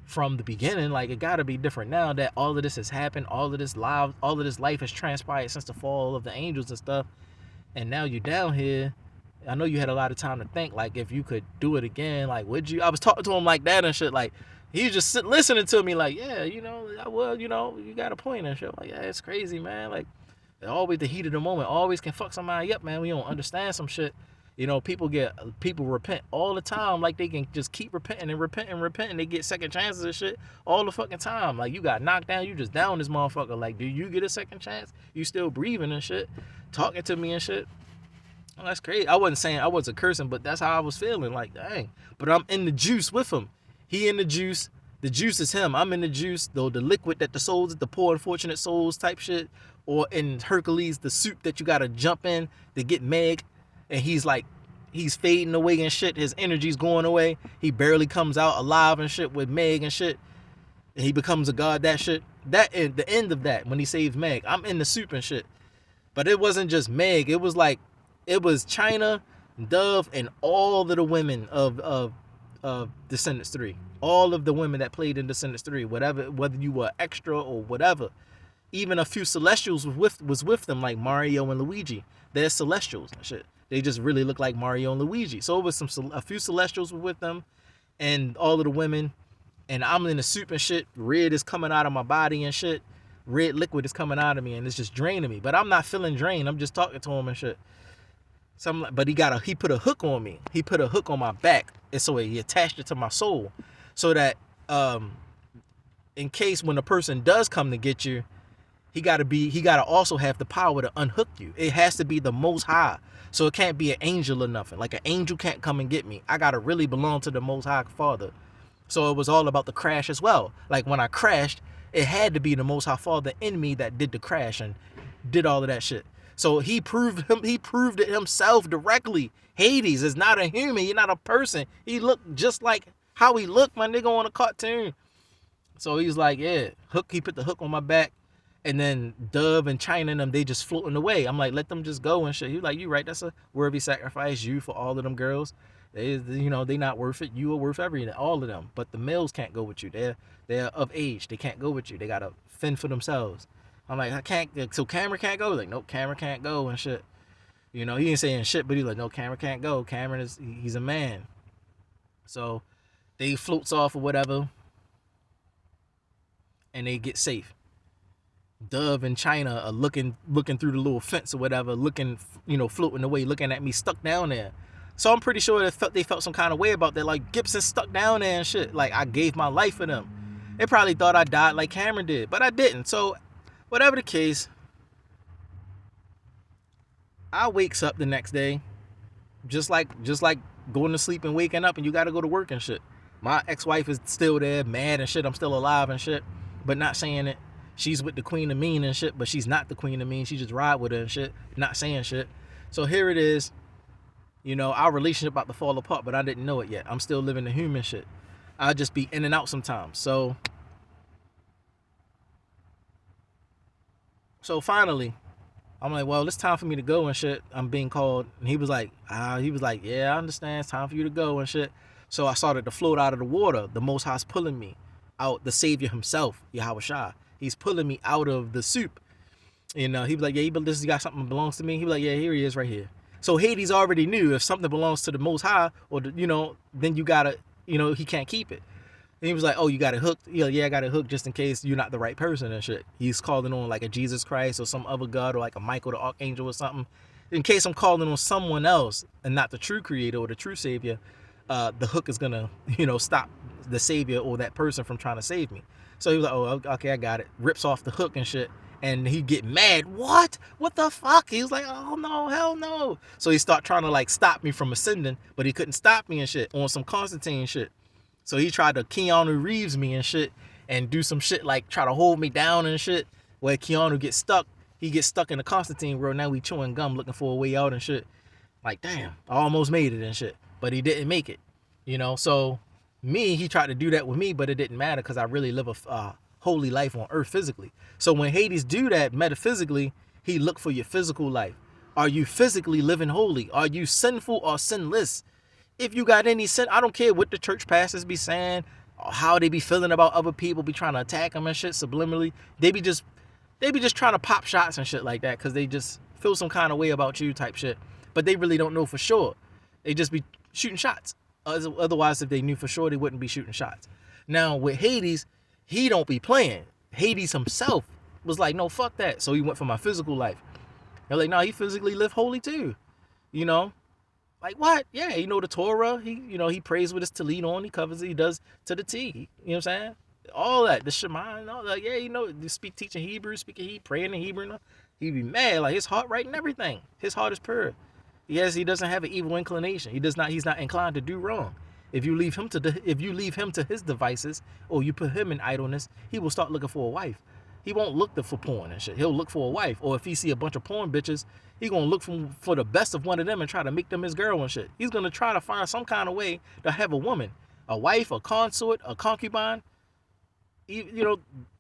from the beginning. Like, it gotta be different now that all of this has happened, all of this life has transpired since the fall of the angels and stuff, and now you're down here. I know you had a lot of time to think, like, if you could do it again, like, would you? I was talking to him like that and shit. Like, he was just listening to me like, yeah, you know, well, you know, you got a point and shit. I'm like, yeah, it's crazy, man. Like, always the heat of the moment always can fuck somebody up, man. We don't understand some shit. You know, people repent all the time. Like, they can just keep repenting and repenting. They get second chances and shit all the fucking time. Like, you got knocked down, you just down this motherfucker. Like, do you get a second chance? You still breathing and shit, talking to me and shit. Oh, that's crazy. I wasn't cursing, but that's how I was feeling. Like, dang. But I'm in the juice with him. He in the juice. The juice is him. I'm in the juice, though, the liquid that the souls, the poor unfortunate souls type shit. Or in Hercules, the soup that you gotta jump in to get Meg. And he's fading away and shit. His energy's going away. He barely comes out alive and shit with Meg and shit. And he becomes a god, that shit. That in the end of that, when he saves Meg, I'm in the soup and shit. But it wasn't just Meg. It was China, Dove, and all of the women of Descendants 3. All of the women that played in Descendants 3, whether you were extra or whatever. Even a few Celestials was with them, like Mario and Luigi. They're Celestials and shit. They just really look like Mario and Luigi. So it was a few Celestials were with them, and all of the women. And I'm in the soup and shit. Red is coming out of my body and shit. Red liquid is coming out of me, and it's just draining me. But I'm not feeling drained. I'm just talking to him and shit. But he put a hook on me. He put a hook on my back, and so he attached it to my soul, so that in case when a person does come to get you, he gotta also have the power to unhook you. It has to be the Most High. So it can't be an angel or nothing. Like, an angel can't come and get me. I gotta really belong to the Most High Father. So it was all about the crash as well. Like, when I crashed, it had to be the Most High Father in me that did the crash and did all of that shit. So he proved it himself directly. Hades is not a human. He's not a person. He looked just like how he looked, my nigga, on a cartoon. So he's like, yeah, hook. He put the hook on my back, and then Dove and China and them, they just floating away. I'm like, let them just go and shit. He was like, you right? That's a worthy sacrifice. You for all of them girls. They not worth it. You are worth everything, all of them. But the males can't go with you. They're of age. They can't go with you. They gotta fend for themselves. I'm like, I can't. So Cameron can't go. Like, nope, Cameron can't go and shit. He ain't saying shit, but he's like, no, Cameron can't go. Cameron he's a man. So they floats off or whatever, and they get safe. Dove and China are looking through the little fence or whatever, looking, floating away, looking at me stuck down there. So I'm pretty sure they felt some kind of way about that, like Gibson stuck down there and shit. Like I gave my life for them. They probably thought I died like Cameron did, but I didn't. So whatever the case, I wakes up the next day, just like going to sleep and waking up, and you got to go to work and shit. My ex-wife is still there, mad and shit. I'm still alive and shit, but not saying it. She's with the queen of mean and shit, but she's not the queen of mean. She just ride with her and shit, not saying shit. So here it is. Our relationship about to fall apart, but I didn't know it yet. I'm still living the human shit. I'll just be in and out sometimes. So finally, I'm like, well, it's time for me to go and shit. I'm being called. And he was like, yeah, I understand. It's time for you to go and shit. So I started to float out of the water. The Most High's pulling me out, the Savior himself, Yahweh Shai. He's pulling me out of the soup. He was like, yeah, this has got something that belongs to me. He was like, yeah, here he is right here. So Hades already knew if something belongs to the Most High, or then you gotta, he can't keep it. And he was like, oh, you got it hooked? Yeah, I got it hooked just in case you're not the right person and shit. He's calling on like a Jesus Christ or some other God or like a Michael the Archangel or something. In case I'm calling on someone else and not the true creator or the true savior, the hook is gonna, stop the savior or that person from trying to save me. So he was like, oh, okay, I got it. Rips off the hook and shit. And he get mad. What the fuck? He was like, oh no, hell no. So he start trying to like stop me from ascending, but he couldn't stop me and shit on some Constantine shit. So he tried to Keanu Reeves me and shit and do some shit like try to hold me down and shit. Where Keanu gets stuck. He gets stuck in the Constantine world. Now we chewing gum looking for a way out and shit. Like, damn, I almost made it and shit. But he didn't make it. So he tried to do that with me, but it didn't matter because I really live a holy life on earth physically. So when Hades do that metaphysically, he look for your physical life. Are you physically living holy? Are you sinful or sinless? If you got any sin, I don't care what the church pastors be saying or how they be feeling about other people, be trying to attack them and shit subliminally. They be just trying to pop shots and shit like that because they just feel some kind of way about you type shit. But they really don't know for sure. They just be shooting shots. Otherwise, if they knew for sure, they wouldn't be shooting shots. Now with Hades, he don't be playing. Hades himself was like, no, fuck that. So he went for my physical life. They're like, no, he physically lived holy too. Like what? Yeah, the Torah. He prays with his tallit on. He covers it. He does to the T. You know what I'm saying? All that, the Shema and all that. Yeah, you teaching Hebrew, speaking Hebrew, praying in Hebrew. He be mad. Like his heart right and everything. His heart is pure. Yes, he doesn't have an evil inclination. He's not inclined to do wrong. If you leave him to his devices, or you put him in idleness, he will start looking for a wife. He won't look for porn and shit. He'll look for a wife. Or if he see a bunch of porn bitches, he gonna look for the best of one of them and try to make them his girl and shit. He's gonna try to find some kind of way to have a woman, a wife, a consort, a concubine,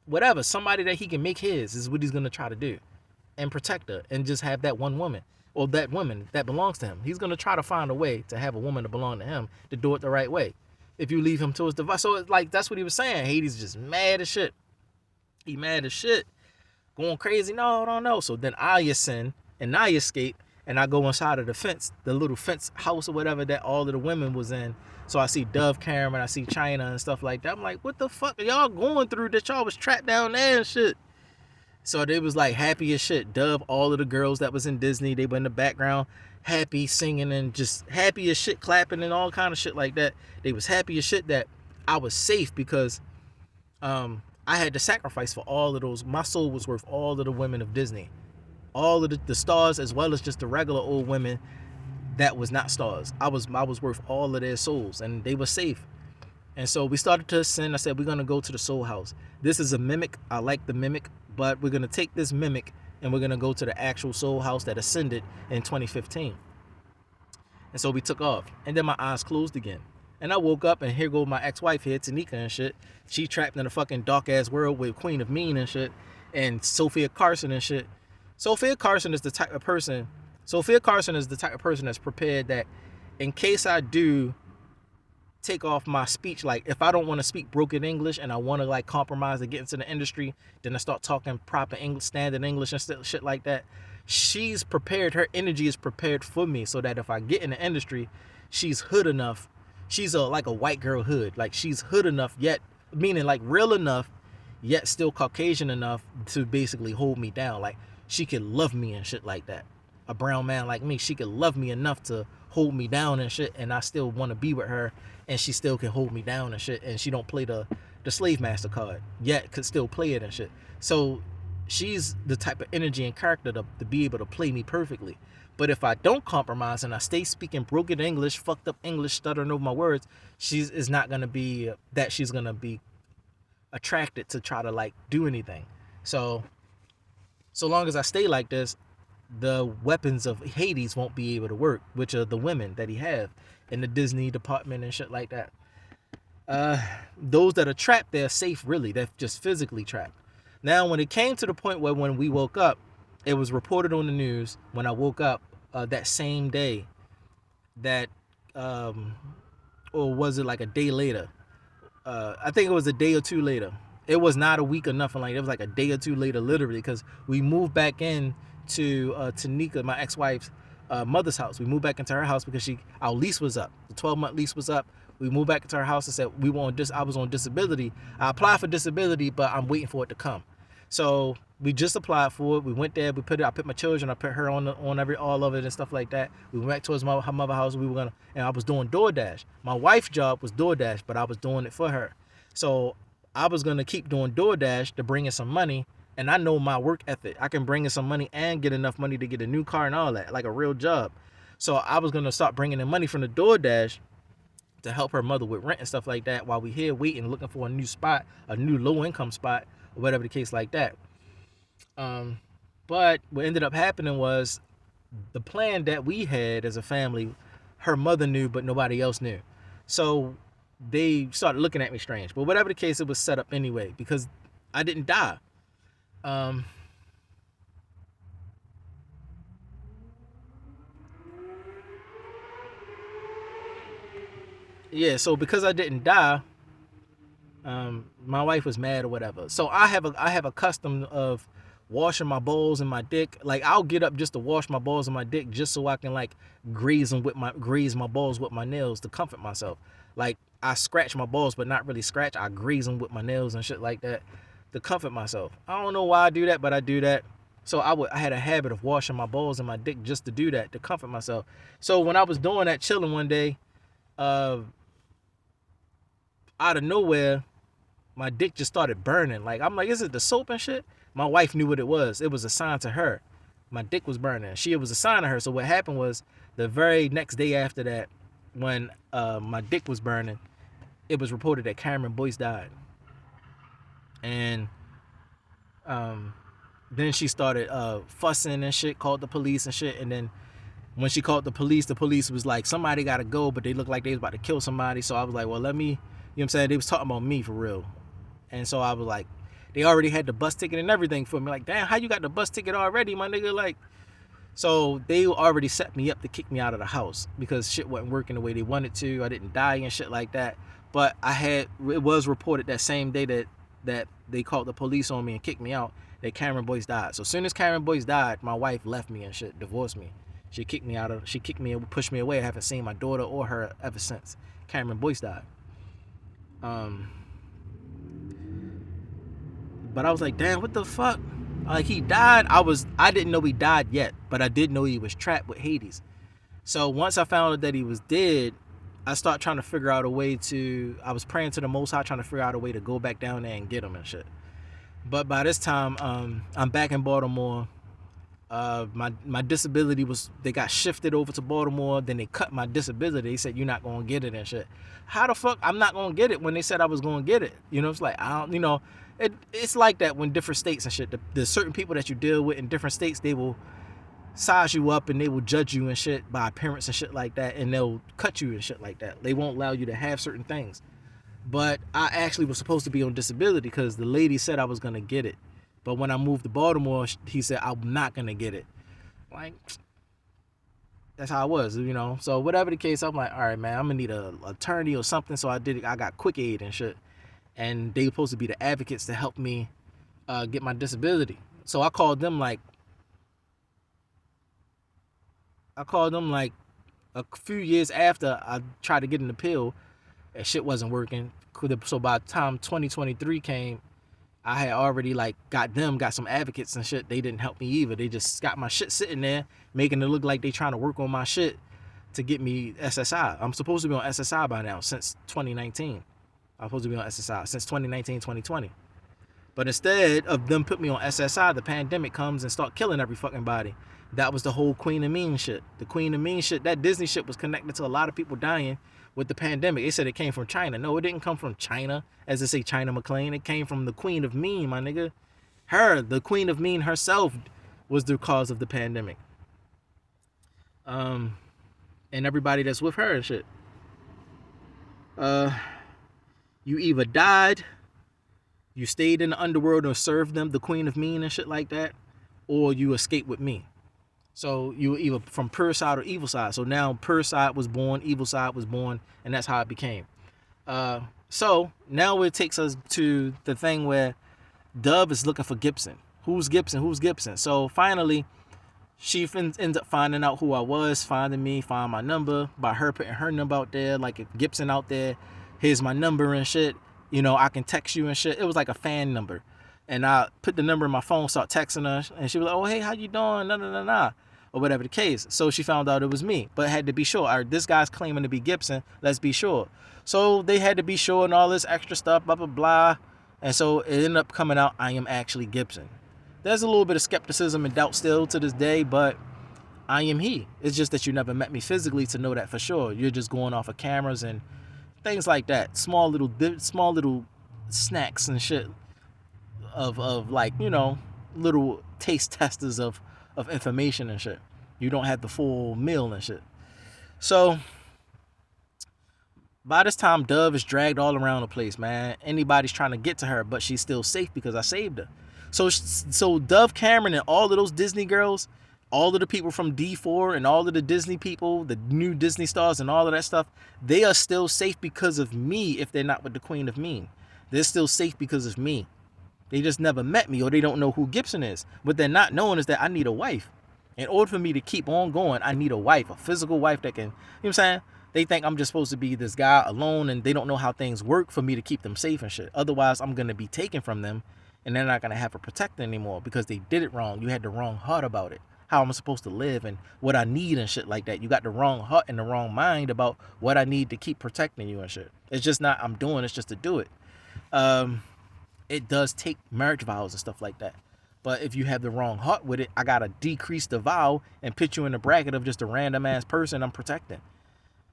whatever. Somebody that he can make his is what he's gonna try to do, and protect her and just have that one woman. Or that woman that belongs to him. He's going to try to find a way to have a woman to belong to him to do it the right way. If you leave him to his device. So it's like, that's what he was saying. Hades just mad as shit. He mad as shit. Going crazy. No. So then I ascend and I escape and I go inside of the fence, the little fence house or whatever that all of the women was in. So I see Dove Cameron, I see China and stuff like that. I'm like, what the fuck are y'all going through that y'all was trapped down there and shit? So they was like happy as shit. Dove, all of the girls that was in Disney, they were in the background, happy, singing and just happy as shit, clapping and all kind of shit like that. They was happy as shit that I was safe because I had to sacrifice for all of those. My soul was worth all of the women of Disney. All of the stars as well as just the regular old women that was not stars. I was worth all of their souls and they were safe. And so we started to ascend. I said, we're going to go to the soul house. This is a mimic. I like the mimic, but we're going to take this mimic and we're going to go to the actual soul house that ascended in 2015. And so we took off. And then my eyes closed again. And I woke up and here go my ex-wife here, Tanika and shit. She trapped in a fucking dark-ass world with Queen of Mean and shit. And Sophia Carson and shit. Sophia Carson is the type of person that's prepared that in case I do take off my speech, like if I don't want to speak broken English and I want to like compromise to get into the industry, then I start talking proper English, standard English and shit like that. She's prepared. Her energy is prepared for me so that if I get in the industry, she's hood enough. She's like a white girl hood. Like she's hood enough yet, meaning like real enough, yet still Caucasian enough to basically hold me down. Like she could love me and shit like that. A brown man like me, she could love me enough to hold me down and shit, and I still want to be with her, and she still can hold me down and shit, and she don't play the slave master card yet, could still play it and shit. So she's the type of energy and character to be able to play me perfectly. But if I don't compromise and I stay speaking broken English, fucked up English, stuttering over my words, she's not gonna be that. She's gonna be attracted to try to like do anything. So long as I stay like this, the weapons of Hades won't be able to work, which are the women that he have in the Disney department and shit like that. Those that are trapped, they're safe, really. They're just physically trapped. Now, when it came to the point where when we woke up, it was reported on the news when I woke up that same day that, or was it like a day later? I think it was a day or two later. It was not a week or nothing like that. It was like a day or two later, literally, because we moved back in to Tanika, my ex-wife's mother's house. We moved back into her house because our lease was up. The 12-month lease was up. We moved back into her house and said I was on disability. I applied for disability, but I'm waiting for it to come. So we just applied for it. We went there. I put my children. I put her on all of it and stuff like that. We went back towards her mother's house. And I was doing DoorDash. My wife's job was DoorDash, but I was doing it for her. So I was gonna keep doing DoorDash to bring in some money. And I know my work ethic. I can bring in some money and get enough money to get a new car and all that, like a real job. So I was gonna start bringing in money from the DoorDash to help her mother with rent and stuff like that while we here waiting, looking for a new spot, a new low income spot, or whatever the case like that. But what ended up happening was the plan that we had as a family, her mother knew, but nobody else knew. So they started looking at me strange. But whatever the case, it was set up anyway because I didn't die. Yeah, so because I didn't die, my wife was mad or whatever. So I have a custom of washing my balls and my dick. Like I'll get up just to wash my balls and my dick just so I can like graze my balls with my nails to comfort myself. Like I scratch my balls, but not really scratch. I graze them with my nails and shit like that to comfort myself. I don't know why I do that, but I do that. So I had a habit of washing my balls and my dick just to do that, to comfort myself. So when I was doing that, chilling one day, out of nowhere, my dick just started burning. Like I'm like, is it the soap and shit? My wife knew what it was. It was a sign to her. My dick was burning. It was a sign to her. So what happened was the very next day after that, when my dick was burning, it was reported that Cameron Boyce died. And then she started fussing and shit, called the police and shit. And then when she called the police was like, somebody got to go, but they looked like they was about to kill somebody. So I was like, well, let me, you know what I'm saying? They was talking about me for real. And so I was like, they already had the bus ticket and everything for me. Like, damn, how you got the bus ticket already, my nigga? Like, so they already set me up to kick me out of the house because shit wasn't working the way they wanted to. I didn't die and shit like that. But it was reported that same day that they called the police on me and kicked me out, that Cameron Boyce died. So as soon as Cameron Boyce died, my wife left me and shit, divorced me. She kicked me and pushed me away. I haven't seen my daughter or her ever since Cameron Boyce died. But I was like, damn, what the fuck? Like, he died. I didn't know he died yet, but I did know he was trapped with Hades. So once I found out that he was dead, I started trying to figure out a way I was praying to the Most High, trying to figure out a way to go back down there and get him and shit. But by this time, I'm back in Baltimore. My disability was, they got shifted over to Baltimore. Then they cut my disability. They said you're not gonna get it and shit. How the fuck I'm not gonna get it when they said I was gonna get it? You know, it's like I don't. You know, it's like that when different states and shit. There's certain people that you deal with in different states. They will size you up and they will judge you and shit by appearance and shit like that, and they'll cut you and shit like that. They won't allow you to have certain things. But I actually was supposed to be on disability because the lady said I was gonna get it. But when I moved to Baltimore, he said I'm not gonna get it. Like, that's how I was, you know. So whatever the case, I'm like, all right, man, I'm gonna need an attorney or something. So I did it. I got Quick Aid and shit, and they were supposed to be the advocates to help me get my disability. So I called them like a few years after I tried to get an appeal, and shit wasn't working. So by the time 2023 came, I had already like got some advocates and shit. They didn't help me either. They just got my shit sitting there, making it look like they trying to work on my shit to get me SSI. I'm supposed to be on SSI by now since 2019. I'm supposed to be on SSI since 2019, 2020. But instead of them put me on SSI, the pandemic comes and start killing every fucking body. That was the whole Queen of Mean shit. The Queen of Mean shit, that Disney shit was connected to a lot of people dying with the pandemic. They said it came from China. No, it didn't come from China, as they say China McClain. It came from the Queen of Mean, my nigga. Her, the Queen of Mean herself, was the cause of the pandemic. And everybody that's with her and shit. You either died, you stayed in the underworld and served them, the Queen of Mean and shit like that, or you escaped with me. So you were either from pure side or evil side. So now pure side was born, evil side was born, and that's how it became. So now it takes us to the thing where Dove is looking for Gibson. Who's Gibson? Who's Gibson? So finally, she ends up finding out who I was, finding me, find my number by her putting her number out there. Like, if Gibson out there, here's my number and shit. You know, I can text you and shit. It was like a fan number. And I put the number in my phone, start texting her, and she was like, oh, hey, how you doing? Nah. Or whatever the case. So she found out it was me, but had to be sure. All right, this guy's claiming to be Gibson. Let's be sure. So they had to be sure and all this extra stuff, blah, blah, blah. And so it ended up coming out, I am actually Gibson. There's a little bit of skepticism and doubt still to this day, but I am he. It's just that you never met me physically to know that for sure. You're just going off of cameras and things like that. Small little snacks and shit of like, you know, little taste testers of information and shit. You don't have the full meal and shit. So by this time, Dove is dragged all around the place, man. Anybody's trying to get to her, but she's still safe because I saved her. So Dove Cameron and all of those Disney girls, all of the people from D4 and all of the Disney people, the new Disney stars and all of that stuff, they are still safe because of me. If they're not with the Queen of Mean, they're still safe because of me. They just never met me, or they don't know who Gibson is. What they're not knowing is that I need a wife. In order for me to keep on going, I need a wife, a physical wife that can, you know what I'm saying? They think I'm just supposed to be this guy alone, and they don't know how things work for me to keep them safe and shit. Otherwise, I'm going to be taken from them, and they're not going to have a protector anymore because they did it wrong. You had the wrong heart about it. How I'm supposed to live and what I need and shit like that. You got the wrong heart and the wrong mind about what I need to keep protecting you and shit. It's just not I'm doing, it's just to do it. It does take marriage vows and stuff like that. But if you have the wrong heart with it, I got to decrease the vow and put you in the bracket of just a random ass person I'm protecting.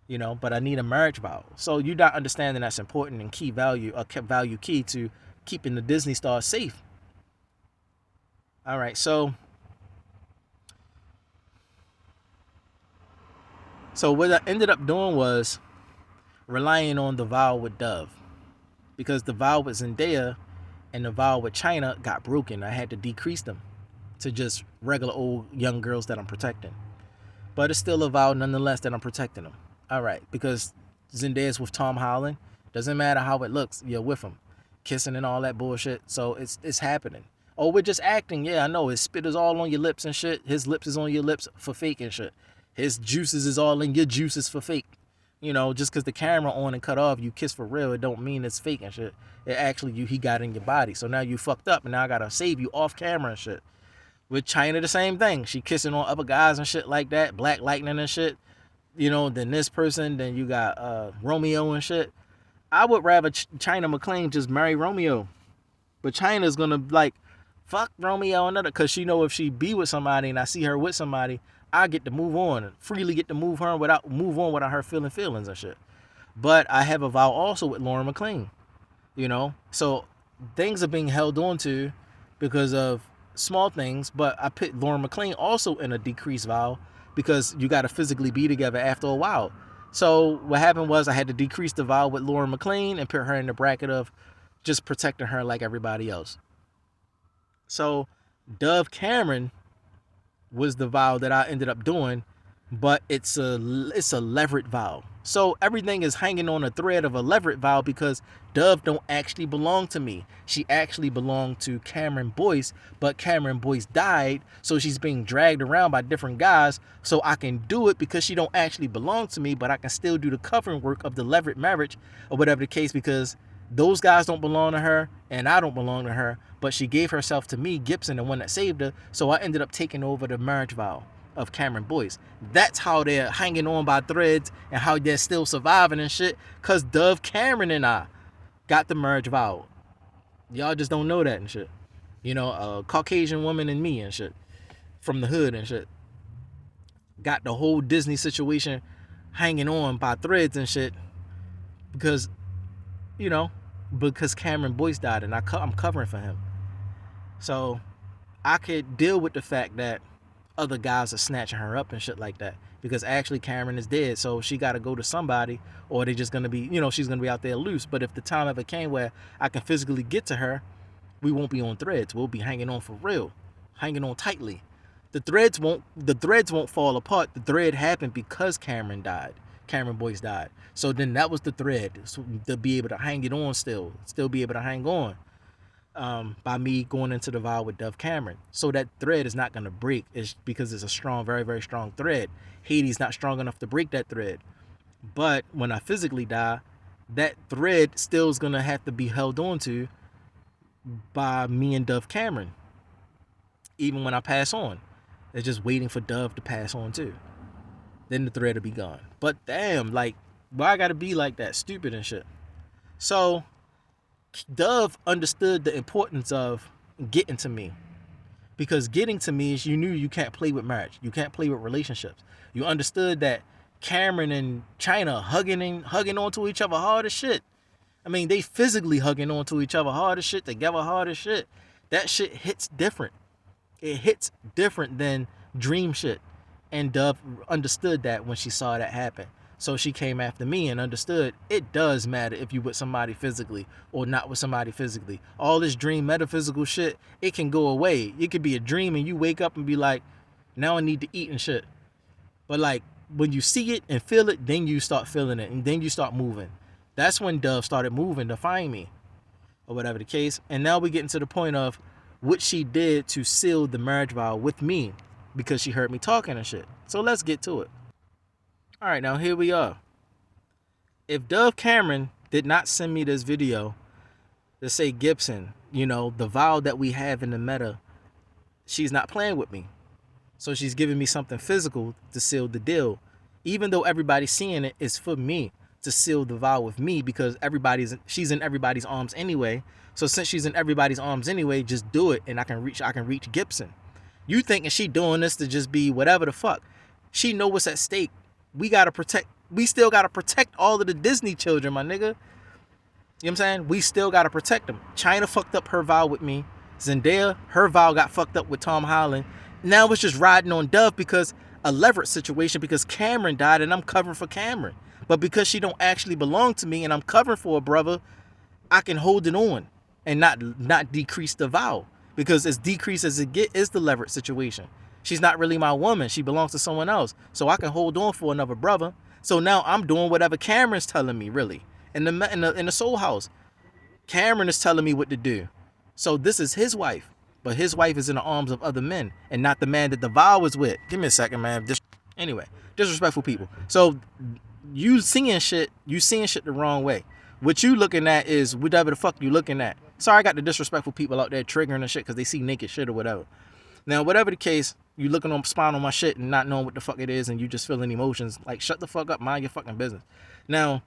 You know, but I need a marriage vow. So you're not understanding that's important and key value, value key to keeping the Disney stars safe. All right, so what I ended up doing was relying on the vow with Dove. Because the vow with Zendaya and the vow with China got broken. I had to decrease them to just regular old young girls that I'm protecting. But it's still a vow nonetheless that I'm protecting them. All right, because Zendaya's with Tom Holland. Doesn't matter how it looks, you're with him. Kissing and all that bullshit. So it's happening. Oh, we're just acting. Yeah, I know. His spit is all on your lips and shit. His lips is on your lips for fake and shit. His juices is all in your juices for fake. You know, just because the camera on and cut off, you kiss for real, it don't mean it's fake and shit. It actually, he got in your body. So now you fucked up, and now I gotta save you off camera and shit. With China, the same thing. She kissing on other guys and shit like that. Black Lightning and shit. You know, then this person, then you got Romeo and shit. I would rather China McClain just marry Romeo. But China's gonna, like, fuck Romeo and other, cause she know if she be with somebody and I see her with somebody, I get to move on, freely get to move on without her feeling feelings and shit. But I have a vow also with Lauren McLean, so things are being held on to because of small things. But I put Lauren McLean also in a decreased vow because you got to physically be together after a while. So what happened was I had to decrease the vow with Lauren McLean and put her in the bracket of just protecting her like everybody else. So Dove Cameron was the vow that I ended up doing, but it's a leverage vow. So everything is hanging on a thread of a leverage vow because Dove don't actually belong to me. She actually belonged to Cameron Boyce, but Cameron Boyce died, so she's being dragged around by different guys. So I can do it because she don't actually belong to me, but I can still do the covering work of the leverage marriage or whatever the case, because those guys don't belong to her and I don't belong to her, but she gave herself to me, Gibson, the one that saved her. So I ended up taking over the marriage vow of Cameron Boyce. That's how they're hanging on by threads and how they're still surviving and shit, because Dove Cameron and I got the marriage vow. Y'all just don't know that and shit. A Caucasian woman and me and shit from the hood and shit got the whole Disney situation hanging on by threads and shit because Cameron Boyce died and I'm covering for him. So I could deal with the fact that other guys are snatching her up and shit like that, because actually Cameron is dead, so she got to go to somebody, or they're just going to be, she's going to be out there loose. But if the time ever came where I can physically get to her, we won't be on threads. We'll be hanging on for real, hanging on tightly. The threads won't fall apart. The thread happened because Cameron Boyce died. So then that was the thread, so to be able to hang it on still be able to hang on. By me going into the vow with Dove Cameron. So that thread is not going to break. It's because it's a strong, very, very strong thread. Hades not strong enough to break that thread. But when I physically die, that thread still is going to have to be held on to by me and Dove Cameron. Even when I pass on. It's just waiting for Dove to pass on too. Then the thread will be gone. But damn, why I got to be like that? Stupid and shit. So Dove understood the importance of getting to me, because getting to me is, you knew you can't play with marriage, you can't play with relationships. You understood that Cameron and China hugging onto each other hard as shit. I mean, they physically hugging onto each other hard as shit, together hard as shit. That shit hits different. It hits different than dream shit. And Dove understood that when she saw that happen. So she came after me and understood it does matter if you with somebody physically or not with somebody physically. All this dream metaphysical shit, it can go away. It could be a dream and you wake up and be like, now I need to eat and shit. But when you see it and feel it, then you start feeling it and then you start moving. That's when Dove started moving to find me or whatever the case. And now we're getting to the point of what she did to seal the marriage vow with me because she heard me talking and shit. So let's get to it. All right, now here we are. If Dove Cameron did not send me this video to say, Gibson, the vow that we have in the meta, she's not playing with me. So she's giving me something physical to seal the deal. Even though everybody's seeing it, it's for me to seal the vow with me because she's in everybody's arms anyway. So since she's in everybody's arms anyway, just do it and I can reach Gibson. You thinking she doing this to just be whatever the fuck. She know what's at stake. We still gotta protect all of the Disney children, my nigga. You know what I'm saying? We still gotta protect them. China fucked up her vow with me. Zendaya, her vow got fucked up with Tom Holland. Now it's just riding on Dove because a leverage situation, because Cameron died and I'm covering for Cameron. But because she don't actually belong to me and I'm covering for a brother, I can hold it on and not decrease the vow. Because as decreased as it get is the leverage situation. She's not really my woman. She belongs to someone else. So I can hold on for another brother. So now I'm doing whatever Cameron's telling me, really. In the soul house. Cameron is telling me what to do. So this is his wife. But his wife is in the arms of other men and not the man that the vow was with. Give me a second, man. Anyway, disrespectful people. So you seeing shit the wrong way. What you looking at is whatever the fuck you looking at. Sorry, I got the disrespectful people out there triggering and shit because they see naked shit or whatever. Now, whatever the case, you looking on spying on my shit and not knowing what the fuck it is and you just feeling emotions. Like, shut the fuck up, mind your fucking business. Now,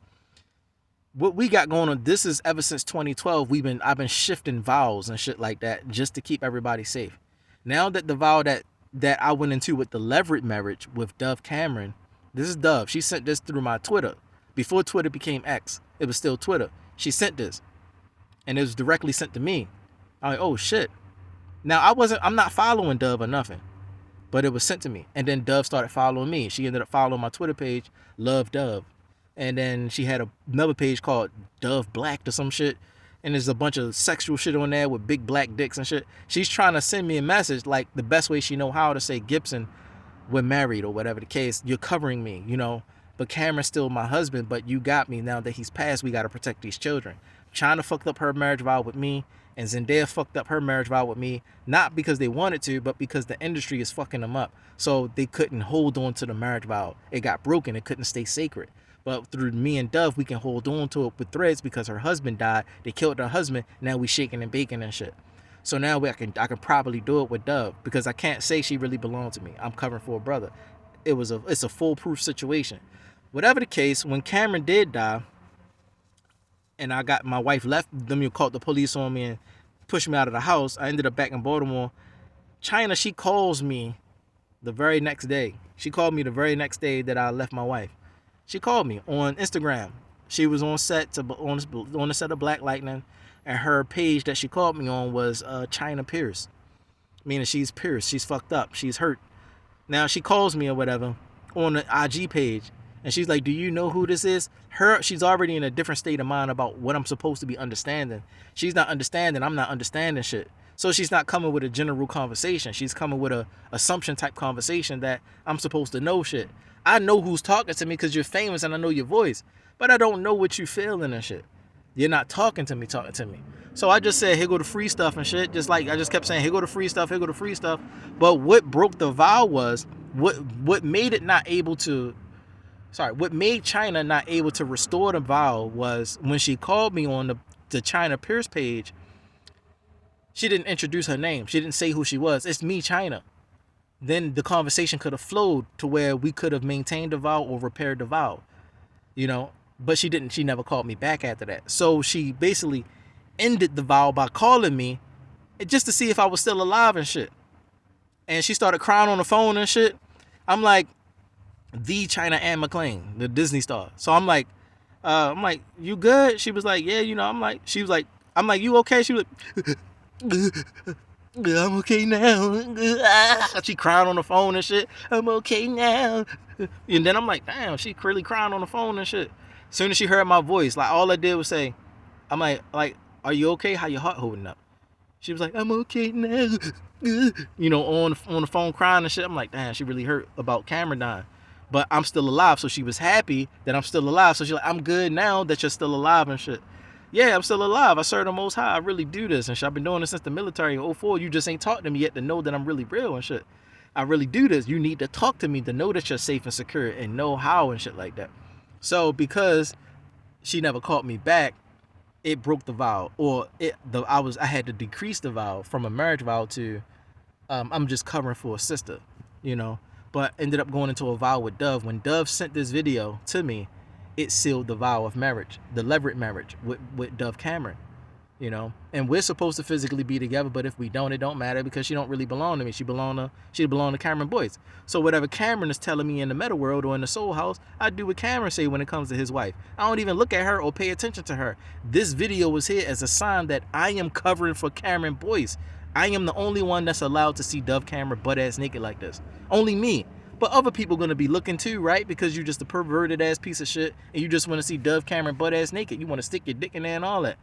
what we got going on, this is ever since 2012. I've been shifting vows and shit like that just to keep everybody safe. Now that the vow that I went into with the leverage marriage with Dove Cameron, this is Dove. She sent this through my Twitter. Before Twitter became X, it was still Twitter. She sent this, and it was directly sent to me. I'm like, oh shit. Now I'm not following Dove or nothing, but it was sent to me. And then Dove started following me. She ended up following my Twitter page, Love Dove. And then she had another page called Dove Black or some shit. And there's a bunch of sexual shit on there with big black dicks and shit. She's trying to send me a message like the best way she know how to say, Gibson, we're married or whatever the case. You're covering me, you know. But Cameron's still my husband, but you got me. Now that he's passed, we got to protect these children. China fucked up her marriage vow with me, and Zendaya fucked up her marriage vow with me, not because they wanted to, but because the industry is fucking them up. So they couldn't hold on to the marriage vow. It got broken. It couldn't stay sacred. But through me and Dove, we can hold on to it with threads because her husband died. They killed her husband. Now we shaking and baking and shit. So now I can probably do it with Dove because I can't say she really belonged to me. I'm covering for a brother. It's a foolproof situation. Whatever the case, when Cameron did die, and I got my wife left, them called the police on me and pushed me out of the house. I ended up back in Baltimore. China, she calls me the very next day. She called me the very next day that I left my wife. She called me on Instagram. She was on on the set of Black Lightning, and her page that she called me on was China Pierce, meaning she's pierced, she's fucked up, she's hurt. Now she calls me or whatever on the IG page, and she's like, "Do you know who this is?" She's already in a different state of mind about what I'm supposed to be understanding. She's not understanding. I'm not understanding shit. So she's not coming with a general conversation. She's coming with a assumption type conversation that I'm supposed to know shit. I know who's talking to me because you're famous and I know your voice, but I don't know what you feeling and shit. You're not talking to me. So I just said, here go the free stuff and shit. Just like I just kept saying, here go the free stuff, here go the free stuff. But what broke the vow was what made it not able to. What made China not able to restore the vow was when she called me on the China Pierce page. She didn't introduce her name. She didn't say who she was. It's me, China. Then the conversation could have flowed to where we could have maintained the vow or repaired the vow, you know. But she didn't. She never called me back after that. So she basically ended the vow by calling me just to see if I was still alive and shit. And she started crying on the phone and shit. I'm like, the China Anne McClain, the Disney star. So I'm like, you good? She was like, yeah, you know. I'm like, you okay? She was like, I'm okay now. She crying on the phone and shit. I'm okay now. And then I'm like, damn, she really crying on the phone and shit. As soon as she heard my voice, like all I did was say, I'm like, are you okay? How your heart holding up? She was like, I'm okay now. You know, on the phone crying and shit. I'm like, damn, she really hurt about Cameron dying. But I'm still alive, so she was happy that I'm still alive. So she's like, I'm good now that you're still alive and shit. Yeah, I'm still alive. I serve the Most High. I really do this and shit. I've been doing this since the military in 2004. You just ain't talked to me yet to know that I'm really real and shit. I really do this. You need to talk to me to know that you're safe and secure and know how and shit like that. So because she never called me back, it broke the vow, or I had to decrease the vow from a marriage vow to I'm just covering for a sister, you know. But ended up going into a vow with Dove. When Dove sent this video to me, it sealed the vow of marriage, the leverage marriage with Dove Cameron, you know. And we're supposed to physically be together, but if we don't, it don't matter because she don't really belong to me. She belong to Cameron Boyce. So whatever Cameron is telling me in the meta world or in the soul house, I do what Cameron say when it comes to his wife. I don't even look at her or pay attention to her. This video was here as a sign that I am covering for Cameron Boyce. I am the only one that's allowed to see Dove Cameron butt ass naked like this. Only me. But other people gonna be looking too, right? Because you just a perverted ass piece of shit and you just want to see Dove Cameron butt ass naked. You want to stick your dick in there and all that.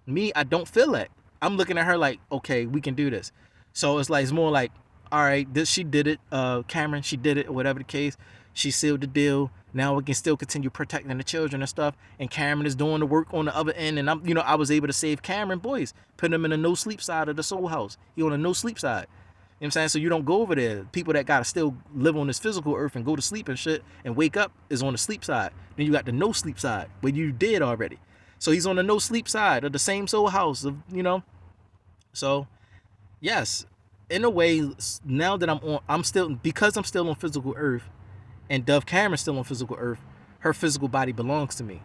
Me, I don't feel that. I'm looking at her like, okay, we can do this. So it's more like, all right, she did it. Cameron, she did it, or whatever the case. She sealed the deal. Now we can still continue protecting the children and stuff. And Cameron is doing the work on the other end. And I was able to save Cameron Boyce, put him in a no sleep side of the soul house. He on a no sleep side. You know what I'm saying? So you don't go over there. People that gotta still live on this physical earth and go to sleep and shit and wake up is on the sleep side. Then you got the no sleep side where you did already. So he's on the no sleep side of the same soul house, So yes, in a way, now that I'm still on physical earth, and Dove Cameron's still on physical earth, her physical body belongs to me.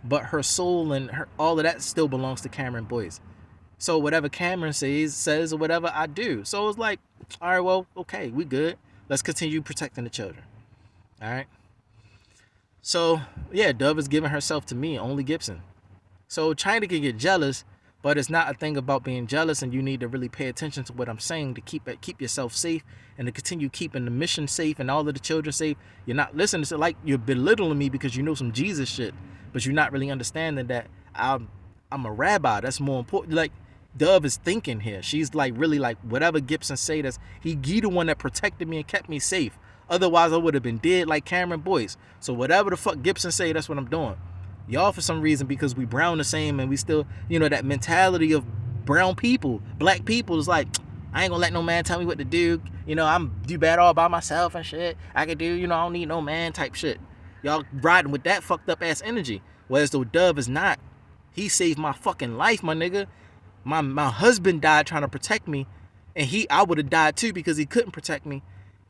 but her soul and her all of that still belongs to Cameron Boyce. So whatever Cameron says or whatever I do. So it's like, all right, well, okay, we good. Let's continue protecting the children. All right. So yeah, Dove is giving herself to me, only Gibson. So China can get jealous, but it's not a thing about being jealous, and you need to really pay attention to what I'm saying to keep yourself safe and to continue keeping the mission safe and all of the children safe. You're not listening to like you're belittling me because you know some Jesus shit, but you're not really understanding that I'm a rabbi. That's more important. Like Dove is thinking here. She's like really like whatever Gibson say. That's he the one that protected me and kept me safe. Otherwise, I would have been dead like Cameron Boyce. So whatever the fuck Gibson say, that's what I'm doing. Y'all, for some reason, because we brown the same and we still, that mentality of brown people, black people is like, I ain't gonna let no man tell me what to do. I'm do bad all by myself and shit. I can do, I don't need no man type shit. Y'all riding with that fucked up ass energy. Whereas though Dove is not. He saved my fucking life, my nigga. My husband died trying to protect me, and I would have died too because he couldn't protect me.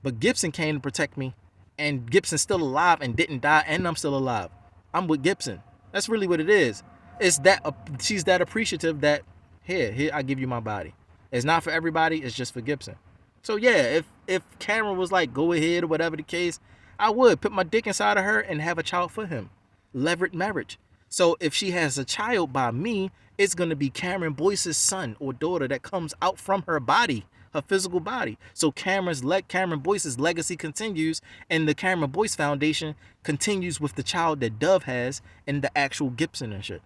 But Gibson came to protect me, and Gibson's still alive and didn't die, and I'm still alive. I'm with Gibson. That's really what it is. It's that she's that appreciative that here I give you my body. It's not for everybody. It's just for Gibson. So yeah, if Cameron was like go ahead or whatever the case, I would put my dick inside of her and have a child for him. Leveraged marriage. So if she has a child by me, it's gonna be Cameron Boyce's son or daughter that comes out from her body, her physical body. So Cameron Boyce's legacy continues, and the Cameron Boyce Foundation continues with the child that Dove has and the actual Gibson and shit.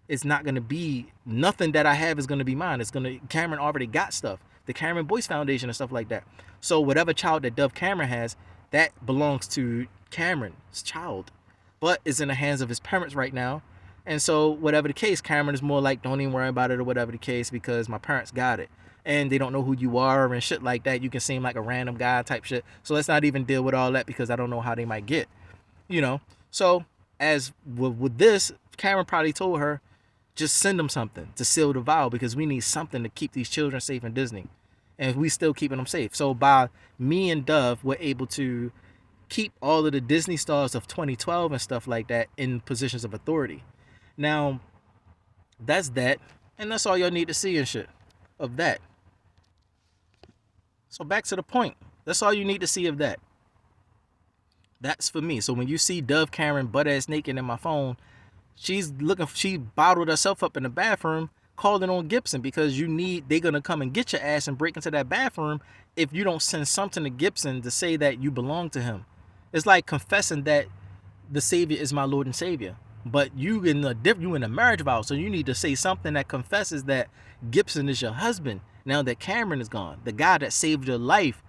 It's not gonna be nothing that I have is gonna be mine. Cameron already got stuff. The Cameron Boyce Foundation and stuff like that. So whatever child that Dove Cameron has, that belongs to Cameron's child, but is in the hands of his parents right now. And so whatever the case, Cameron is more like, don't even worry about it or whatever the case because my parents got it. And they don't know who you are and shit like that. You can seem like a random guy type shit. So let's not even deal with all that because I don't know how they might get. So as with this, Cameron probably told her, just send them something to seal the vow because we need something to keep these children safe in Disney. And we still keeping them safe. So by me and Dove, we're able to keep all of the Disney stars of 2012 and stuff like that in positions of authority. Now, that's that. And that's all y'all need to see and shit of that. So back to the point. That's all you need to see of that. That's for me. So when you see Dove Cameron butt ass naked in my phone, she bottled herself up in the bathroom, calling on Gibson because they're gonna come and get your ass and break into that bathroom if you don't send something to Gibson to say that you belong to him. It's like confessing that the Savior is my Lord and Savior. But you in a marriage vow, so you need to say something that confesses that Gibson is your husband. Now that Cameron is gone, the guy that saved your life,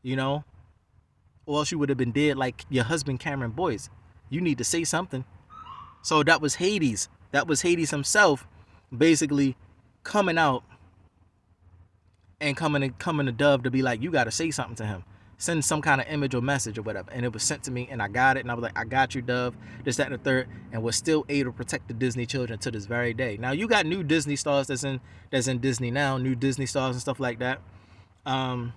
or else you would have been dead like your husband Cameron Boyce. You need to say something. So that was Hades. That was Hades himself, basically coming out and coming to Dove to be like, you got to say something to him. Send some kind of image or message or whatever. And it was sent to me and I got it. And I was like, I got you, Dove. This, that, and the third. And we're still able to protect the Disney children to this very day. Now, you got new Disney stars that's in Disney now. New Disney stars and stuff like that. But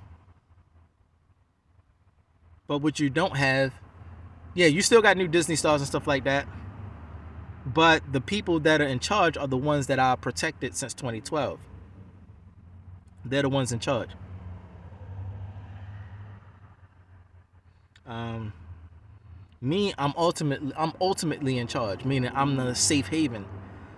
what you don't have, you still got new Disney stars and stuff like that. But the people that are in charge are the ones that are protected since 2012. They're the ones in charge. I'm ultimately in charge, meaning I'm the safe haven.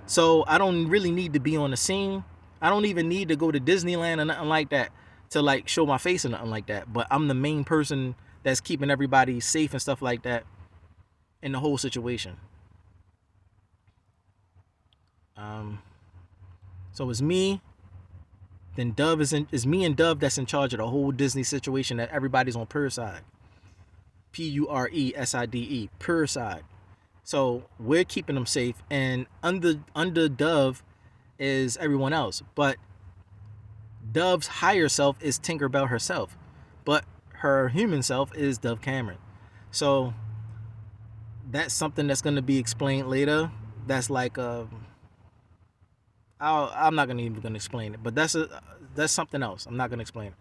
So I don't really need to be on the scene. I don't even need to go to Disneyland or nothing like that to like show my face or nothing like that. But I'm the main person that's keeping everybody safe and stuff like that in the whole situation. So it's me. Then Dove is me and Dove that's in charge of the whole Disney situation that everybody's on per side. Pureside, pure side. So we're keeping them safe, and under Dove is everyone else. But Dove's higher self is Tinkerbell herself, but her human self is Dove Cameron. So that's something that's going to be explained later. That's like I'm not gonna explain it, but that's something else. I'm not gonna explain it.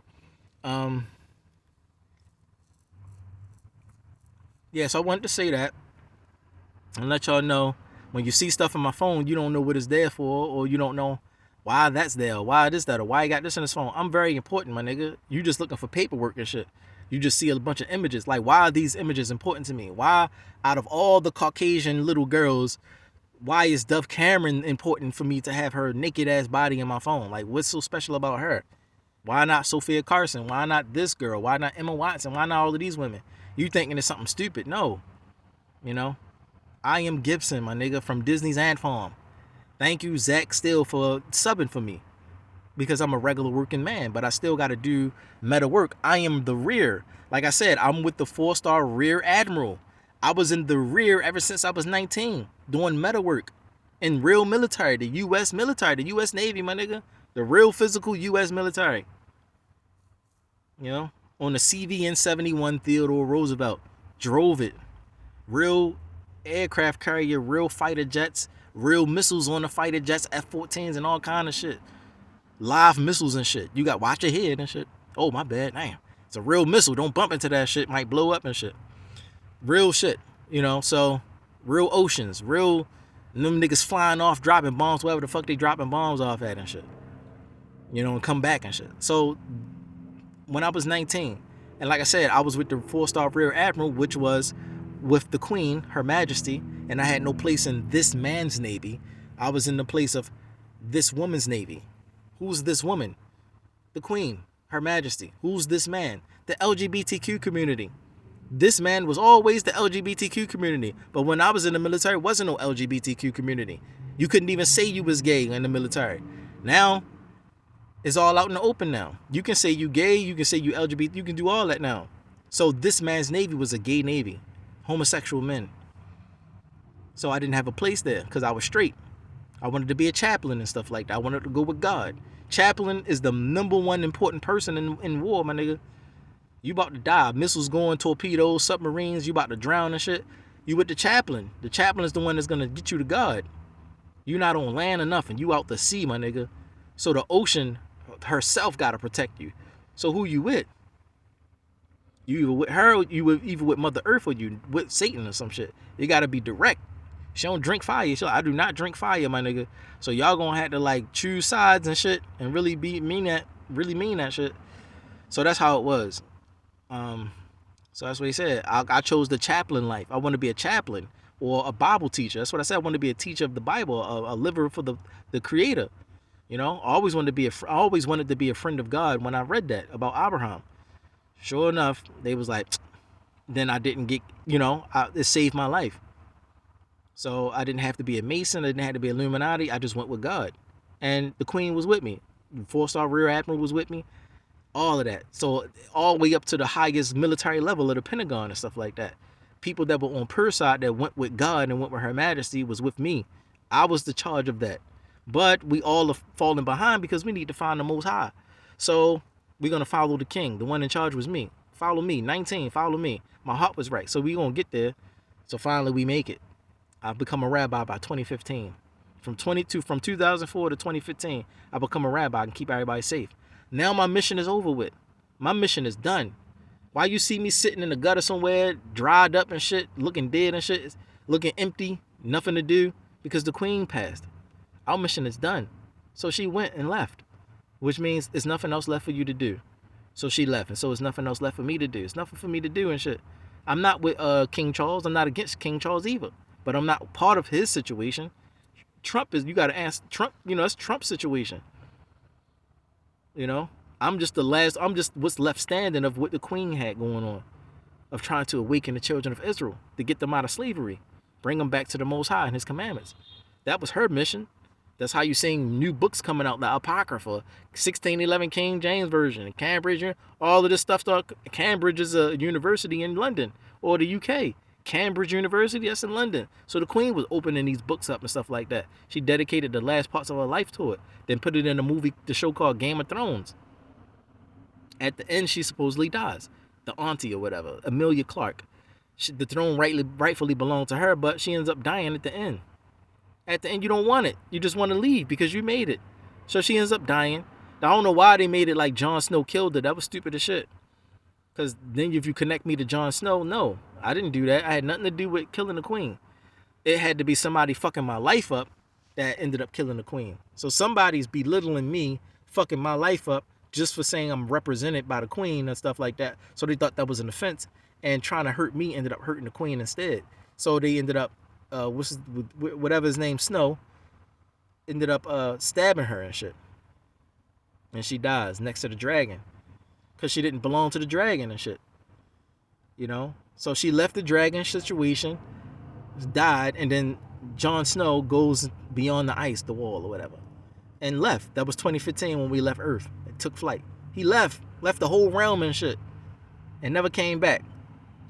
So I wanted to say that and let y'all know When you see stuff on my phone, you don't know what it's there for, or you don't know why that's there, or why this that, or why he got this in his phone. I'm very important, my nigga. You just looking for paperwork and shit. You just see a bunch of images. Like, why are these images important to me? Why, out of all the Caucasian little girls, why is Dove Cameron important for me to have her naked ass body in my phone? Like, what's so special about her? Why not Sophia Carson? Why not this girl? Why not Emma Watson? Why not all of these women? You thinking it's something stupid? No. You know, I Am Gibson, my nigga, from Disney's Ant Farm. Thank you, Zach Steele, for subbing for me, because I'm a regular working man, but I still got to do meta work. I am the rear. Like I said, I'm with the 4-star Rear Admiral. I was in the rear ever since I was 19, doing meta work in real military, the U.S. military, the U.S. Navy, my nigga. The real physical U.S. military. You know, on the CVN-71 Theodore Roosevelt. Drove it. Real aircraft carrier, real fighter jets, real missiles on the fighter jets, F-14s and all kind of shit. Live missiles and shit. You got watch your head and shit. Oh, my bad. Damn. It's a real missile. Don't bump into that shit. Might blow up and shit. Real shit. You know, so real oceans. Real them niggas flying off, dropping bombs, wherever the fuck they dropping bombs off at and shit. You know, and come back and shit. So when I was 19, and like I said, I was with the 4-star Rear Admiral, which was with the Queen, Her Majesty, and I had no place in this man's Navy. I was in the place of this woman's Navy. Who's this woman? The Queen, Her Majesty. Who's this man? The LGBTQ community. This man was always the LGBTQ community. But when I was in the military, there wasn't no LGBTQ community. You couldn't even say you was gay in the military. Now, it's all out in the open now. You can say you gay, you can say you LGBT, you can do all that now. So this man's Navy was a gay Navy. Homosexual men. So I didn't have a place there because I was straight. I wanted to be a chaplain and stuff like that. I wanted to go with God. Chaplain is the number one important person in war, my nigga. You about to die. Missiles going, torpedoes, submarines. You about to drown and shit. You with the chaplain. The chaplain is the one that's going to get you to God. You're not on land or nothing. You out to sea, my nigga. So the ocean herself got to protect you. So who you with? You either with her, or you either with Mother Earth, or you with Satan or some shit. You got to be direct. She don't drink fire. So I do not drink fire, my nigga. So y'all gonna have to like choose sides and shit and really mean that shit. So that's how it was. So that's what he said. I chose the chaplain life. I want to be a chaplain or a Bible teacher. That's what I said. I want to be a teacher of the Bible, a liver for the Creator. You know, I always wanted to be a friend of God when I read that about Abraham. Sure enough, they was like, then I didn't get, it saved my life. So I didn't have to be a Mason. I didn't have to be Illuminati. I just went with God. And the Queen was with me. The 4-star Rear Admiral was with me. All of that. So all the way up to the highest military level of the Pentagon and stuff like that. People that were on per side that went with God and went with Her Majesty was with me. I was the charge of that. But we all are falling behind because we need to find the Most High. So we're going to follow the King. The one in charge was me. Follow me. 19, follow me. My heart was right. So we're going to get there. So finally we make it. I've become a rabbi by 2015. From 2004 to 2015, I become a rabbi and keep everybody safe. Now my mission is over with. My mission is done. Why you see me sitting in the gutter somewhere, dried up and shit, looking dead and shit, looking empty, nothing to do, because the Queen passed. Our mission is done. So she went and left, which means there's nothing else left for you to do. So she left, and so there's nothing else left for me to do. It's nothing for me to do and shit. I'm not with King Charles. I'm not against King Charles either. But I'm not part of his situation. Trump is, you got to ask Trump, it's Trump's situation. I'm just what's left standing of what the Queen had going on, of trying to awaken the children of Israel, to get them out of slavery, bring them back to the Most High and His commandments. That was her mission. That's how you seeing new books coming out, the Apocrypha, 1611 King James Version, Cambridge, all of this stuff. Cambridge is a university in London or the UK. Cambridge University, that's in London. So the Queen was opening these books up and stuff like that. She dedicated the last parts of her life to it. Then put it in the show called Game of Thrones. At the end, she supposedly dies. The auntie or whatever, Amelia Clark. The throne rightfully belonged to her, but she ends up dying at the end. At the end, you don't want it. You just want to leave because you made it. So she ends up dying. I don't know why they made it like Jon Snow killed her. That was stupid as shit. Because then if you connect me to Jon Snow, no, I didn't do that. I had nothing to do with killing the Queen. it had to be somebody fucking my life up that ended up killing the queen. So somebody's belittling me, fucking my life up just for saying I'm represented by the queen and stuff like that. So they thought that was an offense, and trying to hurt me ended up hurting the queen instead. So they ended up, whatever his name, Snow, ended up stabbing her and shit, and she dies next to the dragon because she didn't belong to the dragon and shit. You know, so she left the dragon situation, died, and then Jon Snow goes beyond the ice, the wall or whatever, and left. That was 2015 when we left Earth. It took flight. He left the whole realm and shit, and never came back.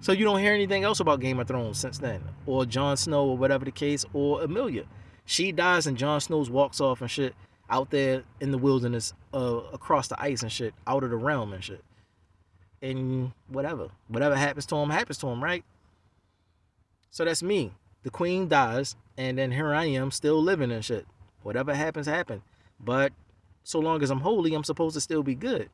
So you don't hear anything else about Game of Thrones since then, or Jon Snow, or whatever the case, or Emilia. She dies and Jon Snow walks off and shit out there in the wilderness, across the ice and shit, out of the realm and shit. And whatever happens to him, right? So that's me. The queen dies, and then here I am still living and shit. Whatever happens, happen. But so long as I'm holy, I'm supposed to still be good.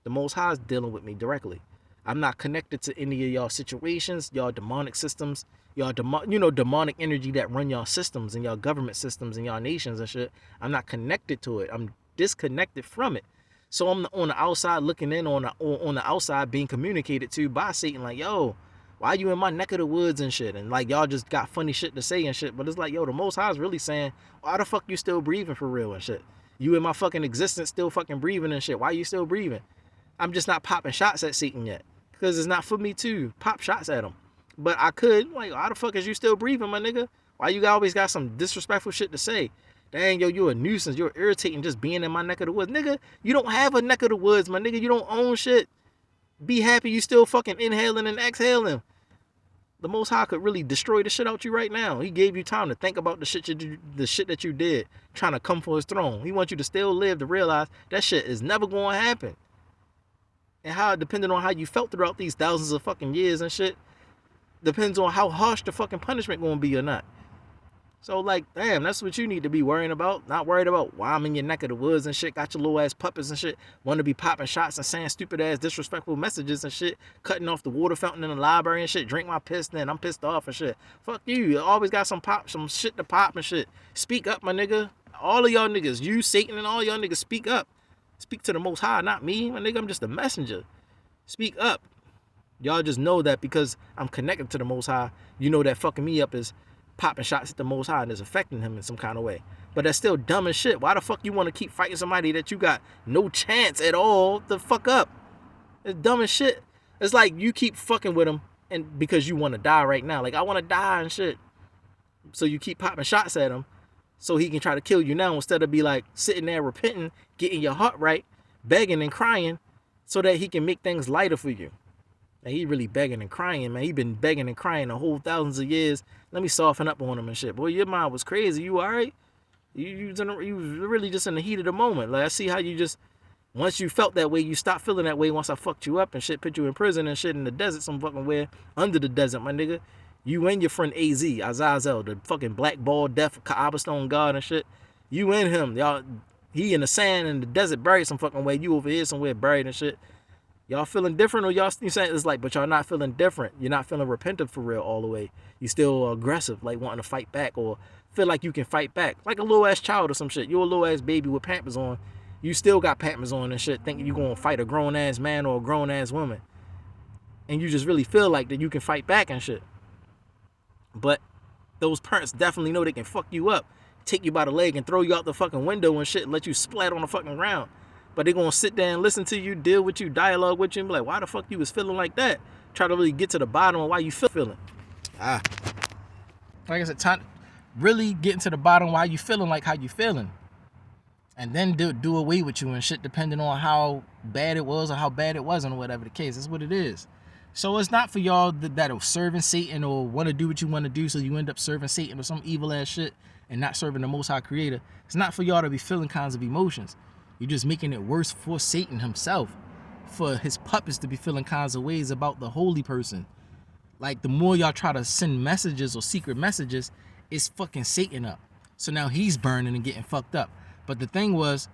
The Most High is dealing with me directly. I'm not connected to any of y'all situations, y'all demonic systems, y'all demonic energy that run y'all systems and y'all government systems and y'all nations and shit. I'm not connected to it. I'm disconnected from it. So I'm on the outside looking in, on the outside being communicated to by Satan, like, yo, why you in my neck of the woods and shit? And like, y'all just got funny shit to say and shit. But it's like, yo, the Most High is really saying, why the fuck you still breathing for real and shit? You in my fucking existence still fucking breathing and shit. Why you still breathing? I'm just not popping shots at Satan yet, because it's not for me to pop shots at him. But I could, like, why the fuck is you still breathing, my nigga? Why you always got some disrespectful shit to say? Dang, yo, you're a nuisance. You're irritating just being in my neck of the woods. Nigga, you don't have a neck of the woods, my nigga. You don't own shit. Be happy you still fucking inhaling and exhaling. The Most High could really destroy the shit out you right now. He gave you time to think about the shit that you did, trying to come for his throne. He wants you to still live to realize that shit is never going to happen. And how, depending on how you felt throughout these thousands of fucking years and shit, depends on how harsh the fucking punishment going to be or not. So, like, damn, that's what you need to be worrying about. Not worried about why I'm in your neck of the woods and shit. Got your little ass puppets and shit. Want to be popping shots and saying stupid ass disrespectful messages and shit. Cutting off the water fountain in the library and shit. Drink my piss, then I'm pissed off and shit. Fuck you. You always got some shit to pop and shit. Speak up, my nigga. All of y'all niggas, you, Satan, and all y'all niggas, speak up. Speak to the Most High, not me. My nigga, I'm just a messenger. Speak up. Y'all just know that because I'm connected to the Most High, you know that fucking me up is popping shots at the Most High and is affecting him in some kind of way. But that's still dumb as shit. Why the fuck you want to keep fighting somebody that you got no chance at all to fuck up? It's dumb as shit. It's like you keep fucking with him and because you want to die right now. Like, I want to die and shit. So you keep popping shots at him so he can try to kill you now, instead of be like sitting there repenting, getting your heart right, begging and crying so that he can make things lighter for you. And he really begging and crying, man. He been begging and crying the whole thousands of years. Let me soften up on him and shit. Boy, your mind was crazy. You all right? You was really just in the heat of the moment. Like, I see how you just, once you felt that way, you stopped feeling that way once I fucked you up and shit, put you in prison and shit in the desert some fucking where, under the desert, my nigga. You and your friend AZ, Azazel, the fucking black ball death Kaaba stone god and shit. You and him, y'all, he in the sand in the desert buried some fucking way. You over here somewhere buried and shit. Y'all feeling different, or y'all saying it's like, but y'all not feeling different. You're not feeling repentant for real all the way. You still aggressive, like wanting to fight back, or feel like you can fight back, like a little ass child or some shit. You're a little ass baby with Pampers on. You still got Pampers on and shit, thinking you gonna fight a grown ass man or a grown ass woman, and you just really feel like that you can fight back and shit. But those parents definitely know they can fuck you up, take you by the leg and throw you out the fucking window and shit, and let you splat on the fucking ground. But they gonna sit there and listen to you, deal with you, dialogue with you, and be like, why the fuck you was feeling like that? Try to really get to the bottom of why you feeling. Like I said, time really getting to the bottom why you feeling like how you feeling. And then do away with you and shit, depending on how bad it was or how bad it wasn't, or whatever the case. That's what it is. So it's not for y'all that are serving Satan or want to do what you want to do, so you end up serving Satan or some evil ass shit and not serving the Most High Creator. It's not for y'all to be feeling kinds of emotions. You're just making it worse for Satan himself, for his puppets to be feeling kinds of ways about the holy person. Like, the more y'all try to send messages or secret messages, it's fucking Satan up. So now he's burning and getting fucked up. But the thing was,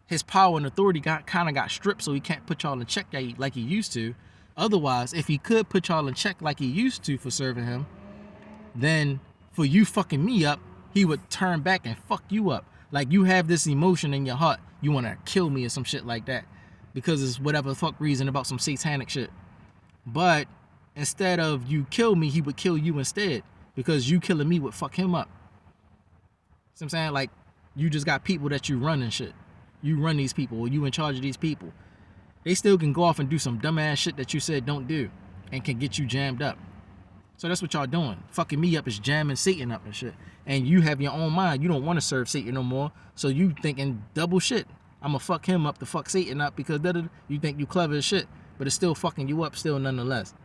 his power and authority kind of got stripped, so he can't put y'all in check like he used to. Otherwise, if he could put y'all in check like he used to for serving him, then for you fucking me up, he would turn back and fuck you up. Like you have this emotion in your heart, you want to kill me or some shit like that, because it's whatever the fuck reason about some satanic shit. But instead of you kill me, he would kill you instead, because you killing me would fuck him up. See what I'm saying? Like, you just got people that you run and shit. You run these people, or you in charge of these people. They still can go off and do some dumbass shit that you said don't do, and can get you jammed up. So that's what y'all doing. Fucking me up is jamming Satan up and shit. And you have your own mind. You don't want to serve Satan no more. So you thinking double shit. I'ma fuck him up to fuck Satan up, because you think you clever as shit. But it's still fucking you up still nonetheless.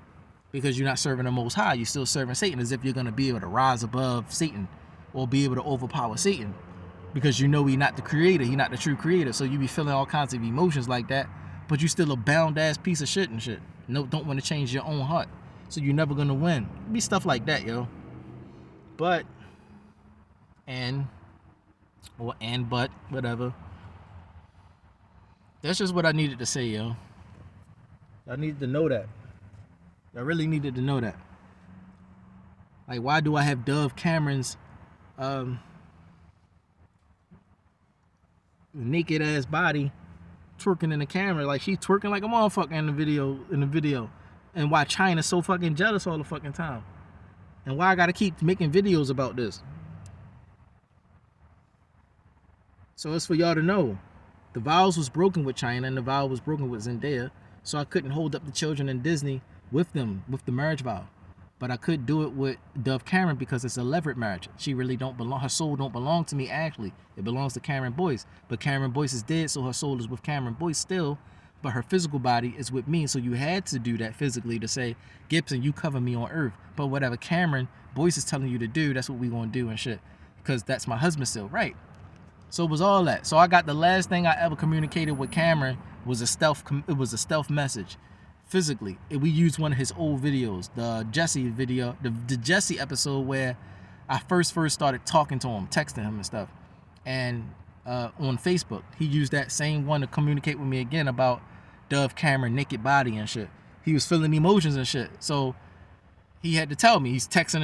Because you're not serving the Most High. You're still serving Satan, as if you're going to be able to rise above Satan or be able to overpower Satan. Because you know he's not the creator. He's not the true creator. So you be feeling all kinds of emotions like that. But you still a bound ass piece of shit and shit. No, don't want to change your own heart. So you're never going to win. It be stuff like that, yo. But, whatever. That's just what I needed to say, yo. I needed to know that. I really needed to know that. Like, why do I have Dove Cameron's naked ass body twerking in the camera? Like, she's twerking like a motherfucker in the video. And why China's so fucking jealous all the fucking time. And why I gotta keep making videos about this. So it's for y'all to know. The vows was broken with China, and the vow was broken with Zendaya. So I couldn't hold up the children in Disney with them, with the marriage vow. But I could do it with Dove Cameron, because it's a levirate marriage. She really don't belong, her soul don't belong to me actually. It belongs to Cameron Boyce. But Cameron Boyce is dead, so her soul is with Cameron Boyce still. But her physical body is with me. So you had to do that physically to say, Gibson, you cover me on earth. But whatever Cameron Boyce is telling you to do, that's what we gonna do and shit. Because that's my husband still, right? So it was all that. So I got the last thing I ever communicated with Cameron was a stealth message. Physically, we used one of his old videos, the Jesse video, the Jesse episode where I first started talking to him, texting him and stuff, and on Facebook he used that same one to communicate with me again about Dove Cameron naked body and shit. He was feeling emotions and shit, so he had to tell me. He's texting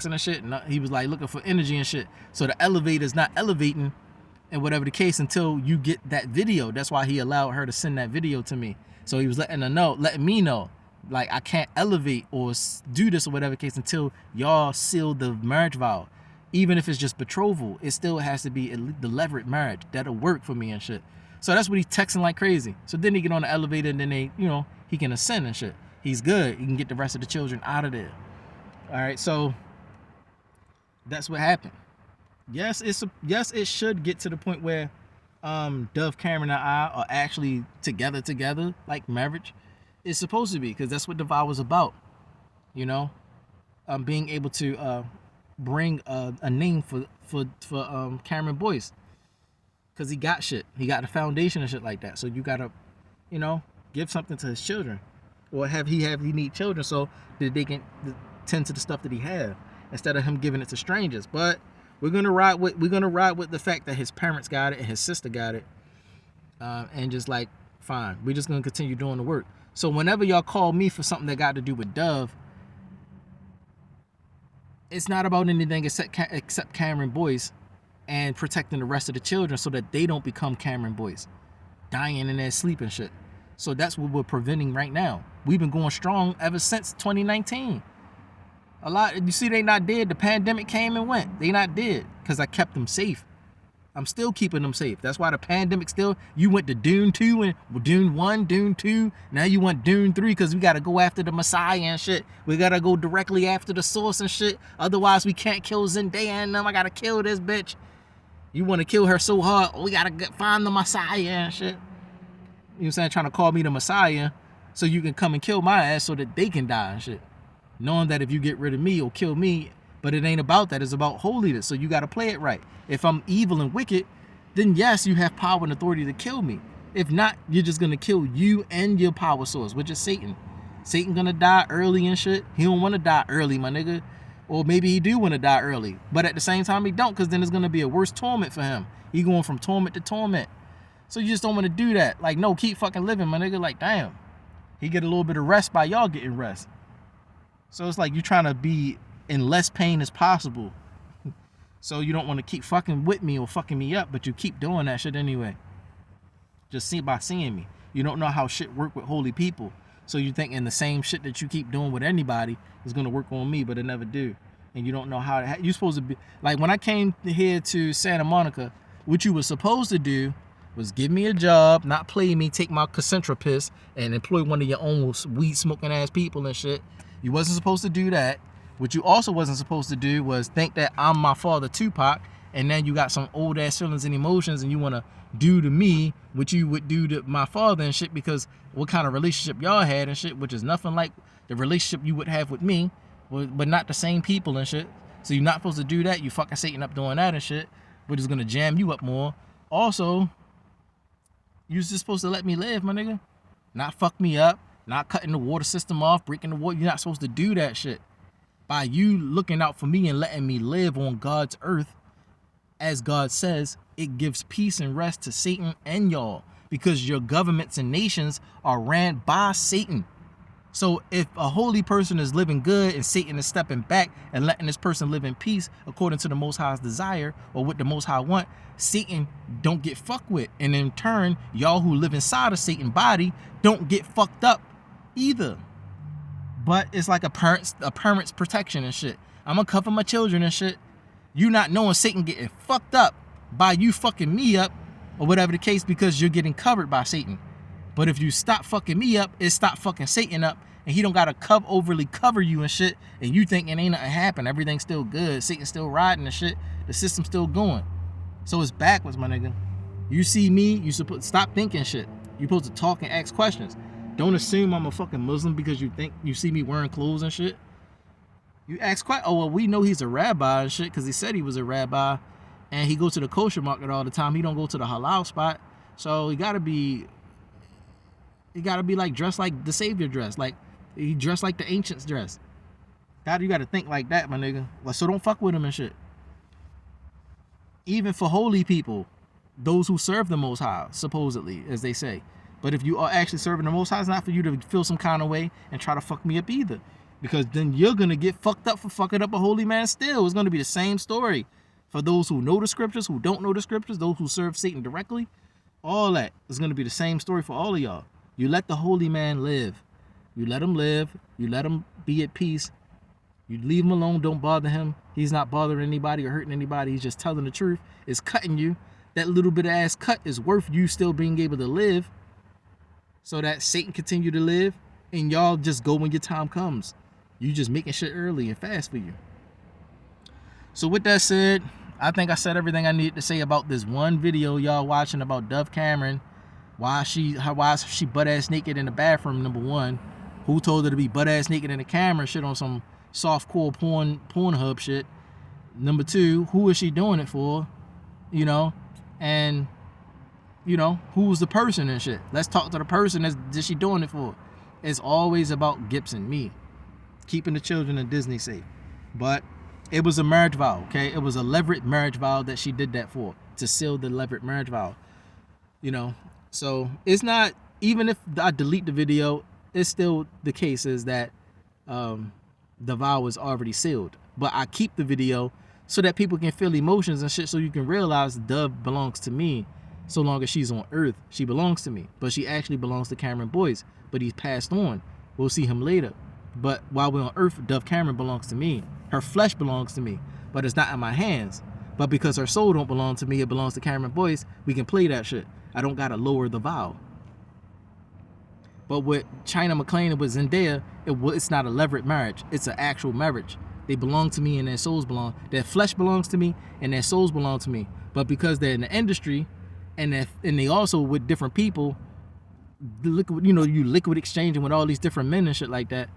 and shit, and he was like looking for energy and shit. So the elevator's not elevating, and whatever the case, until you get that video. That's why he allowed her to send that video to me. So he was letting me know, like, I can't elevate or do this or whatever case until y'all seal the marriage vow. Even if it's just betrothal, it still has to be the levirate marriage. That'll work for me and shit. So that's what he's texting like crazy. So then he get on the elevator, and then he can ascend and shit. He's good. He can get the rest of the children out of there. All right, so that's what happened. Yes, it should get to the point where Dove Cameron and I are actually together, like marriage. It's supposed to be, because that's what the vow was about. Being able to bring a name for Cameron Boyce, because he got shit. He got a foundation and shit like that. So you gotta, give something to his children, or he need children so that they can tend to the stuff that he have, instead of him giving it to strangers. But we're gonna ride with the fact that his parents got it and his sister got it, and just like, fine, we're just gonna continue doing the work. So whenever y'all call me for something that got to do with Dove, it's not about anything except Cameron Boyce and protecting the rest of the children so that they don't become Cameron Boyce, dying in their sleep and shit. So that's what we're preventing right now. We've been going strong ever since 2019. A lot, you see, they not dead. The pandemic came and went. They not dead because I kept them safe. I'm still keeping them safe. That's why the pandemic still, you went to Dune 2 and Dune 1, Dune 2. Now you want Dune 3 because we got to go after the Messiah and shit. We got to go directly after the source and shit. Otherwise, we can't kill Zendaya and them. I got to kill this bitch. You want to kill her so hard, we got to find the Messiah and shit. You know what I'm saying? Trying to call me the Messiah so you can come and kill my ass so that they can die and shit. Knowing that if you get rid of me, you'll kill me. But it ain't about that. It's about holiness. So you got to play it right. If I'm evil and wicked, then yes, you have power and authority to kill me. If not, you're just going to kill you and your power source, which is Satan. Satan going to die early and shit. He don't want to die early, my nigga. Or maybe he do want to die early. But at the same time, he don't, because then it's going to be a worse torment for him. He going from torment to torment. So you just don't want to do that. Like, no, keep fucking living, my nigga. Like, damn. He get a little bit of rest by y'all getting rest. So it's like you trying to be in less pain as possible So you don't want to keep fucking with me or fucking me up, but you keep doing that shit anyway. Just by seeing me. You don't know how shit work with holy people. So you thinking the same shit that you keep doing with anybody is going to work on me, but it never do. And you don't know how you're supposed to be. Like when I came here to Santa Monica, what you were supposed to do was give me a job, not play me, take my Concentra piss, and employ one of your own weed smoking ass people and shit. You wasn't supposed to do that. What you also wasn't supposed to do was think that I'm my father Tupac, and then you got some old ass feelings and emotions, and you want to do to me what you would do to my father and shit, because what kind of relationship y'all had and shit, which is nothing like the relationship you would have with me, but not the same people and shit. So you're not supposed to do that. You fucking Satan up doing that and shit, which is gonna jam you up more. Also, you're just supposed to let me live, my nigga. Not fuck me up, not cutting the water system off, breaking the water. You're not supposed to do that shit. By you looking out for me and letting me live on God's earth, as God says, it gives peace and rest to Satan and y'all, because your governments and nations are ran by Satan. So if a holy person is living good and Satan is stepping back and letting this person live in peace according to the Most High's desire or what the Most High want, Satan don't get fucked with. And in turn, y'all who live inside of Satan's body don't get fucked up either. But it's like a parent's protection and shit. I'm gonna cover my children and shit. You not knowing Satan getting fucked up by you fucking me up or whatever the case, because you're getting covered by Satan. But if you stop fucking me up, it stop fucking Satan up, and he don't gotta overly cover you and shit, and you thinking ain't nothing happen, everything's still good, Satan's still riding and shit, the system's still going. So it's backwards, my nigga. You see me, you supposed stop thinking shit. You supposed to talk and ask questions. Don't assume I'm a fucking Muslim because you think you see me wearing clothes and shit. You ask questions. Oh well, we know he's a rabbi and shit because he said he was a rabbi, and he goes to the kosher market all the time. He don't go to the halal spot, so he gotta be like dressed like the Savior dressed, like he dressed like the ancients dressed. You gotta think like that, my nigga. Well, so don't fuck with him and shit. Even for holy people, those who serve the Most High, supposedly, as they say. But if you are actually serving the Most High, it's not for you to feel some kind of way and try to fuck me up either. Because then you're gonna get fucked up for fucking up a holy man still. It's gonna be the same story. For those who know the scriptures, who don't know the scriptures, those who serve Satan directly, all that is gonna be the same story for all of y'all. You let the holy man live. You let him live. You let him be at peace. You leave him alone. Don't bother him. He's not bothering anybody or hurting anybody. He's just telling the truth. It's cutting you. That little bit of ass cut is worth you still being able to live, so that Satan continue to live, and y'all just go when your time comes. You just making shit early and fast for you. So with that said, I think I said everything I needed to say about this one video y'all watching about Dove Cameron. Why is she butt ass naked in the bathroom, number one. Who told her to be butt ass naked in the camera, shit on some softcore Pornhub shit. Number two, who is she doing it for? You know, and you know, who's the person and shit. Let's talk to the person that she doing it for. It's always about Gibson, me, keeping the children in Disney safe. But it was a marriage vow, okay? It was a levirate marriage vow that she did that for, to seal the levirate marriage vow. You know, so it's not, even if I delete the video, it's still the case is that the vow is already sealed. But I keep the video so that people can feel emotions and shit, so you can realize Dove belongs to me. So long as she's on earth, she belongs to me. But she actually belongs to Cameron Boyce. But he's passed on. We'll see him later. But while we're on earth, Dove Cameron belongs to me. Her flesh belongs to me. But it's not in my hands. But because her soul don't belong to me, it belongs to Cameron Boyce, we can play that shit. I don't gotta lower the vow. But with China McClain and with Zendaya, it's not a levirate marriage. It's an actual marriage. They belong to me and their souls belong. Their flesh belongs to me and their souls belong to me. But because they're in the industry, and they also with different people, you liquid exchanging with all these different men and shit like that,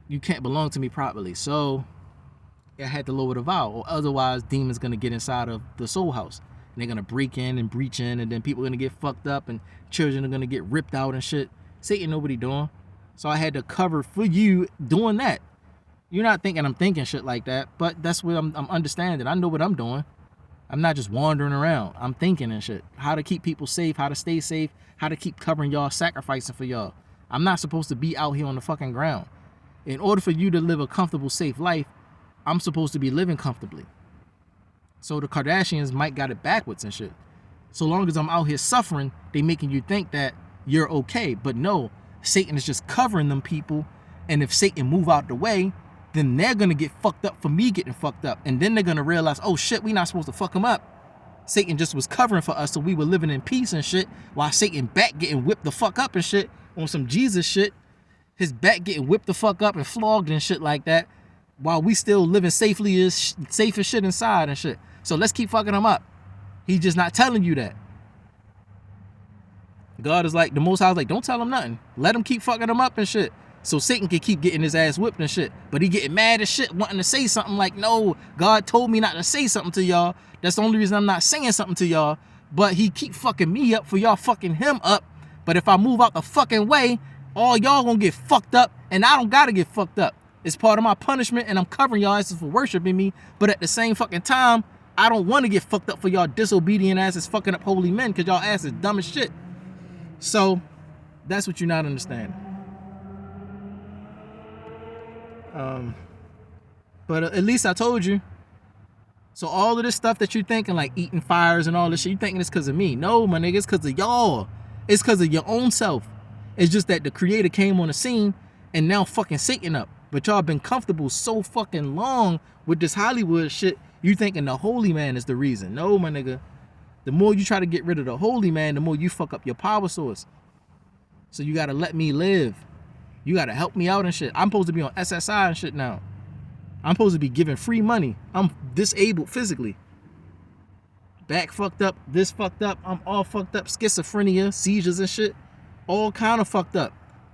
you can't belong to me properly. So I had to lower the vow, or otherwise demons gonna get inside of the soul house and they're gonna break in and breach in, and then people are gonna get fucked up and children are gonna get ripped out and shit. Satan nobody doing. So I had to cover for you doing that. You're not thinking I'm thinking shit like that, but that's what I'm understanding. I know what I'm doing. I'm not just wandering around. I'm thinking and shit. How to keep people safe, how to stay safe, how to keep covering y'all, sacrificing for y'all. I'm not supposed to be out here on the fucking ground. In order for you to live a comfortable, safe life, I'm supposed to be living comfortably. So the Kardashians might got it backwards and shit. So long as I'm out here suffering, they making you think that you're okay. But no, Satan is just covering them people. And if Satan move out the way, then they're going to get fucked up for me getting fucked up. And then they're going to realize, oh shit, we not supposed to fuck them up. Satan just was covering for us so we were living in peace and shit, while Satan back getting whipped the fuck up and shit on some Jesus shit. His back getting whipped the fuck up and flogged and shit like that, while we still living safe as shit inside and shit. So let's keep fucking him up. He's just not telling you that. God is like, the Most High is like, don't tell him nothing. Let him keep fucking him up and shit. So Satan can keep getting his ass whipped and shit. But he getting mad as shit, wanting to say something like, no, God told me not to say something to y'all. That's the only reason I'm not saying something to y'all. But he keep fucking me up for y'all fucking him up. But if I move out the fucking way, all y'all gonna get fucked up. And I don't gotta get fucked up. It's part of my punishment, and I'm covering y'all asses for worshiping me. But at the same fucking time, I don't want to get fucked up for y'all disobedient asses fucking up holy men, because y'all asses dumb as shit. So that's what you're not understanding. But at least I told you. So all of this stuff that you're thinking, like eating fires and all this shit, you thinking it's because of me. No, my nigga, it's because of y'all. It's because of your own self. It's just that the creator came on the scene and now fucking Satan up. But y'all been comfortable so fucking long with this Hollywood shit, you thinking the holy man is the reason. No, my nigga. The more you try to get rid of the holy man, the more you fuck up your power source. So you gotta let me live. You gotta help me out and shit. I'm supposed to be on SSI and shit now. I'm supposed to be giving free money. I'm disabled physically. Back fucked up, this fucked up, I'm all fucked up, schizophrenia, seizures and shit. All kind of fucked up.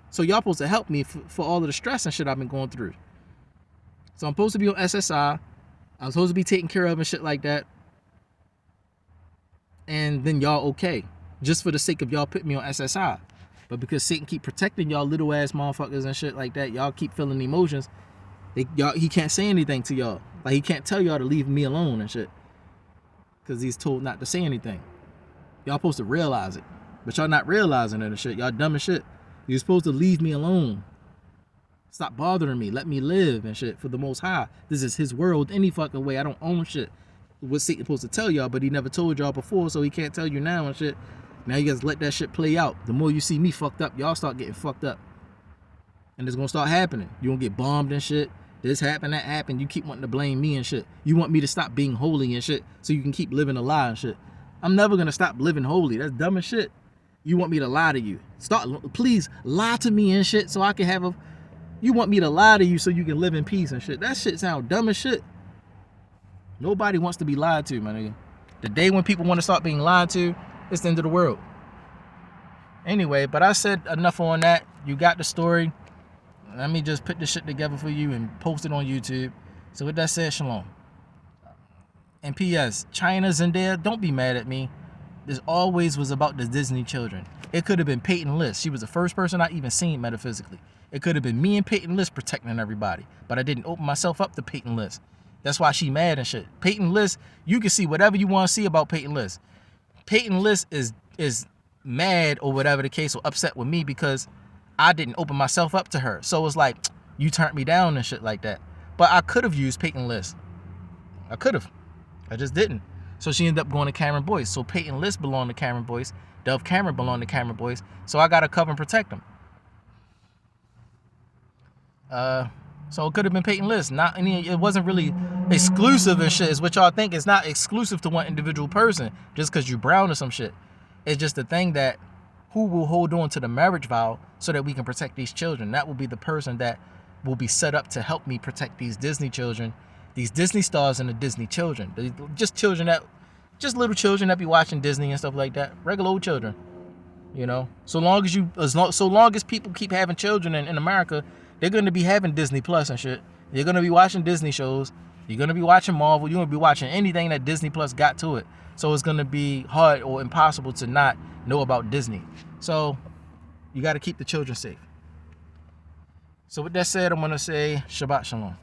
So y'all supposed to help me for all of the stress and shit I've been going through. So I'm supposed to be on SSI. I'm supposed to be taken care of and shit like that. And then y'all okay. Just for the sake of y'all putting me on SSI. But because Satan keep protecting y'all little ass motherfuckers and shit like that, y'all keep feeling emotions. He can't say anything to y'all. Like he can't tell y'all to leave me alone and shit. Because he's told not to say anything. Y'all supposed to realize it. But y'all not realizing it and shit. Y'all dumb as shit. You're supposed to leave me alone. Stop bothering me. Let me live and shit for the Most High. This is his world any fucking way. I don't own shit. What's Satan supposed to tell y'all, but he never told y'all before, so he can't tell you now and shit. Now you guys let that shit play out. The more you see me fucked up, y'all start getting fucked up. And it's gonna start happening. You gonna get bombed and shit. This happened, that happened. You keep wanting to blame me and shit. You want me to stop being holy and shit so you can keep living a lie and shit. I'm never gonna stop living holy. That's dumb as shit. You want me to lie to you. Please lie to me and shit so I can have a... You want me to lie to you so you can live in peace and shit. That shit sound dumb as shit. Nobody wants to be lied to, my nigga. The day when people want to start being lied to, it's the end of the world. Anyway, but I said enough on that. You got the story. Let me just put this shit together for you and post it on YouTube. So with that said, shalom. And P.S. China's in there. Don't be mad at me. This always was about the Disney children. It could have been Peyton List. She was the first person I even seen metaphysically. It could have been me and Peyton List protecting everybody. But I didn't open myself up to Peyton List. That's why she mad and shit. Peyton List, you can see whatever you want to see about Peyton List. Peyton List is mad or whatever the case, or upset with me because I didn't open myself up to her. So it's like, you turned me down and shit like that. But I could have used Peyton List. I could have. I just didn't. So she ended up going to Cameron Boyce. So Peyton List belonged to Cameron Boyce. Dove Cameron belonged to Cameron Boyce. So I got to cover and protect them. So it could have been Peyton List. It wasn't really exclusive and shit. Is what y'all think. It's not exclusive to one individual person just because you brown or some shit. It's just the thing that who will hold on to the marriage vow so that we can protect these children. That will be the person that will be set up to help me protect these Disney children, these Disney stars and the Disney children. Just little children that be watching Disney and stuff like that. Regular old children, you know. So long as people keep having children in America, they're going to be having Disney Plus and shit. You're going to be watching Disney shows. You're going to be watching Marvel. You're going to be watching anything that Disney Plus got to it. So it's going to be hard or impossible to not know about Disney. So you got to keep the children safe. So with that said, I'm going to say Shabbat Shalom.